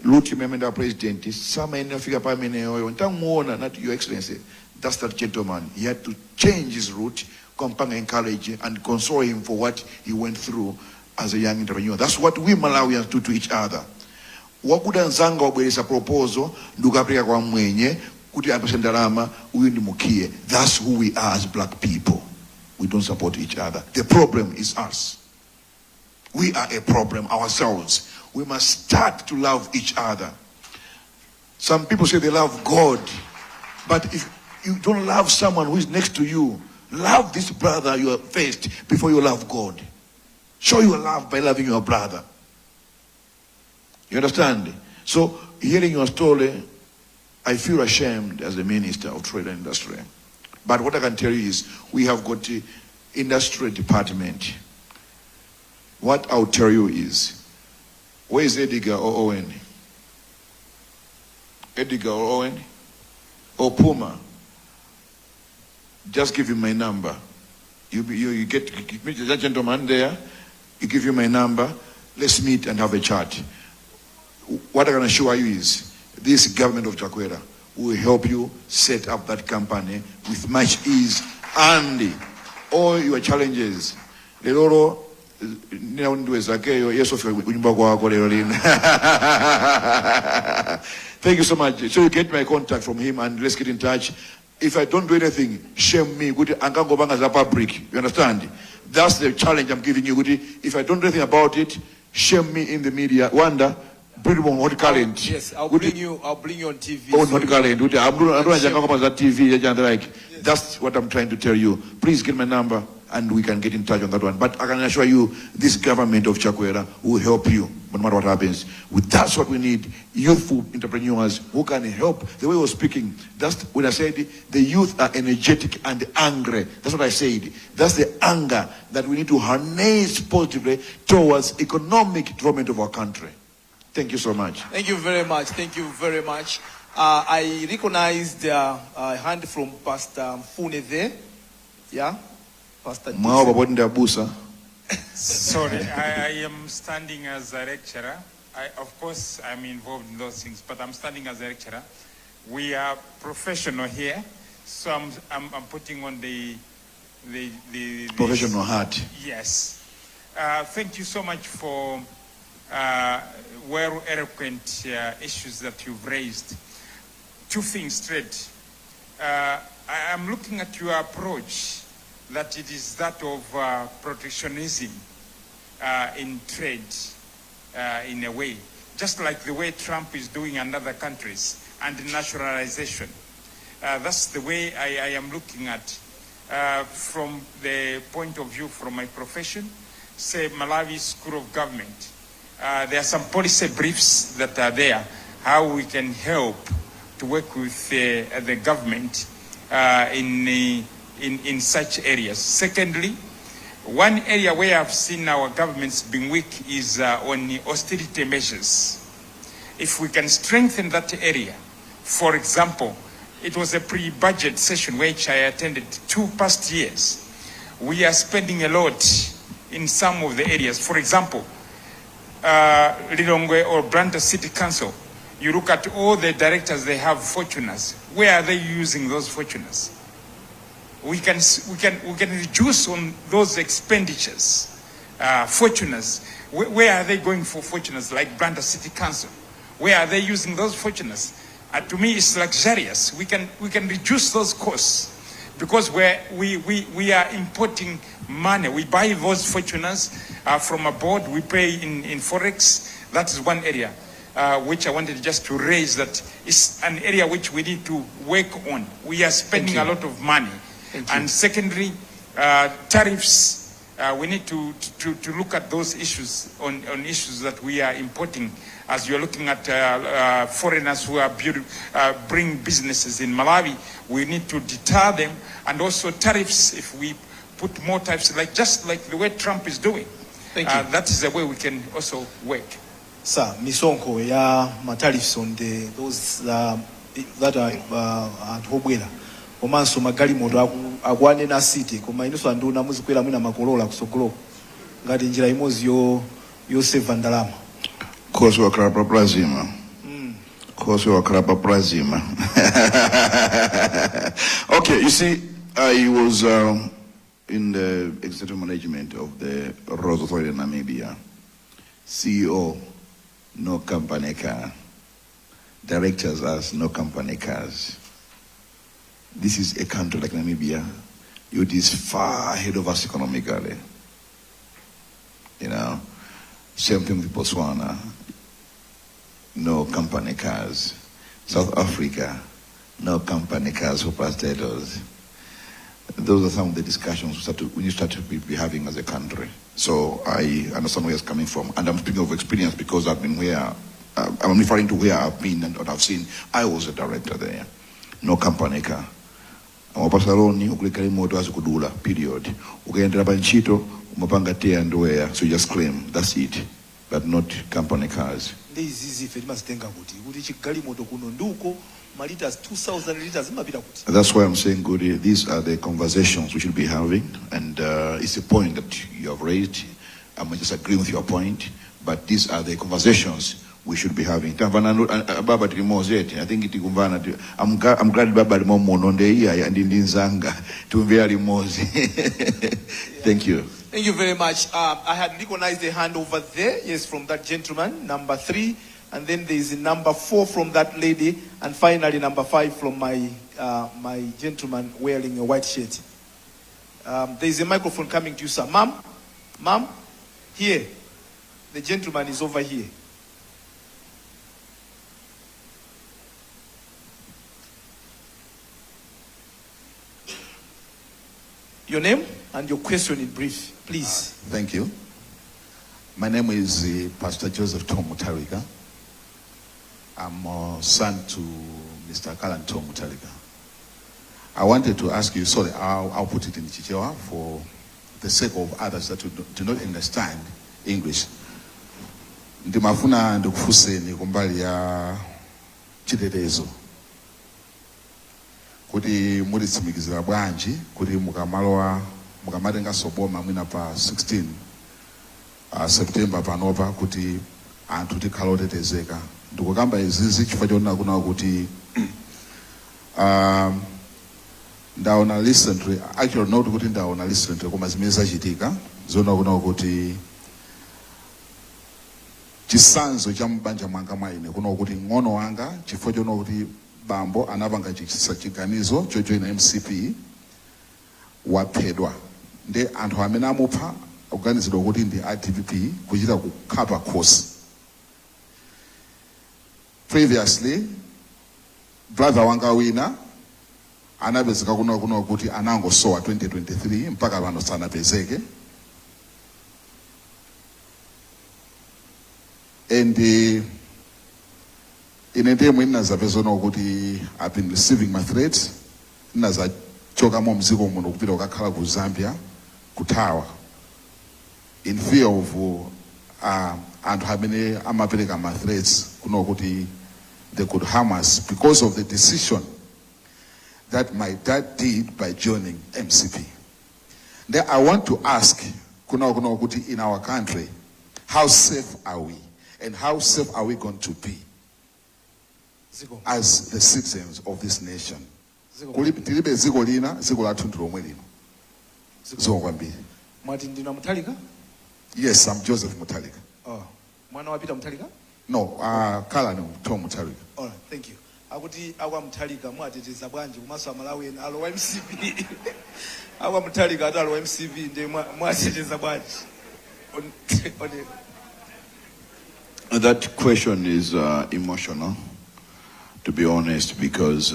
C: Luti Memenda President, some figure not Your Excellency, that's that gentleman. He had to change his route, encourage and console him for what he went through as a young entrepreneur. That's what we Malawians do to each other. Wakuda nzanga wabweleza proposal, ndugu Afrika kwa mwenye, kuti apeshe ndalama, uyu ndi mukie. That's who we are as black people. We don't support each other. The problem is us. We are a problem ourselves. We must start to love each other. Some people say they love God, but if you don't love someone who is next to you, love this brother you are faced before you love God. Show your love by loving your brother. You understand? So, hearing your story, I feel ashamed as the Minister of Trade and Industry. But what I can tell you is, we have got the industry department. What I'll tell you is, Where is Edgar or Owen? Edgar or Owen? Or Puma? Just give him my number. You get meet that gentleman there, you give him my number, let's meet and have a chat. What I can assure you is, this government of Chakwera will help you set up that company with much ease and all your challenges. Leloro, thank you so much. So you get my contact from him and let's get in touch. If I don't do anything, shame me. You understand? That's the challenge I'm giving you. If I don't do anything about it, shame me in the media. Wanda, bring on hot talent.
F: Yes, I'll bring you on TV.
C: Oh, hot talent. I'm doing TV like. That's what I'm trying to tell you. Please get my number and we can get in touch on that one. But I can assure you, this government of Chakwera will help you no matter what happens. That's what we need. Youthful entrepreneurs who can help. The way I was speaking, that's when I said the youth are energetic and angry. That's what I said. That's the anger that we need to harness positively towards economic development of our country. Thank you so much.
F: Thank you very much. Thank you very much. I recognized a hand from Pastor Fune there. Yeah? Pastor
I: Sorry, I am standing as a lecturer. Of course, I'm involved in those things, but I'm standing as a lecturer. We are professional here, so I'm putting on the
C: professional hat.
I: Yes. Thank you so much for well eloquent issues that you've raised. Two things straight. I'm looking at your approach, that it is that of protectionism in trade in a way, just like the way Trump is doing in other countries, and nationalization. That's the way I am looking at from the point of view from my profession, say Malawi School of Government. There are some policy briefs that are there, how we can help to work with the government in such areas. Secondly, one area where I've seen our governments being weak is on the austerity measures. If we can strengthen that area, for example, it was a pre-budget session which I attended 2 past years. We are spending a lot in some of the areas. For example, Lilongwe or Blantyre City Council, you look at all the directors, they have fortuners. Where are they using those fortuners? We can reduce on those expenditures. Fortuners, where are they going for fortuners? Like Blantyre City Council, where are they using those fortuners? To me, it's luxurious. We can reduce those costs because we are importing money. We buy those fortuners from abroad. We pay in forex. That is one area which I wanted just to raise. That is an area which we need to work on. We are spending a lot of money. And secondly, tariffs. We need to look at those issues on issues that we are importing. As you're looking at foreigners who are bring businesses in Malawi, we need to deter them, and also tariffs. If we put more tariffs, just like the way Trump is doing,
F: thank you.
I: That is the way we can also work.
A: Sir, misonko ya tariffs on those that are at Hobwela. Omanso magali moto agwane na city koma inuso anduna muzikwera mwina makolola kusogolo ngati njira imozi yo save ndalama.
C: Kosi wa krapa plazima. Kosi wa krapa plazima. Okay, you see, I was in the executive management of the Roads Authority in Namibia. CEO, no company car. Directors as no company cars. This is a country like Namibia. It is far ahead of us economically. You know, same thing with Botswana. No company cars. South Africa, no company cars for potatoes. Those are some of the discussions we start to be having as a country. So I understand where it's coming from. And I'm speaking of experience because I've been where, I'm referring to where I've been and what I've seen. I was a director there. No company car. Amapasaroni ukulikali moto azikudula period. Ukaendera panchito umapanga tea and wear, so you just claim. That's it. but not company cars. That's why I'm saying, Goody, these are the conversations we should be having, and it's a point that you have raised. I'm just agreeing with your point, but these are the conversations we should be having. I think I'm glad Baba and in Zanga to very Thank you.
F: Thank you very much. I had recognized the hand over there. Yes, from that gentleman, number 3. And then there is number 4 from that lady. And finally, number 5 from my gentleman wearing a white shirt. There is a microphone coming to you, sir. Ma'am, here. The gentleman is over here. Your name and your question in brief, please.
C: Thank you. My name is Pastor Joseph Tom Mutariga. I'm a son to Mr. Kalan Tom Mutariga. I wanted to ask you, sorry, I'll put it in Chichewa for the sake of others that do not understand English. Ndimafuna ndikufuse ni kumbali ya chitetezo. Kuti mulitsimikizira bwanji kuti mukamatenga soboma mwina pa 16 September panopa kuti anthu tikhala otetezeka. Ndikukamba izizi chifukwa chonena kuna kuti ndaona recently, actually not kuti ndaona recently koma zimene zachitika zona kuna kuti chisanzo cha mbanja mwanga mwaine kuna kuti ng'ono wanga chifukwa chonena kuti bambo anapanga chiganizo chojoina MCP waphedwa nde anthu amene amupha kuganizidwa kuti ndi IDPP kuchita kukhapa khosi. Previously brother wanga wina anapezeka kuna kuti anangosowa 2023 mpaka pano sanapezeke. And in a time when I've been receiving my threats, naza choka mo mziko muno kupita ukakhala ku Zambia kutawa in fear of and having amapereka my threats kuno kuti they could harm us because of the decision that my dad did by joining MCP. Then I want to ask kuno kuti in our country, how safe are we and how safe are we going to be as the citizens of this nation? Yes, I'm Joseph Mutalika.
F: Oh, mwana wapita Mutalika?
C: No, Kala no Tom Mutalika.
F: All right, thank you. Akuti awa Mutalika mwateteza bwanji kumaso Malawi alo MCP. Awa Mutalika alo MCP nde mwateteza bwanji.
C: That question is emotional, to be honest, because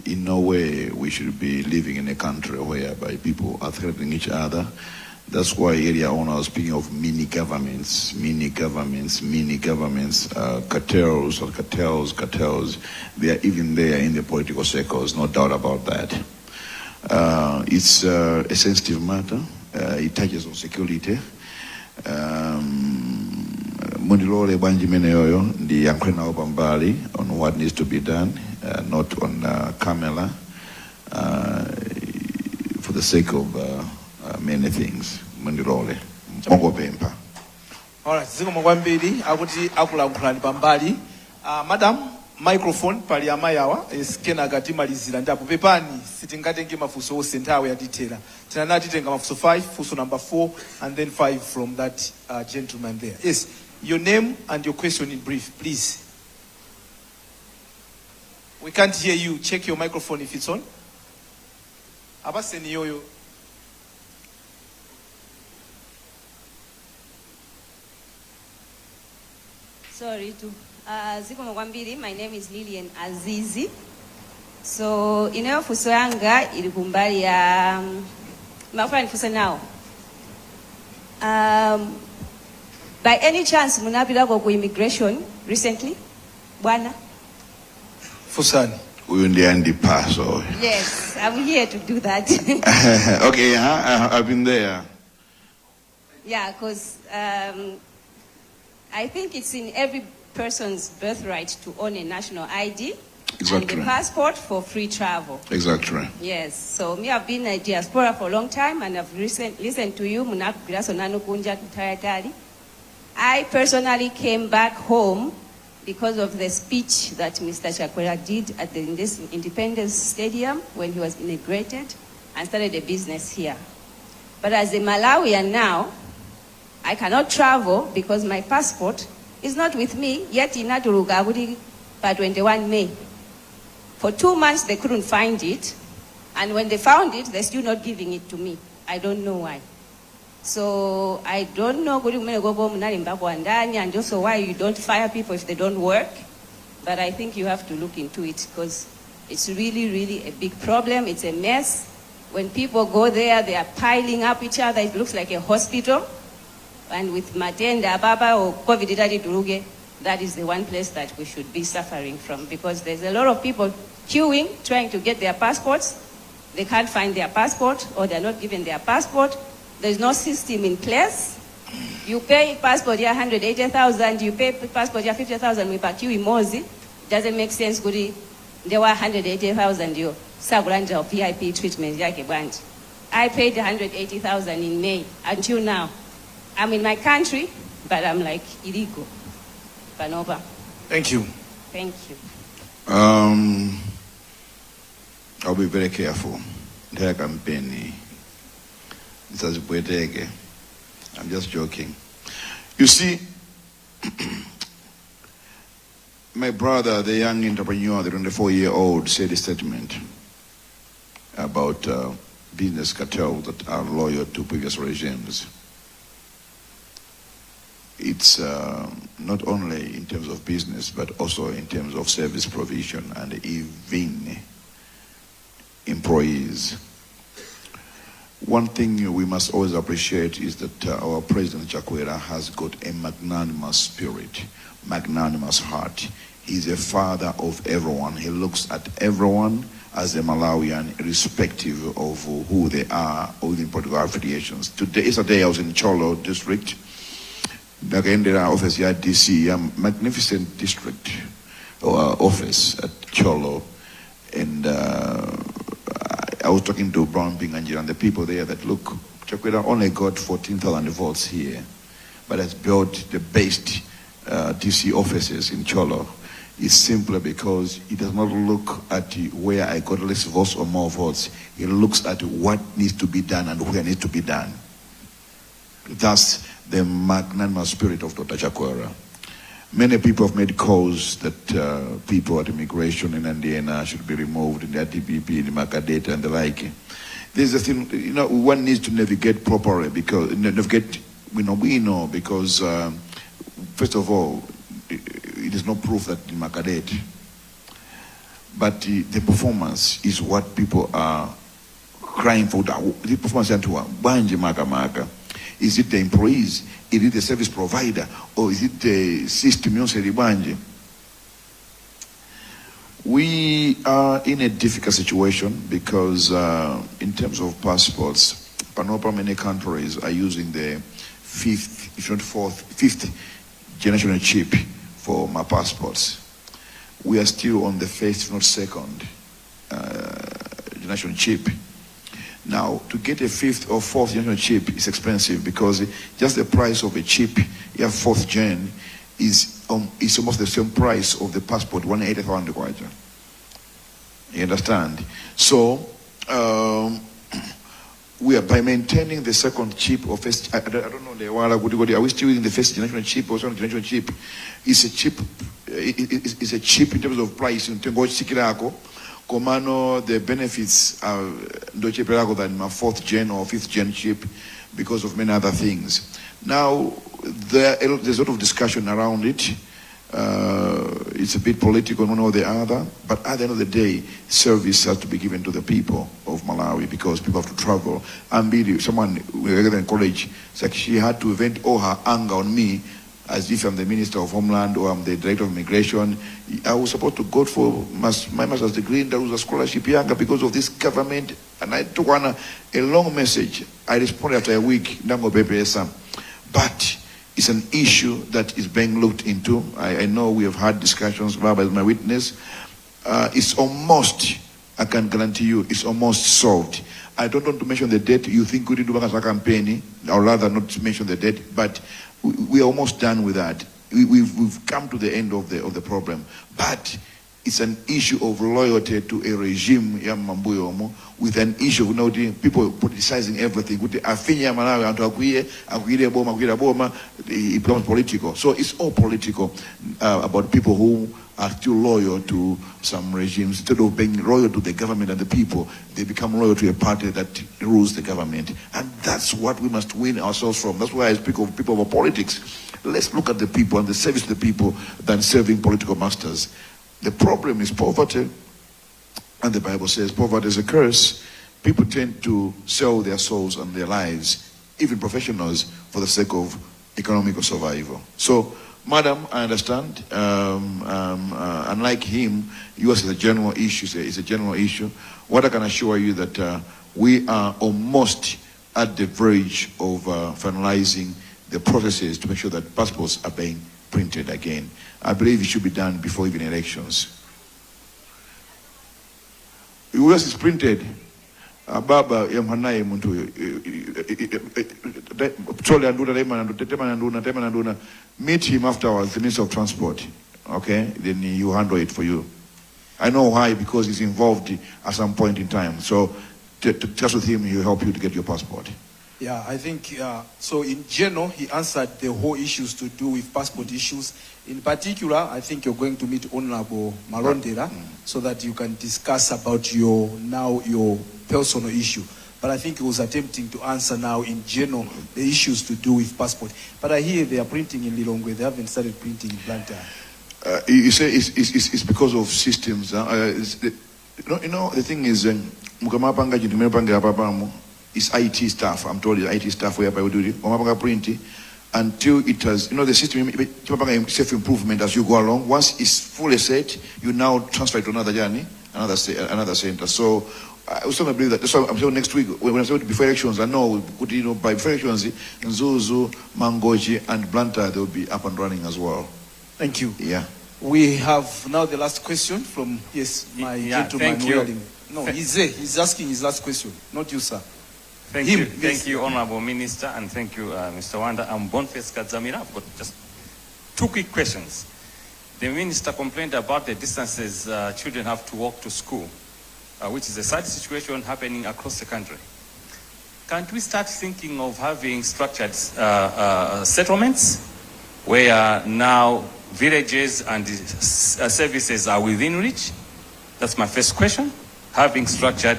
C: in no way we should be living in a country whereby people are threatening each other. That's why earlier on I was speaking of mini governments, cartels. They are even there in the political circles, no doubt about that. It's a sensitive matter. It touches on security. Mundilole banji mene yoyo ndi yankwena opambali on what needs to be done, not on Kamela, for the sake of many things. Mundilole Mongo Pempa.
F: All right, ziko mwambiri akuti akula mplani pambali. Madam, microphone pali amayawa eskena gati malizira ndapo pepani sitingatenga mafuso ose nthawe ya detail. Tinanati tenga mafuso 5, fuso number 4 and then 5 from that gentleman there. Yes, your name and your question in brief, please. We can't hear you. Check your microphone if it's on. Abaseni yoyo.
J: Sorry to ziko mwambiri. My name is Lillian Azizi. So inayo fuso yanga ilikumbali ya mafanya fuso now. By any chance munapita kwa immigration recently? Bwana?
F: Fusani.
C: Uyu ndi andi paso.
J: Yes, I'm here to do that.
C: Okay, I've been there.
J: Yeah, because I think it's in every person's birthright to own a national ID
C: Exactly.
J: and a passport for free travel.
C: Exactly.
J: Yes, so me, I've been a diaspora for a long time, and I've listened to you. I personally came back home because of the speech that Mr. Chakwera did at the Independence Stadium when he was inaugurated, and started a business here. But as a Malawian now, I cannot travel because my passport is not with me, yet in Naturugabudi by 21 May. For 2 months, they couldn't find it. And when they found it, they're still not giving it to me. I don't know why. So I don't know and also why you don't fire people if they don't work. But I think you have to look into it because it's really, really a big problem. It's a mess. When people go there, they are piling up each other. It looks like a hospital. And with Matenda, Baba, or COVID, that is the one place that we should be suffering from, because there's a lot of people queuing, trying to get their passports. They can't find their passport, or they're not given their passport. There's no system in place. You pay passport here 180,000, you pay passport here 50,000, we back you in Mozi. Doesn't make sense. There were 180,000 you Saguranja of VIP treatment. I paid 180,000 in May until now. I'm in my country, but I'm like illegal. Panova.
F: Thank you.
J: Thank you.
C: I'll be very careful. I'm just joking. You see, my brother, the young entrepreneur, the 24-year-old, said a statement about business cartels that are loyal to previous regimes. It's not only in terms of business, but also in terms of service provision and even employees. One thing we must always appreciate is that our President Chakwera has got a magnanimous spirit, magnanimous heart. He's a father of everyone. He looks at everyone as a Malawian, irrespective of who they are or the political affiliations. Yesterday I was in Cholo district. Nakaendera office ya DC, a magnificent district office at Cholo, and I was talking to Brown Binganjira and the people there that, look, Chakwera only got 14,000 votes here, but has built the best DC offices in Cholo. It's simply because he does not look at where I got less votes or more votes. He looks at what needs to be done and where needs to be done. That's the magnanimous spirit of Dr. Chakwera. Many people have made calls that people at immigration in Indiana should be removed in the DPP, in the Makadata and the like. There's a thing, one needs to navigate properly because, we know because, first of all, it is no proof that in Makadata, but the performance is what people are crying for. The performance Banje Maka. Is it the employees? Is it the service provider? Or is it the system? We are in a difficult situation because in terms of passports, many countries are using the fifth, if not fifth generation chip for my passports. We are still on the first, if not second generation chip. Now, to get a fifth or fourth generation chip is expensive because just the price of a chip, you have fourth gen, is almost the same price of the passport, 180,000 kwacha. You understand? So, we are by maintaining the second chip or first. I don't know. Are we still in the first generation chip or second generation chip? It's a chip. It's a chip in terms of price. In terms of Komano, the benefits are Deutsche Pelago than my fourth gen or fifth gen chip because of many other things. Now, there's a lot of discussion around it. It's a bit political, one or the other, but at the end of the day, service has to be given to the people of Malawi because people have to travel. Someone in college, it's like she had to vent all her anger on me as if I'm the Minister of Homeland or I'm the Director of Immigration. I was supposed to go for my master's degree and there was a scholarship younger because of this government. And I took on a long message. I responded after a week, but it's an issue that is being looked into. I know we have had discussions. Baba is my witness. It's almost, I can guarantee you, it's almost solved. I don't want to mention the date. You think we did do a campaign, or rather not mention the date, but we are almost done with that. We've come to the end of the problem. But it's an issue of loyalty to a regime with an issue of people politicizing everything. It becomes political. So it's all political about people who are still loyal to some regimes. Instead of being loyal to the government and the people, they become loyal to a party that rules the government. And that's what we must win ourselves from. That's why I speak of people of politics. Let's look at the people and the service to the people than serving political masters. The problem is poverty, and the Bible says poverty is a curse. People tend to sell their souls and their lives, even professionals, for the sake of economic survival. So, madam, I understand. Unlike him, yours is a general issue. It's a general issue. What I can assure you that we are almost at the verge of finalizing the processes to make sure that passports are being printed again. I believe it should be done before even elections. US is printed. Baba yamhanaye muntu meet him afterwards, the Minister of Transport. Okay, then you handle it for you. I know why, because he's involved at some point in time. So just with him, he'll help you to get your passport.
F: Yeah, I think, so in general, he answered the whole issues to do with passport issues. In particular, I think you're going to meet Honorable Malondera so that you can discuss about your personal issue. But I think he was attempting to answer now in general the issues to do with passport. But I hear they are printing in Lilongwe. They haven't started printing in Blantyre.
C: You say it's because of systems. The thing is, it's IT staff. I'm told it's IT staff whereby we do it. Printing until it has, the system, self-improvement as you go along. Once it's fully set, you now transfer it to another journey, another center. So I also believe that. That's why I'm saying next week, when I say before elections, I know by before elections, Nzuzu, Mangochi, and Blantyre, they will be up and running as well.
F: Thank you.
C: Yeah.
F: We have now the last question from, my gentleman.
K: Thank you.
F: No, he's asking his last question, not you, sir.
K: Thank you. Thank you, Honorable Minister, and thank you, Mr. Wanda. I'm Boniface Kadzamira. I've got just two quick questions. The Minister complained about the distances children have to walk to school, which is a sad situation happening across the country. Can't we start thinking of having structured settlements where now villages and services are within reach? That's my first question, having structured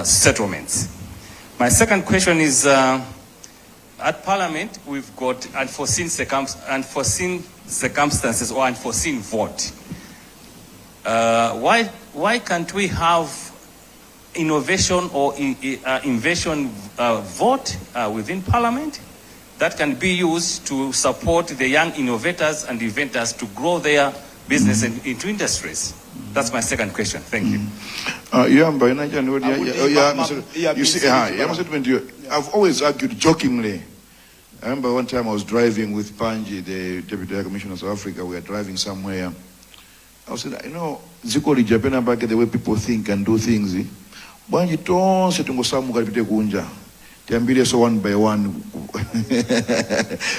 K: settlements. My second question is, at Parliament, we've got unforeseen circumstances or unforeseen vote. Why can't we have innovation or invention vote within Parliament that can be used to support the young innovators and inventors to grow their business into industries? That's my second question. Thank you.
C: You see, I've always argued jokingly. I remember one time I was driving with Panji, the Deputy High Commissioner of South Africa. We were driving somewhere. I said, Zikoli Japan about the way people think and do things. Banji ton setungo samu kalipite kunja. Tiambile so one by one.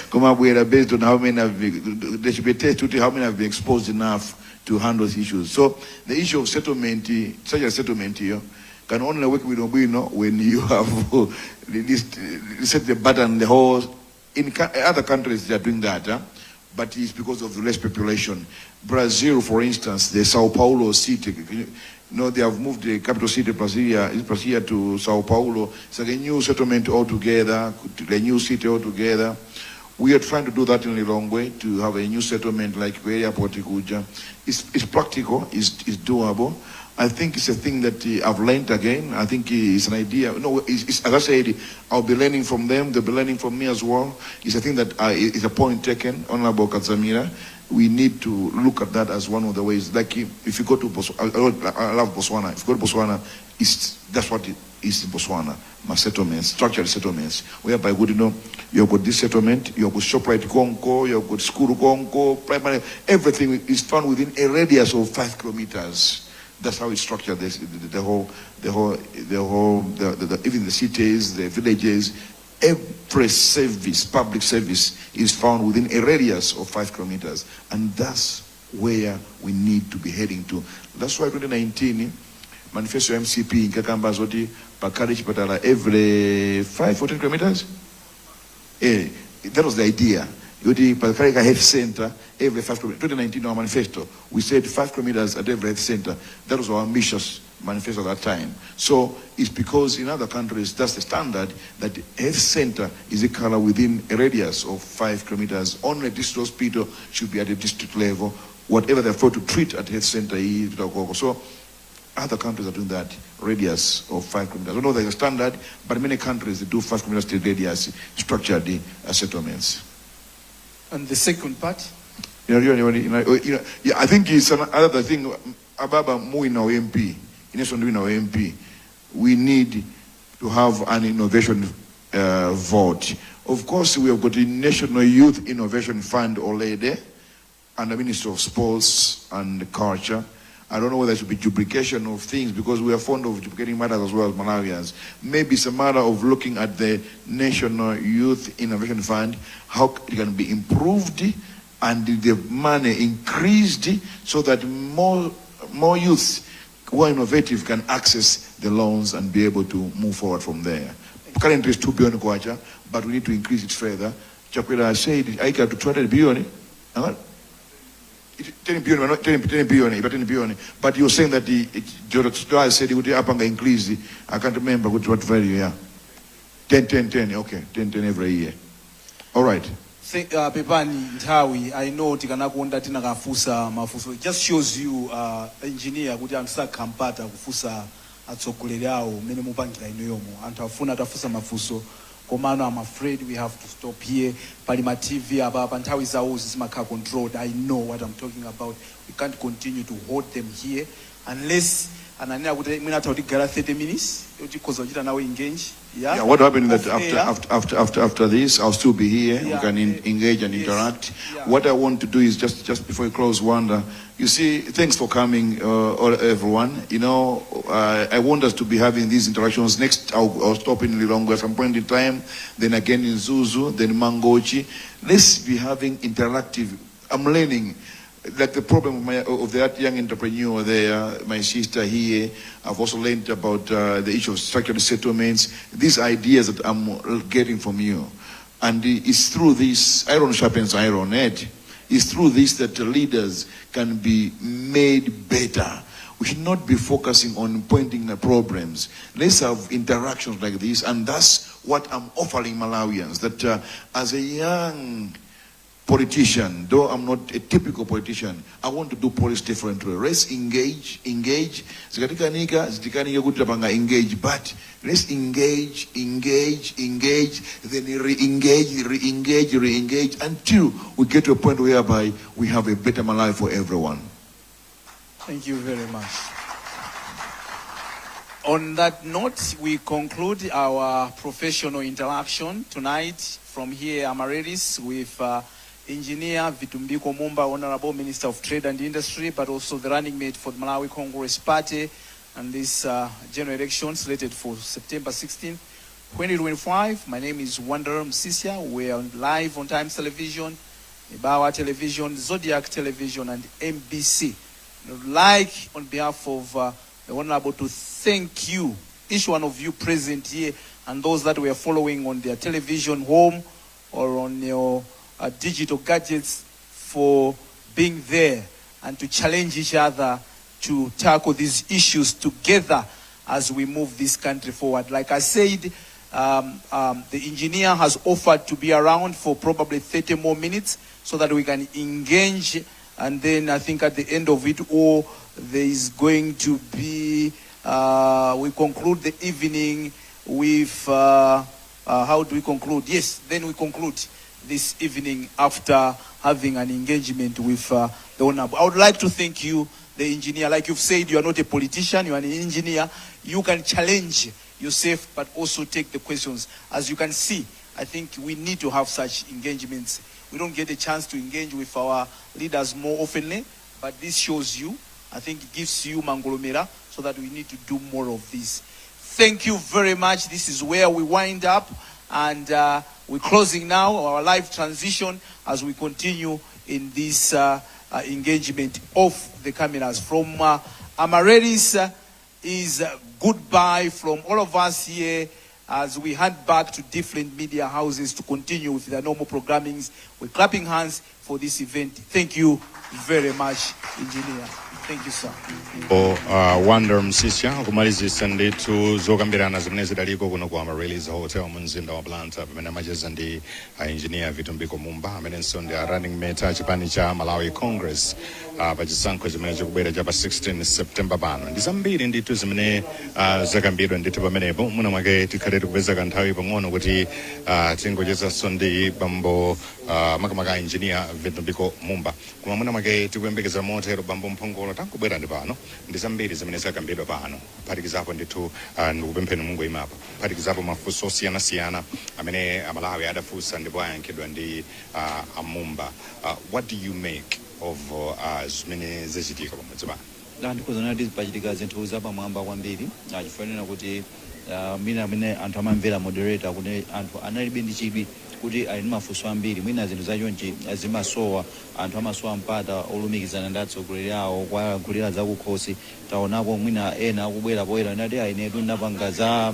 C: Come up with based on how many have been, they should be tested how many have been exposed enough to handle these issues. So the issue of settlement, such a settlement here, can only work with Obuino when you have set the button, the whole. In other countries they are doing that, but it's because of the less population. Brazil, for instance, the Sao Paulo city, they have moved the capital city, Brasilia to Sao Paulo. It's like a new settlement altogether, a new city altogether. We are trying to do that in Lilongwe, to have a new settlement like Airport Ikuja. It's practical, it's doable. I think it's a thing that I've learned again. I think it's an idea. As I said, I'll be learning from them. They'll be learning from me as well. It's a thing that is a point taken, Honorable Kadzamira. We need to look at that as one of the ways. Like if you go to Botswana, I love Botswana. If you go to Botswana, That's what it is in Botswana. My settlements, structured settlements, whereby you've got this settlement, you've got ShopRite Konko, you've got Skuru Konko, primary, everything is found within a radius of 5 kilometers. That's how it's structured. Even the cities, the villages, every service, public service, is found within a radius of 5 kilometers, and that's where we need to be heading to. That's why 2019 manifesto MCP in Kakamba Zoti Bakari Chipatala every 5 or 10 kilometers. That was the idea. Yoti Pakarika Health Center every 5 kilometers. 2019 our manifesto, we said 5 kilometers at every health center. That was our ambitious manifesto at that time. So it's because in other countries that's the standard, that the health center is a color within a radius of 5 kilometers. Only district hospital should be at a district level. Whatever they afford to treat at health center is. So other countries are doing that radius of 5 kilometers. I don't know there's a standard, but many countries they do 5 kilometers to radius structured settlements.
F: And the second part?
C: I think it's another thing. Ababa Mu in our MP, in our MP, we need to have an innovation vote. Of course, we have got the National Youth Innovation Fund already, and the Minister of Sports and Culture. I don't know whether it should be duplication of things, because we are fond of duplicating matters as well as Malawians. Maybe it's a matter of looking at the National Youth Innovation Fund, how it can be improved and the money increased so that more youths who are innovative can access the loans and be able to move forward from there. Currently it's 2 billion kwacha, but we need to increase it further. Chakwera said I got to 200 billion. 10 billion. But you're saying that the said he would increase. I can't remember what value. Yeah, 10. Okay, 10 every year. All right.
F: Pepani Ntawi, I know tikanakonda tinakafusa mafuso. It just shows you engineer kuti antisakampata kufusa atsogoleri awo mene mupangira inoyomo. Anthu afuna atafusa mafuso. Komano, I'm afraid we have to stop here. Palima TV ababa Ntawi zawo zimakha controlled. I know what I'm talking about. We can't continue to hold them here unless anania kuti mwina tauti gara 30 minutes. Yoti koza uchita nawe engage.
C: Yeah, what happened that after this, I'll still be here. Yeah, we can engage and interact. Yeah. What I want to do is just before you close, Wanda, you see, thanks for coming, everyone. You know, I want us to be having these interactions. Next, I'll stop in Lilongwe at some point in time, then again in Zuzu, then Mangochi. Let's be having interactive. I'm learning. Like the problem of that young entrepreneur there, my sister here, I've also learned about the issue of structured settlements, these ideas that I'm getting from you. And it's through this, iron sharpens iron, it's through this that the leaders can be made better. We should not be focusing on pointing at problems. Let's have interactions like this, and that's what I'm offering Malawians, that as a young politician, though I'm not a typical politician, I want to do politics differently. Let's engage. Engage, but let's engage, then re-engage until we get to a point whereby we have a better Malawi for everyone.
F: Thank you very much. On that note, we conclude our professional interaction tonight. From here, Amaryllis with Engineer Vitumbiko Mumba, Honorable Minister of Trade and Industry, but also the running mate for the Malawi Congress Party and this general election slated for September 16, 2025. My name is Wanderer Msisia. We are live on Times Television, Ibawa Television, Zodiac Television, and MBC. I'd like, on behalf of the Honorable, to thank you, each one of you present here, and those that were following on their television home or on your digital gadgets, for being there and to challenge each other to tackle these issues together as we move this country forward. Like I said, the engineer has offered to be around for probably 30 more minutes so that we can engage, and then I think at the end of it all, there is going to be, we conclude the evening with, how do we conclude? Yes, then we conclude this evening after having an engagement with the Honorable. I would like to thank you.
A: the engineer. Like you've said, you are not a politician, you are an engineer. You can challenge yourself, but also take the questions. As you can see, I think we need to have such engagements. We don't get a chance to engage with our leaders more oftenly, but this shows you, I think it gives you Mangolomera, so that we need to do more of this. Thank you very much. This is where we wind up, and we're closing now our live transition as we continue in this engagement of the cameras. From Amarelis is goodbye from all of us here as we head back to different media houses to continue with their normal programmings. We're clapping hands for this event. Thank you very much, engineer. Thank you, sir.
L: Wonder Msisha kumalizisa nditu zokambirana zimene zidaliko kuno ku Amarelis Hotel mumzinda wa Blantyre pamene amacheza ndi engineer Vitumbiko Mumba amenenso ndi running mate chipani cha Malawi Congress pa chisankho chimene chikubwera cha pa 16 September pano. Ndi zambiri nditu zimene zakambidwa ndithu pamenepo muna mwake tikhale tikupeza kanthawi pang'ono kuti tingochezanso ndi bambo makamaka engineer Vitumbiko Mumba. Koma muna mwake tikuyembekeza motero bambo mphongolo tankubwera ndi pano ndi zambiri zimene zakambidwa pano phatikizapo ndithu ndikupempheni Mungu imapo phatikizapo mafunso osiyanasiyana amene amalawi adafunsa ndipo ayankhidwa ndi amumba. What do you make of zimene zachitika pamodzi pano?
M: Ndikuzana kuti pachitika zinthu zapamwamba kwambiri chifanira kuti mina amene anthu amamvera moderator kuti anthu analibe ndi chidwi kuti ali ndi mafunso ambiri mwina zinthu zachonchi zimasowa anthu amasowa mpata olumikizana ndi atsogoleri awo kwalankhulira zakukhosi taonapo mwina ena akubwera poyera ndati inetu ndinapanga za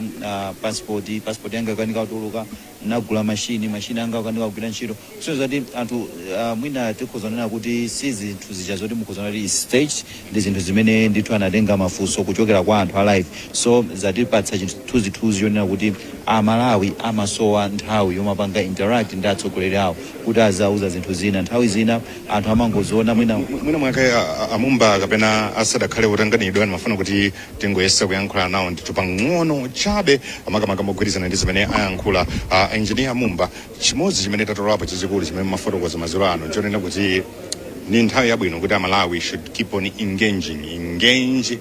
M: passport yanga ikanika kutuluka nagula mashini anga ikanika kugwira ntchito so zati anthu mwina tikhuzanena kuti si zinthu zija zoti mukhuzana kuti stage ndi zinthu zimene ndithu anatenga mafunso kuchokera kwa anthu alive so zatipatsa chithunzithunzi yonena kuti amalawi amasowa nthawi yomapanga interact ndi atsogoleri awo kuti azauza zinthu zina nthawi zina anthu amangoziona mwina
L: mwake amumba kapena asadakhale kutanganidwa ndimafuna kuti tingoyesa kuyankhula nawo ndithu pang'ono chabe amakamaka mogwirizana ndi zimene ayankhula engineer Mumba. Chimodzi chimene tatolapo chachikulu chimene mafotokoza maziro ano nchonena kuti ni nthawi yabwino kuti amalawi should keep on engage,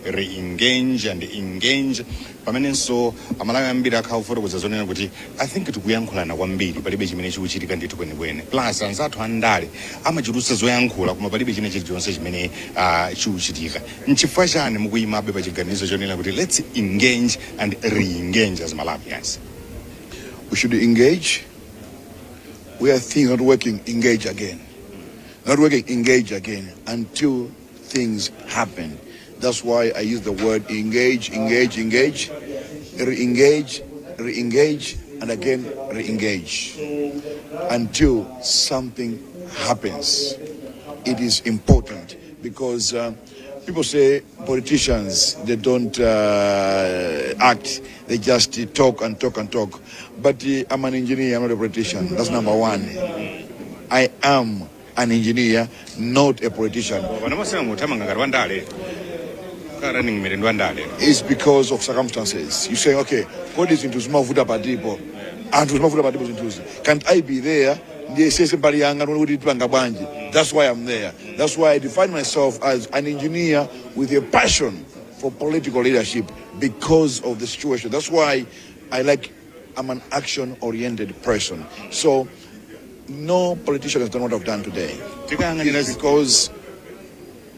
L: re-engage and engage pamenenso amalawi ambiri akhala kufotokoza zonena kuti I think tikuyankhulana kwambiri palibe chimene chikuchitika ndithu kwenikweni plus anzathu andale amachitutsa zoyankhula koma palibe china chilichonse chimene chikuchitika. Nchifukwa chani mukuyimabe pa chiganizo chonena kuti let's engage and re-engage as Malawians?
C: We should engage. Where things not working, engage again. Not working, engage again until things happen. That's why I use the word engage, re-engage, and again re-engage until something happens. It is important because people say politicians, they don't act, they just talk and talk and talk. But I'm an engineer, I'm not a politician. That's number one. I am an engineer, not a politician. It's because of circumstances. You say, okay, what is into Smavuta Padipo? And to Smavuta Padipo into. Can't I be there? That's why I'm there. That's why I define myself as an engineer with a passion for political leadership because of the situation. That's why I'm an action-oriented person. So no politician has done what I've done today. It's because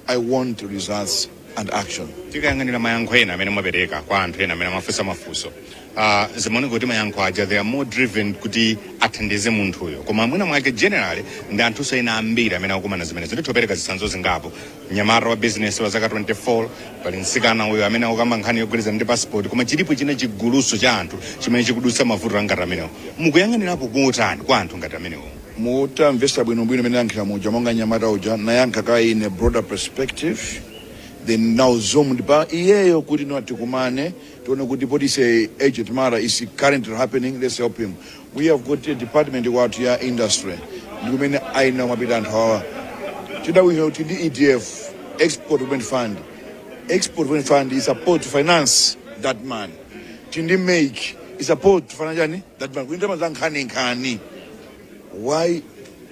C: I want results and action.
L: Zimoni kuti mayankho aja they are more driven kuti athandize munthuyo koma mwina mwake generally ndi anthu ena ambiri amene akumana zimene zitopereka zitsanzo zingapo nyamara wa business wa zaka 24 pali nsikana uyo amene akukamba nkhani yogwirizana ndi passport koma chilipo china chiguluso cha anthu chimene chikudutsa mavuto ngati amenewo mukuyang'anirapo kutani kwa anthu ngati amenewo?
C: Mutamvesa bwinobwino imene yankhira muja monga nyamata uja nayankha kai in a broader perspective then now zoomed pa iyeyo kuti tikumane tione kuti potise agent mara is currently happening. Let's help him. We have got a department out here industry ndikumene aina mapita anthu awa tidawina kuti ndi EDF export development fund is supposed to finance that man. Tindi make is supposed to finance that man. Why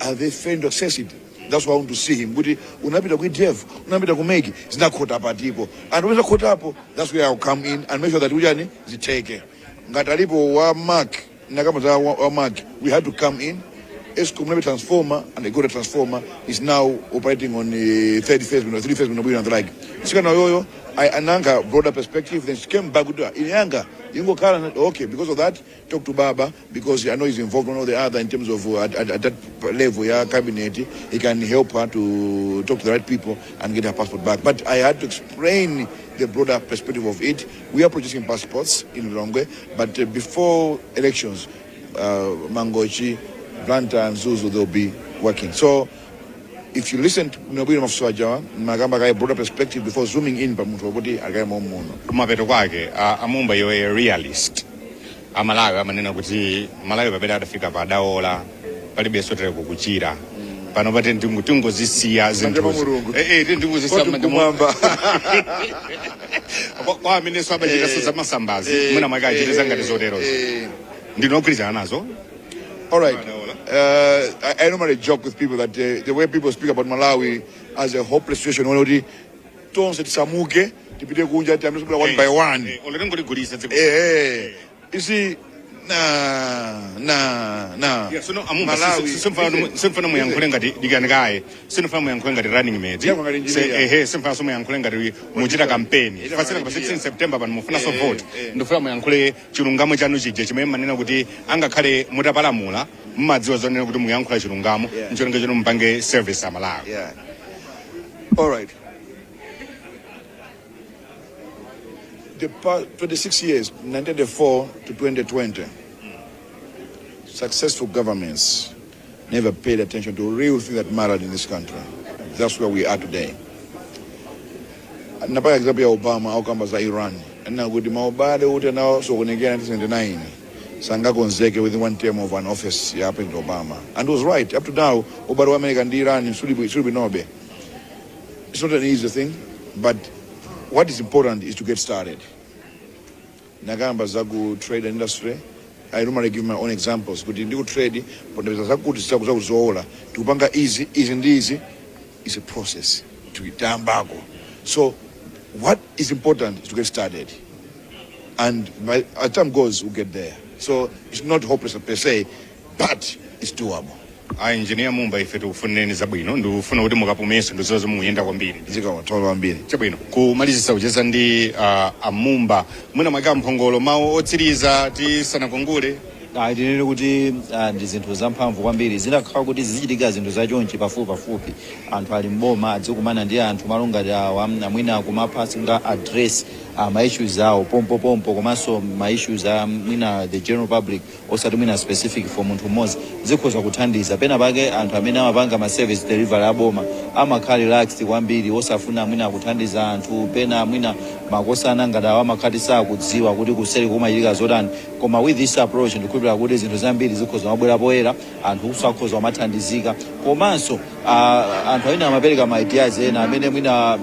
C: are they failing to access it? That's why I want to see him. Kuti unapita ku DF, unapita ku Megi, zinakhota patiko. And when khota hapo, that's where I'll come in and make sure that ujani ziteke. Ngatalipo wa Mark, nakamata wa Mark, we had to come in. Eskom transformer and the good transformer is now operating on the third phase, three phase, and the like. Sikana yoyo, I ananga broader perspective. Then she came back with Inyanga. Okay, because of that, talk to Baba because I know he's involved one or the other in terms of at that level, yeah, cabinet. He can help her to talk to the right people and get her passport back. But I had to explain the broader perspective of it. We are producing passports in Longwe, but before elections, Mangochi, Blanta and Zuzu, they'll be working. So if you listen to Nobino of Swaja, Magamba broader perspective before zooming in, Pamutobodi, Agamomono.
L: Mapeto kwake Mumba yo a realist. Malawi amanena kuti Malawi papeda atafika padaola palibe sotere kukuchira. Pano pate ndingo zisiya zinthu. Ndingo zisiya
C: Mwamba.
L: Kwa amene swabachita soza masambazi. Mwina mwaka achiteza ngati zotero. Ndinogwirizana nazo.
C: All right. I normally joke with people that the way people speak about Malawi as a hopeless situation, already don't say Samuke, tipite kunja time one by one. You see, nah.
L: Yeah, so no, Malawi. Simfano mo yankole ngati digangaye. Simfano mo yankole ngati running mate. Simfano mo yankole ngati muchita campaign. Fasira pa 16 September ban mufuna so vote. Ndofuna mo yankole chilungamo chanu chije chimene manena kuti angakhale mutapalamula mmadziwa zonena kuti muyankhula chilungamo nchonenge chino mpange service ya Malawi.
C: Yeah. All right. The past 26 years, 1994 to 2020, successful governments never paid attention to real things that mattered in this country. That's where we are today. Napaka example ya Obama au kamba za Iran. Na kuti maobade ute nao so kunegea 1979. Sanga konzeke within one term of an office ya happened to Obama. And it was right. Up to now, Obama wa America and Iran should be nobe. It's not an easy thing, but what is important is to get started. Nagamba zagu trade industry. I normally give my own examples. But in trade, but there's a good stuff to banga easy, isn't easy. It's a process to get down. So what is important is to get started. And as time goes, we'll get there. So it's not hopeless per se, but it's doable.
L: Engineer Mumba ife tufuneni zabwino ndufuna kuti mukapumeso ndizozo muyenda kwambiri
C: zikawatola kwambiri
L: chabwino kumalizisa ucheza ndi Mumba mwina mwaka mphongolo mawu otsiriza tisanakongole
M: tinene kuti ndi zinthu zamphamvu kwambiri zinakhala kuti zichitika zinthu zachonchi pafupi anthu ali mboma adzikumana ndi anthu malungati awa mwina kumapasi nga address ma issues awo pompo komanso ma issues mwina the general public osati mwina specific for munthu mmodzi zikhoza kuthandiza pena pake anthu amene amapanga ma service delivery aboma amakhala relaxed kwambiri osafuna mwina kuthandiza anthu pena mwina makosana ngati awa amakhati sakudziwa kuti kuseri kumachitika zotani koma with this approach ndikukhulupirira kuti zinthu zambiri zikhoza mabwera poyera anthu kusakhoza mathandizika komanso anthu amene amapereka ma ideas ena amene mwina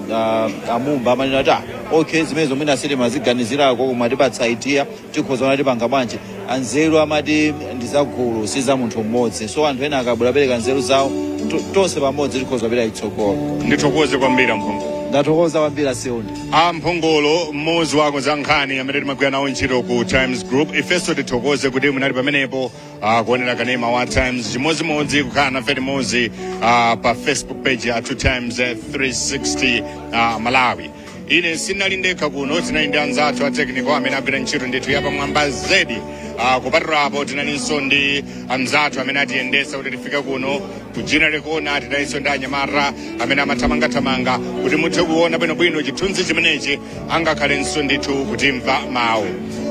M: Mumba amanena ta okay zimenezo mwina siti maziganizirako kumatipatsa idea tikhoza natipanga bwanji anzeru amati ndizagulu siza munthu mmodzi so anthu ena akabwera pereka nzeru zawo tonse pamodzi tikhoza pera itsogolo
L: ndithokoze kwambiri mphongolo
M: ndathokoza kwambiri asioni
L: mphongolo mmodzi wako za nkhani amene timagwira nawo ntchito ku Times Group ifeso tithokoze kuti munali pamenepo kuonera kanema wa Times chimodzimodzi kukhala nafe limodzi pa Facebook page ya 2 Times 360 Malawi. Ine sinali ndekha kuno tinali ndi anzathu a technical amene agwira ntchito ndithu yapamwamba zedi kupatulapo tinalinso ndi anzathu amene atiyendesa kuti tifike kuno kujina likuona tinalinso ndi anyamata amene amathamangathamanga kuti muthe kuona bwinobwino chithunzi chimenechi angakhalenso ndithu kutimva mawu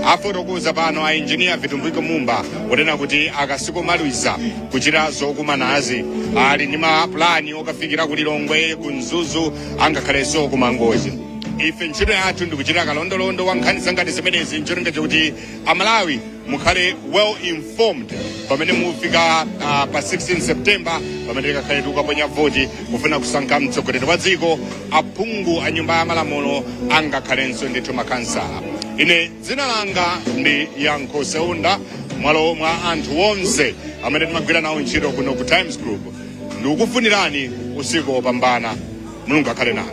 L: afotokoza pano a engineer Vitumbiko Mumba wonena kuti akasikomaliza kuchita zokumanazi ali ndi mapulani okafikira ku Lilongwe ku Mzuzu angakhalenso ku Mangochi. Ife ntchito yathu ndikuchita kalondolondo wa nkhani zangati zimenezi ncholinga chakuti Amalawi mukhale well informed pamene mufika pa 16 September pamene tikakhale tikukaponya voti kufuna kusankha mtsogoleri wa dziko aphungu a nyumba ya malamulo angakhalenso ndithu makansala. Ine dzina langa ndi Yankho Seunda mwa anthu onse amene timagwira nawo ntchito kuno ku Times Group ndikukufunirani usiku wopambana. Mulungu akhale nanu.